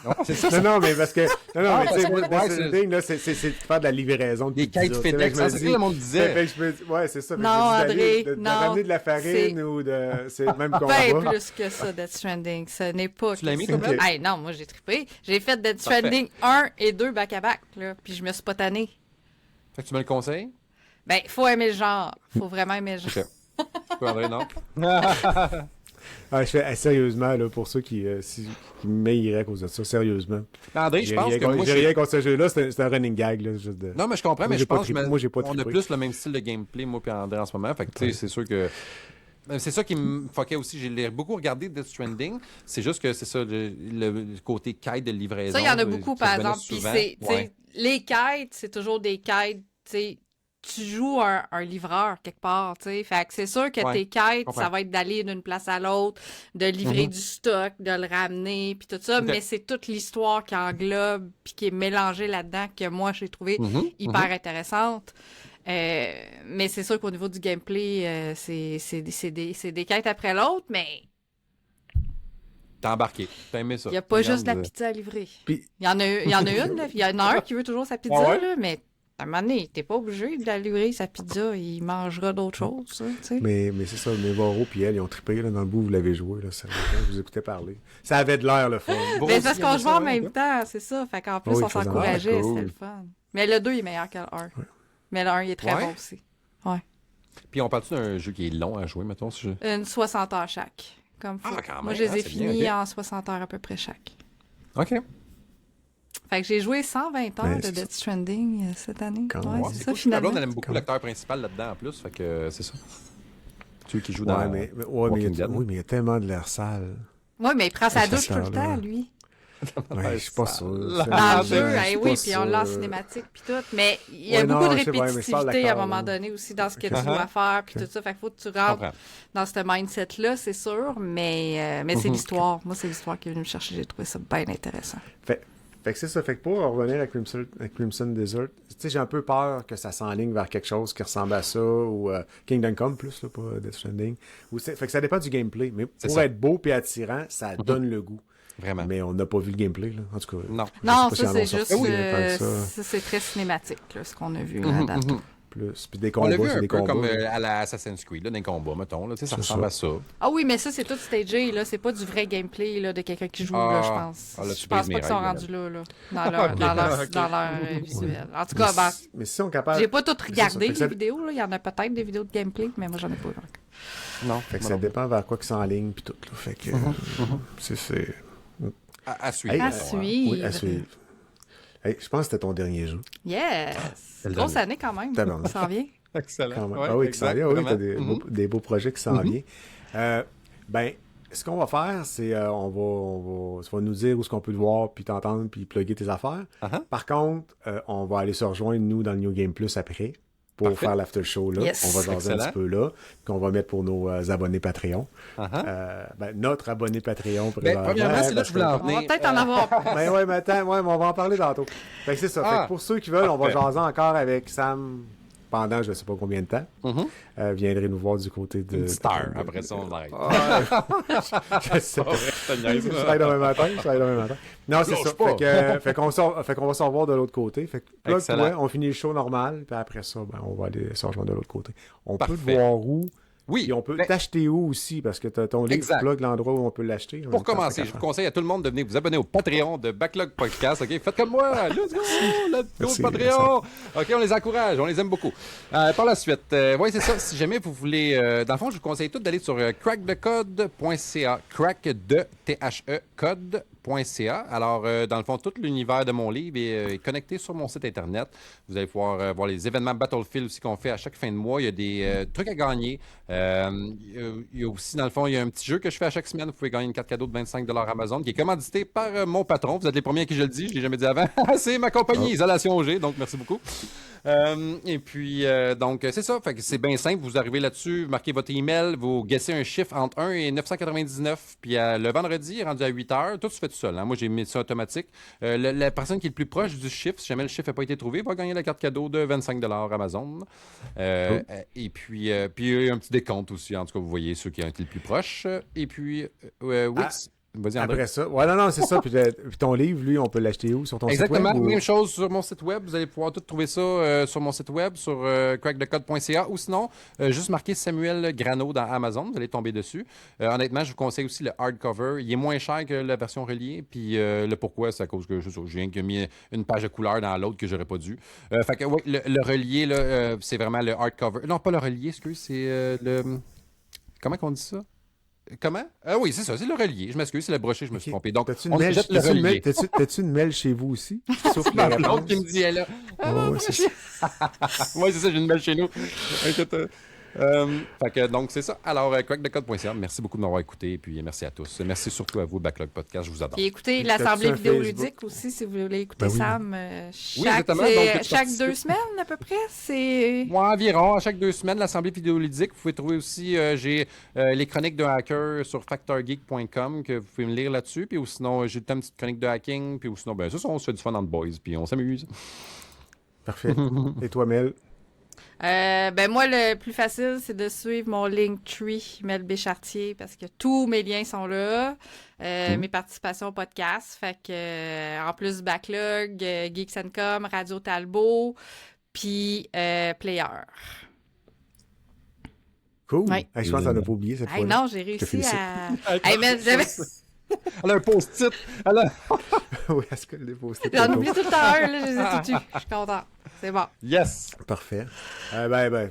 Non, c'est ça, Non, mais parce que... Non, mais tu sais, moi, ouais, Death c'est- Stranding, là, c'est de faire de la livraison de Les pizza. quêtes Tu sais, FedEx, fait que je me c'est dis- ça que le monde disait. Fait que je me dis- ouais, c'est ça. Fait que Non, je me dis d'aller- André, de non, ramener de la farine c'est- ou de... C'est le même combat. Bien plus que ça, Death Stranding. Ce n'est pas. Tu l'as aimé, que toi, ça. Mel? Hey, non, moi, j'ai trippé. J'ai fait Death Parfait. Stranding 1 et 2 back-à-back, là. Puis je me suis pas tannée. Fait que tu me le conseilles? Ben, faut aimer le genre. Faut vraiment aimer le genre. Ok. Toi, André, non? Ah, je fais, sérieusement, là, pour ceux qui m'ailleraient à cause de ça, sérieusement. André, je J'ai pense rien que contre- moi, j'ai rien contre ce jeu-là, c'est un running gag, là, juste de... Non, mais je comprends, Moi, mais j'ai je pas pense trippé. que Moi, j'ai pas on a trippé. plus le même style de gameplay, moi et André, en ce moment. Fait que, tu sais, c'est sûr que... C'est ça qui me fuckait aussi. J'ai beaucoup regardé Death Stranding. C'est juste que c'est ça, le côté quête de livraison. Ça, il y en a beaucoup, ça par revenait exemple. Puis souvent. c'est, tu sais, Ouais. les quêtes, c'est toujours des quêtes, tu sais, tu joues un livreur quelque part, tu sais. Fait que c'est sûr que Ouais, tes quêtes, comprends. ça va être d'aller d'une place à l'autre, de livrer Mhm. du stock, de le ramener, puis tout ça. Ok. Mais c'est toute l'histoire qui englobe, puis qui est mélangée là-dedans, que moi, j'ai trouvé Mhm, hyper intéressante. Mais c'est sûr qu'au niveau du gameplay, c'est des quêtes après l'autre, mais T'as embarqué. T'as aimé ça. il n'y a pas juste la Regarde, pizza à livrer. Puis- Il y en a une, là. Il y en a un qui veut toujours sa pizza, Ah ouais? là, mais À un moment donné, t'es pas obligé de la livrer, sa pizza, il mangera d'autres choses, ça, tu sais. Mais c'est ça, mes Varro puis elle, ils ont trippé là, dans le bout, vous l'avez joué, là, sérieusement, je vous écoutais parler. Ça avait de l'air, le fun. Mais c'est parce qu'on jouait en même temps, c'est ça. Fait qu'en plus, Oui, on faisant- s'encourageait, Ah, cool. c'était le fun. Mais le 2 il est meilleur que le 1. Mais le 1, il est très Ouais. bon aussi. Ouais. Puis on parle-tu d'un jeu qui est long à jouer, mettons, si je... Une 60 heures chaque. Comme faut. Ah, quand Moi, même, je les ai c'est bien, finis ok. en 60 heures à peu près chaque. OK. Fait que j'ai joué 120 heures Ben, de c'est Death Stranding cette année. Quand Ouais, même. c'est ça, cool. La finalement. blonde, elle aime beaucoup Quand- l'acteur principal là-dedans, en plus, fait que c'est ça. Celui qui joue Ouais, dans... mais Walking Dead. oui, mais il y a tellement de l'air sale. Oui, mais il prend sa Cet douche tout le acteur-là. temps, lui. Ouais, je suis pas sûr. Dans Ah, le jeu, je suis oui, pas puis on l'a en sûr. cinématique, puis tout. Mais il y a Ouais, beaucoup non, de je sais pas, mais je parle répétitivité à un d'accord, moment là. donné aussi dans ce que tu Ok. dois faire, puis tout ça. Fait qu'il faut que tu Je rentres comprends. dans ce mindset-là, c'est sûr. Mais c'est l'histoire. Moi, c'est l'histoire qui est venue me chercher. J'ai trouvé ça bien intéressant. Fait que c'est ça. Fait que pour revenir à Crimson Desert, tu sais, j'ai un peu peur que ça s'enligne vers quelque chose qui ressemble à ça, ou Kingdom Come plus, là, pas Death Stranding. Fait que ça dépend du gameplay. Mais C'est pour ça. être beau et attirant, ça donne le goût. Vraiment. Mais on n'a pas vu le gameplay, là. En tout cas. Non. Non, je sais ça, pas c'est si elles en ont juste. sorti tant que ça. Ça, c'est très cinématique, là, ce qu'on a vu là, à date. Plus. Puis des On combats, l'a vu c'est un des peu combats. comme là. à la Assassin's Creed, là, dans les combats, mettons. Là, tu sais, ça C'est ressemble ça. à ça. Ah oui, mais ça, c'est tout stagé, là. C'est pas du vrai gameplay, là, de quelqu'un qui joue, là, je pense. Ah, là, tu Je pense brises pas mes qu'ils sont règles, rendus là, dans leur visuel. En tout cas, ben, Mais si on est capable. j'ai pas tout c'est ça. regardé, Fait que ça- les vidéos, là. Il y en a peut-être des vidéos de gameplay, mais moi, j'en ai pas vu encore. Non. Fait que moi ça non. dépend vers quoi qu'ils s'enlignent, puis tout, là. Fait que. c'est. À suivre. Hey, À mettons, hein. suivre. Oui, à suivre. Hey, je pense que c'était ton dernier jeu. Yes! C'est le Grosse dernier. année quand même. Tabarnak. Ça en vient. Excellent. Quand même. Ouais, Ah oui, qui s'en exact, vient. Oui, vraiment. t'as des beaux projets qui s'en viennent. Ben, ce qu'on va faire, c'est tu vas nous dire où est-ce qu'on peut te voir, puis t'entendre, puis plugger tes affaires. Uh-huh. Par contre, on va aller se rejoindre, nous, dans le New Game Plus après, pour Parfait. faire l'after show là. Yes. On va jaser un Excellent. petit peu là, qu'on va mettre pour nos abonnés Patreon. Uh-huh. Notre abonné Patreon. Ben, premièrement, c'est là que je voulais en On va venir. peut-être en avoir plus. Ben ouais, mais attends, ouais, mais on va en parler tantôt. Fait que c'est ça. Fait Ah, que pour ceux qui veulent, on va parfait. jaser encore avec Sam pendant je ne sais pas combien de temps. Viendrez nous voir du côté de... Une star. Après ça, on arrête. Je sais pas. Je travaille demain matin. Non, c'est Lâche ça. pas. Fait qu'on va se revoir de l'autre côté. Fait que plug Excellent. toi, on finit le show normal, puis après ça, ben, on va aller se rejoindre de l'autre côté. On peut Parfait. te voir où, Oui. puis on peut Ben, t'acheter où aussi, parce que t'as ton livre Exact. plug l'endroit où on peut l'acheter. Pour commencer, je vous conseille à tout le monde de venir vous abonner au Patreon de Backlog Podcast. OK? Faites comme moi. Let's go Merci, Patreon. OK, on les encourage. On les aime beaucoup. Par la suite, oui, c'est ça. Si jamais vous voulez... dans le fond, je vous conseille tout d'aller sur crackthecode.ca. Crack de T-H-E code.ca. Alors, dans le fond, tout l'univers de mon livre est connecté sur mon site Internet. Vous allez pouvoir voir les événements Battlefield aussi qu'on fait à chaque fin de mois. Il y a des trucs à gagner. Il y a aussi, dans le fond, il y a un petit jeu que je fais à chaque semaine. Vous pouvez gagner une carte cadeau de 25 Amazon qui est commandité par mon patron. Vous êtes les premiers à qui je le dis. Je ne l'ai jamais dit avant. C'est ma compagnie Isolation OG. Donc, merci beaucoup. Et puis, donc, c'est ça. Fait que c'est bien simple. Vous arrivez là-dessus, vous marquez votre email, vous guessez un chiffre entre 1 et 999. Puis le vendredi, rendu à 8 heures, tout se fait tout seul. Hein. Moi, j'ai mis ça automatique. La personne qui est le plus proche du chiffre, si jamais le chiffre n'a pas été trouvé, va gagner la carte cadeau de 25 Amazon. Et puis, il y a un petit décompte aussi. En tout cas, vous voyez ceux qui ont été le plus proches. Et puis, Wix. Vas-y, André. Après ça. Ouais, non, c'est ça. Puis ton livre, lui, on peut l'acheter où? Sur ton Exactement, site web? même chose sur mon site web. Vous allez pouvoir tout trouver ça sur mon site web, sur crackthecode.ca ou sinon, juste marquer Samuel Grano dans Amazon. Vous allez tomber dessus. Honnêtement, je vous conseille aussi le hardcover. Il est moins cher que la version reliée. Puis le pourquoi, c'est à cause que je viens que mis une page de couleur dans l'autre que j'aurais pas dû. Fait que, oui, le relié, là, c'est vraiment le hardcover. Non, pas le relié, excuse, c'est le... Comment qu'on dit ça? Comment? Oui, c'est ça, c'est le relié. Je m'excuse, c'est le brochet, je me suis trompé. Donc, T'as-tu on une, jette le relié. t'as-tu une mail chez vous aussi? Sauf la L'autre réponse. qui me dit, elle là. Ouais, c'est ça. Oui, c'est ça, j'ai une belle chez nous. Inquiète. Fait que, donc, c'est ça. Alors, crackthecode.ca, merci beaucoup de m'avoir écouté. Puis, merci à tous. Merci surtout à vous, Backlog Podcast. Je vous adore. Puis écoutez Puis l'Assemblée t'as-tu un vidéoludique aussi, si vous voulez écouter Ben oui. Sam. Oui, exactement. Donc, Chaque participer. 2 semaines, à peu près. C'est. Moi, environ, à chaque 2 semaines, l'Assemblée vidéoludique. Vous pouvez trouver aussi, j'ai les chroniques d'un hacker sur factorgeek.com que vous pouvez me lire là-dessus. Puis, ou sinon, j'ai une petite chronique de hacking. Puis, ou sinon, ben, ça, on se fait du fun entre boys. Puis, on s'amuse. Parfait. Et toi, Mel? Ben moi, le plus facile, c'est de suivre mon Linktree, Mel Béchartier, parce que tous mes liens sont là. Mes participations au podcast. Fait que, en plus, Backlog, Geeks & Com, Radio Talbot. puis Player. Cool. Ouais. Hey, je pense qu'on n'a pas oublié cette Hey, fois-là. non, j'ai réussi félicite. à... Hey, mais j'avais... Elle a un post-it. Elle a... Oui, est-ce que le post J'en oublie tout le temps un, là, je les ai tout je suis content. C'est bon. Yes. Parfait.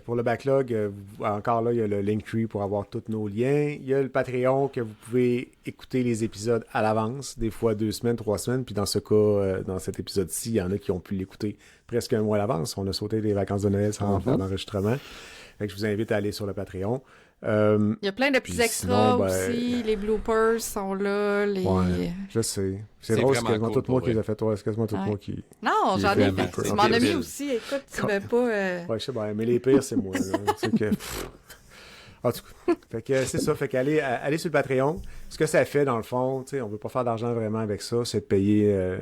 Pour le backlog, encore là, il y a le Linktree pour avoir tous nos liens. Il y a le Patreon que vous pouvez écouter les épisodes à l'avance, des fois 2 semaines, 3 semaines. Puis dans ce cas, dans cet épisode-ci, il y en a qui ont pu l'écouter presque un mois à l'avance. On a sauté les vacances de Noël sans faire d'enregistrement. Fait que je vous invite à aller sur le Patreon. Il y a plein de petits extras sinon, aussi. Les bloopers sont là. Ouais, je sais. C'est drôle, c'est quasiment tout moi qui les a fait. Ouais, c'est quasiment tout moi qui... Non, j'en ai vraiment fait. peu. Tu m'en as mis aussi. Écoute, tu m'as pas... Ouais, je sais bien, mais les pires, c'est moi. Là. C'est que... En tout cas, fait que c'est ça. Fait qu'aller sur le Patreon, ce que ça fait, dans le fond, tu sais, on veut pas faire d'argent vraiment avec ça, c'est de payer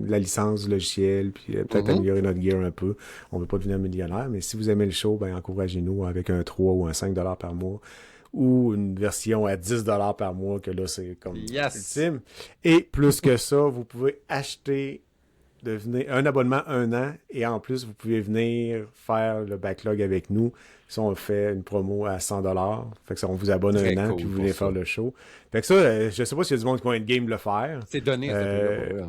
la licence du logiciel, puis peut-être améliorer notre gear un peu. On veut pas devenir millionnaire, mais si vous aimez le show, ben encouragez-nous avec un 3 ou un 5$ par mois, ou une version à 10$ par mois, que là, c'est comme ultime. Et plus que ça, vous pouvez acheter un abonnement 1 an, et en plus, vous pouvez venir faire le backlog avec nous. Si on fait une promo à 100$, fait que ça, on vous abonne Très 1 an, cool puis vous venez pour faire le show. Fait que ça, je sais pas s'il y a du monde qui va être game de le faire. C'est donné, cette truc-là.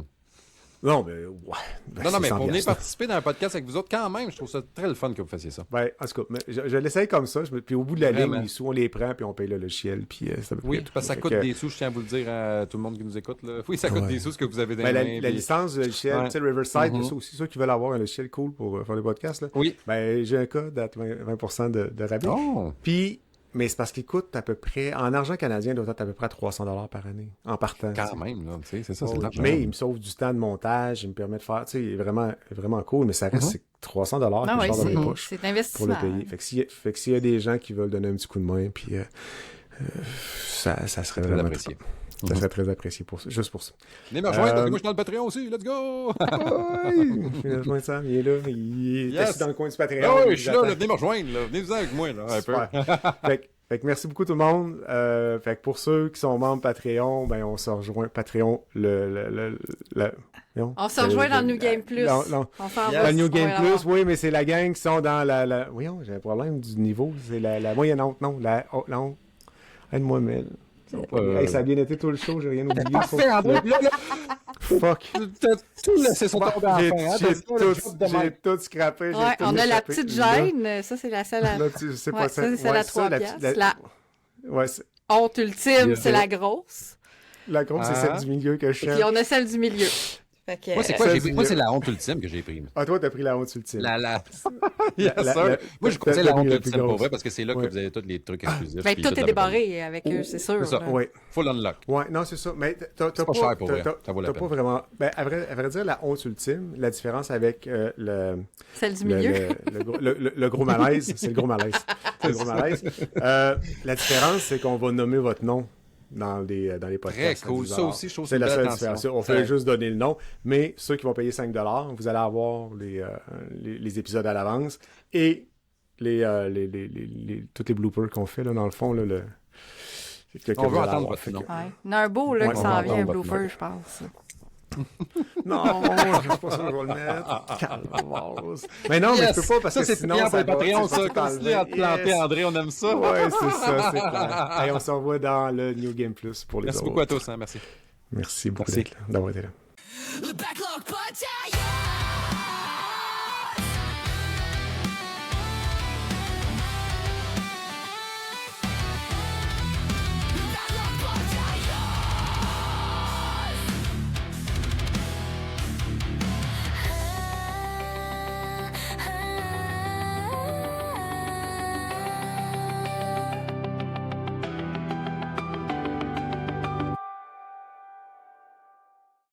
Non, mais ouais. Non, mais pour venir $100. participer dans un podcast avec vous autres, quand même, je trouve ça très le fun que vous fassiez ça. Ben, en tout cas, mais je l'essaye comme ça, puis au bout de la Vraiment. ligne, les sous, on les prend, puis on paye le logiciel, puis ça peut Oui, être parce que ça fait coûte que- des sous, je tiens à vous le dire à tout le monde qui nous écoute. Là. Oui, ça coûte des sous ce que vous avez dans Ben, les mains, la puis- licence du logiciel, Ouais. tu sais, Riverside, il y a ça aussi, ceux qui veulent avoir un logiciel cool pour faire des podcasts, là. Oui. Ben, j'ai un code à 20% de rabais. Oh! Puis, mais c'est parce qu'il coûte à peu près, en argent canadien, il doit être à peu près à 300$ par année, en partant. Quand même, là, tu sais, c'est ça, c'est Oh, de l'argent. mais il me sauve du temps de montage, il me permet de faire, tu sais, il est vraiment cool, mais ça reste c'est $300 Non, que je ouais, sors dans mes poches c'est pour le investissement. payer. Fait que s'il y a des gens qui veulent donner un petit coup de main, puis ça serait Très vraiment apprécié. Ça serait très apprécié pour ça, juste pour ça. Venez me rejoindre, parce que moi, je suis dans le Patreon aussi. Let's go! Oui, je vais rejoindre Sam, il est là, il est Yes. assis dans le coin du Patreon. Ah oui, il je suis nous là, attend. venez me rejoindre. Là. Venez-vous avec moi, là, un peu. Super. Fait que merci beaucoup tout le monde. Fait que pour ceux qui sont membres Patreon, ben on se rejoint Patreon On se rejoint dans le New Game Plus. Non, On s'en Dans va. le New on va Game l'avoir. Plus, oui, mais c'est la gang qui sont dans la... Voyons, j'ai un problème du niveau. C'est la moyenne honte, non. La honte. Aide-moi, Mel. Hey, ça a bien été tout le show, j'ai rien oublié. Parfait, André. Là, Fuck. t'as tout laissé sur ton J'ai enfant. j'ai tout scrappé. Ouais, on a la petite gêne. Ça, c'est la seule à... Là, c'est Ouais, pas ça, c'est celle à 3 piastres. La Ouais, honte ultime, c'est la grosse. la grosse, c'est celle du milieu que je Puis cherche. on a celle du milieu. Fait que, Moi, c'est quoi? j'ai pris? Moi, c'est la honte ultime que j'ai prise. Ah, toi, t'as pris la honte ultime. Yes, La- sir. la- Moi, je t'as conseille la pris honte la ultime plus pour grosse. vrai parce que c'est là que Ouais. vous avez tous les trucs exclusifs. Ben, puis tout toute est la débarré avec eux, c'est sûr. C'est ça. là. Oui. Full unlock. Ouais, non, c'est ça. Mais t'as pas cher pour vrai. t'as- Ça vaut la t'as peine. pas vraiment. Ben, à vrai dire, la honte ultime, la différence avec Celle du milieu. le gros malaise, c'est le gros malaise. C'est le gros malaise. La différence, c'est qu'on va nommer votre nom dans les podcasts. Très cool. à $10. Ça aussi, je trouve que c'est c'est la une seule belle différence. attention. On fait Ça- juste donner le nom, mais ceux qui vont payer 5$, vous allez avoir les épisodes à l'avance et tous les bloopers qu'on fait, là, dans le fond, là, que On vous veut allez entendre avoir. votre Fait que- nom. Ouais. Il y en a un beau là, Ouais, qui on s'en va vient, un entendre votre blooper, je pense. Non, je sais pas si je vais le mettre. Calvasse. Mais non, mais Yes! je peux pas parce ça, que c'est sinon, payant pour ça le Patreon, va, ça. tu vas Continue à te planter, Yes. André, on aime ça. Ouais, c'est ça, c'est clair. Allez, on se revoit dans le New Game Plus pour les Merci autres. beaucoup à tous. Hein, merci. Merci beaucoup Merci. d'avoir été là. The